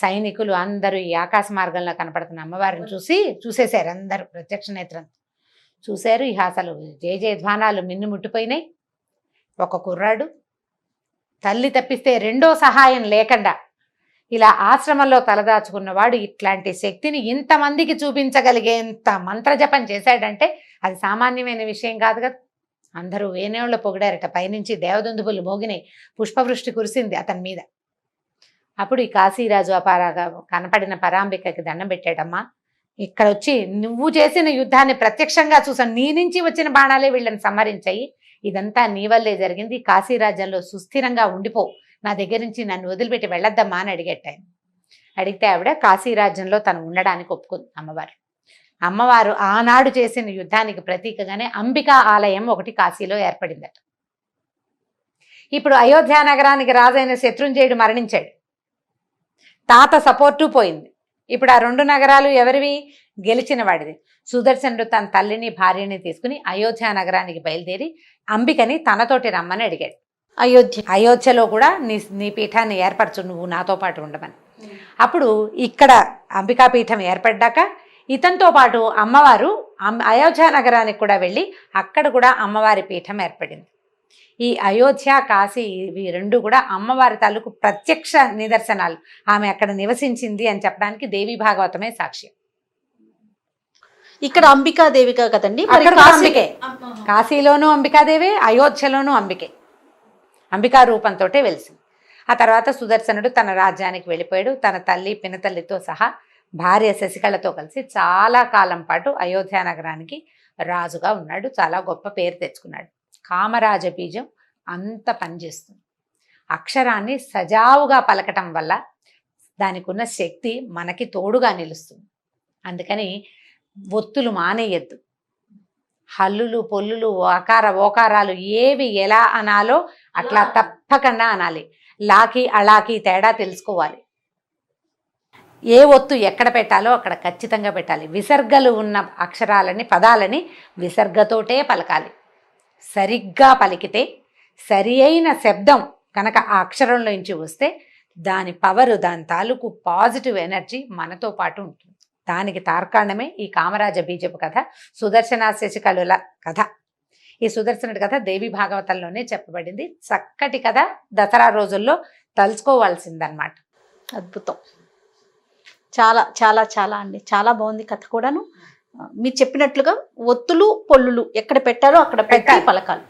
సైనికులు అందరూ ఈ ఆకాశ మార్గంలో కనపడుతున్న అమ్మవారిని చూసేశారు. అందరూ ప్రత్యక్ష నేత్రంతో చూశారు. ఇక అసలు జయధ్వానాలు మిన్నుముట్టిపోయినాయి. ఒక కుర్రాడు తల్లి తప్పిస్తే రెండో సహాయం లేకుండా ఇలా ఆశ్రమంలో తలదాచుకున్నవాడు ఇట్లాంటి శక్తిని ఇంతమందికి చూపించగలిగేంత మంత్రజపం చేశాడంటే అది సామాన్యమైన విషయం కాదు కదా. అందరూ వేణేళ్ళు పొగిడారట. పైనుంచి దేవదుందుబులు మోగినాయి, పుష్పవృష్టి కురిసింది అతని మీద. అప్పుడు ఈ కాశీరాజు అపారాగా కనపడిన పరాంబికకి దండం పెట్టాడమ్మా, ఇక్కడ వచ్చి నువ్వు చేసిన యుద్ధాన్ని ప్రత్యక్షంగా చూసాను, నీ నుంచి వచ్చిన బాణాలే వీళ్ళని సంహరించాయి, ఇదంతా నీ వల్లే జరిగింది, కాశీరాజ్యంలో సుస్థిరంగా ఉండిపో, నా దగ్గర నుంచి నన్ను వదిలిపెట్టి వెళ్ళొద్దమ్మా అని అడిగట్టాను. అడిగితే ఆవిడ కాశీరాజ్యంలో తను ఉండడానికి ఒప్పుకుంది. అమ్మవారు ఆనాడు చేసిన యుద్ధానికి ప్రతీకగానే అంబికా ఆలయం ఒకటి కాశీలో ఏర్పడిందట. ఇప్పుడు అయోధ్య నగరానికి రాజైన శత్రుంజయుడు మరణించాడు, తాత సపోర్టు పోయింది. ఇప్పుడు ఆ 2 నగరాలు ఎవరివి? గెలిచిన వాడిది. సుదర్శనుడు తన తల్లిని భార్యని తీసుకుని అయోధ్య నగరానికి బయలుదేరి అంబికని తనతోటి రమ్మని అడిగాడు. అయోధ్యలో కూడా నీ పీఠాన్ని ఏర్పరచు, నువ్వు నాతో పాటు ఉండమని. అప్పుడు ఇక్కడ అంబికా పీఠం ఏర్పడ్డాక ఇతనితో పాటు అమ్మవారు అయోధ్య నగరానికి కూడా వెళ్ళి అక్కడ కూడా అమ్మవారి పీఠం ఏర్పడింది. ఈ అయోధ్య కాశీ ఇవి 2 కూడా అమ్మవారి తాలూకు ప్రత్యక్ష నిదర్శనాలు. ఆమె అక్కడ నివసించింది అని చెప్పడానికి దేవి భాగవతమే సాక్ష్యం. ఇక్కడ అంబికాదేవిగా కదండి మరి అక్కడ కూడా కాశీ- అంబికే. కాశీలోనూ అంబికాదేవి, అయోధ్యలోనూ అంబికే. అంబికా రూపంతో వెలిసింది. ఆ తర్వాత సుదర్శనుడు తన రాజ్యానికి వెళ్ళిపోయాడు. తన తల్లి పినతల్లితో సహా భార్య శశికళతో కలిసి చాలా కాలం పాటు అయోధ్య నగరానికి రాజుగా ఉన్నాడు. చాలా గొప్ప పేరు తెచ్చుకున్నాడు. కామరాజ బీజం అంత పనిచేస్తుంది. అక్షరాన్ని సజావుగా పలకటం వల్ల దానికి ఉన్న శక్తి మనకి తోడుగా నిలుస్తుంది. అందుకని ఒత్తులు మానేయద్దు. హల్లులు పొల్లులు ఓకారాలు ఏవి ఎలా అనాలో అట్లా తప్పకుండా అనాలి. లాకి అలాకి తేడా తెలుసుకోవాలి. ఏ ఒత్తు ఎక్కడ పెట్టాలో అక్కడ ఖచ్చితంగా పెట్టాలి. విసర్గలు ఉన్న అక్షరాలని పదాలని విసర్గతోటే పలకాలి. సరిగ్గా పలికితే సరి అయిన శబ్దం కనుక ఆ అక్షరంలో నుంచి వస్తే దాని పవరు, దాని తాలూకు పాజిటివ్ ఎనర్జీ మనతో పాటు ఉంటుంది. దానికి తార్కాణమే ఈ కామరాజ బీజపు కథ, సుదర్శన శశికళుల కథ. ఈ సుదర్శనుడి కథ దేవి భాగవతంలోనే చెప్పబడింది. చక్కటి కథ, దసరా రోజుల్లో తలుచుకోవాల్సిందన్నమాట. అద్భుతం. చాలా చాలా చాలా అండి, చాలా బాగుంది కథ కూడాను. మీరు చెప్పినట్లుగా ఒత్తులు పొల్లులు ఎక్కడ పెట్టాలో అక్కడ పెట్టి పెట్టాలి. పలకాలి.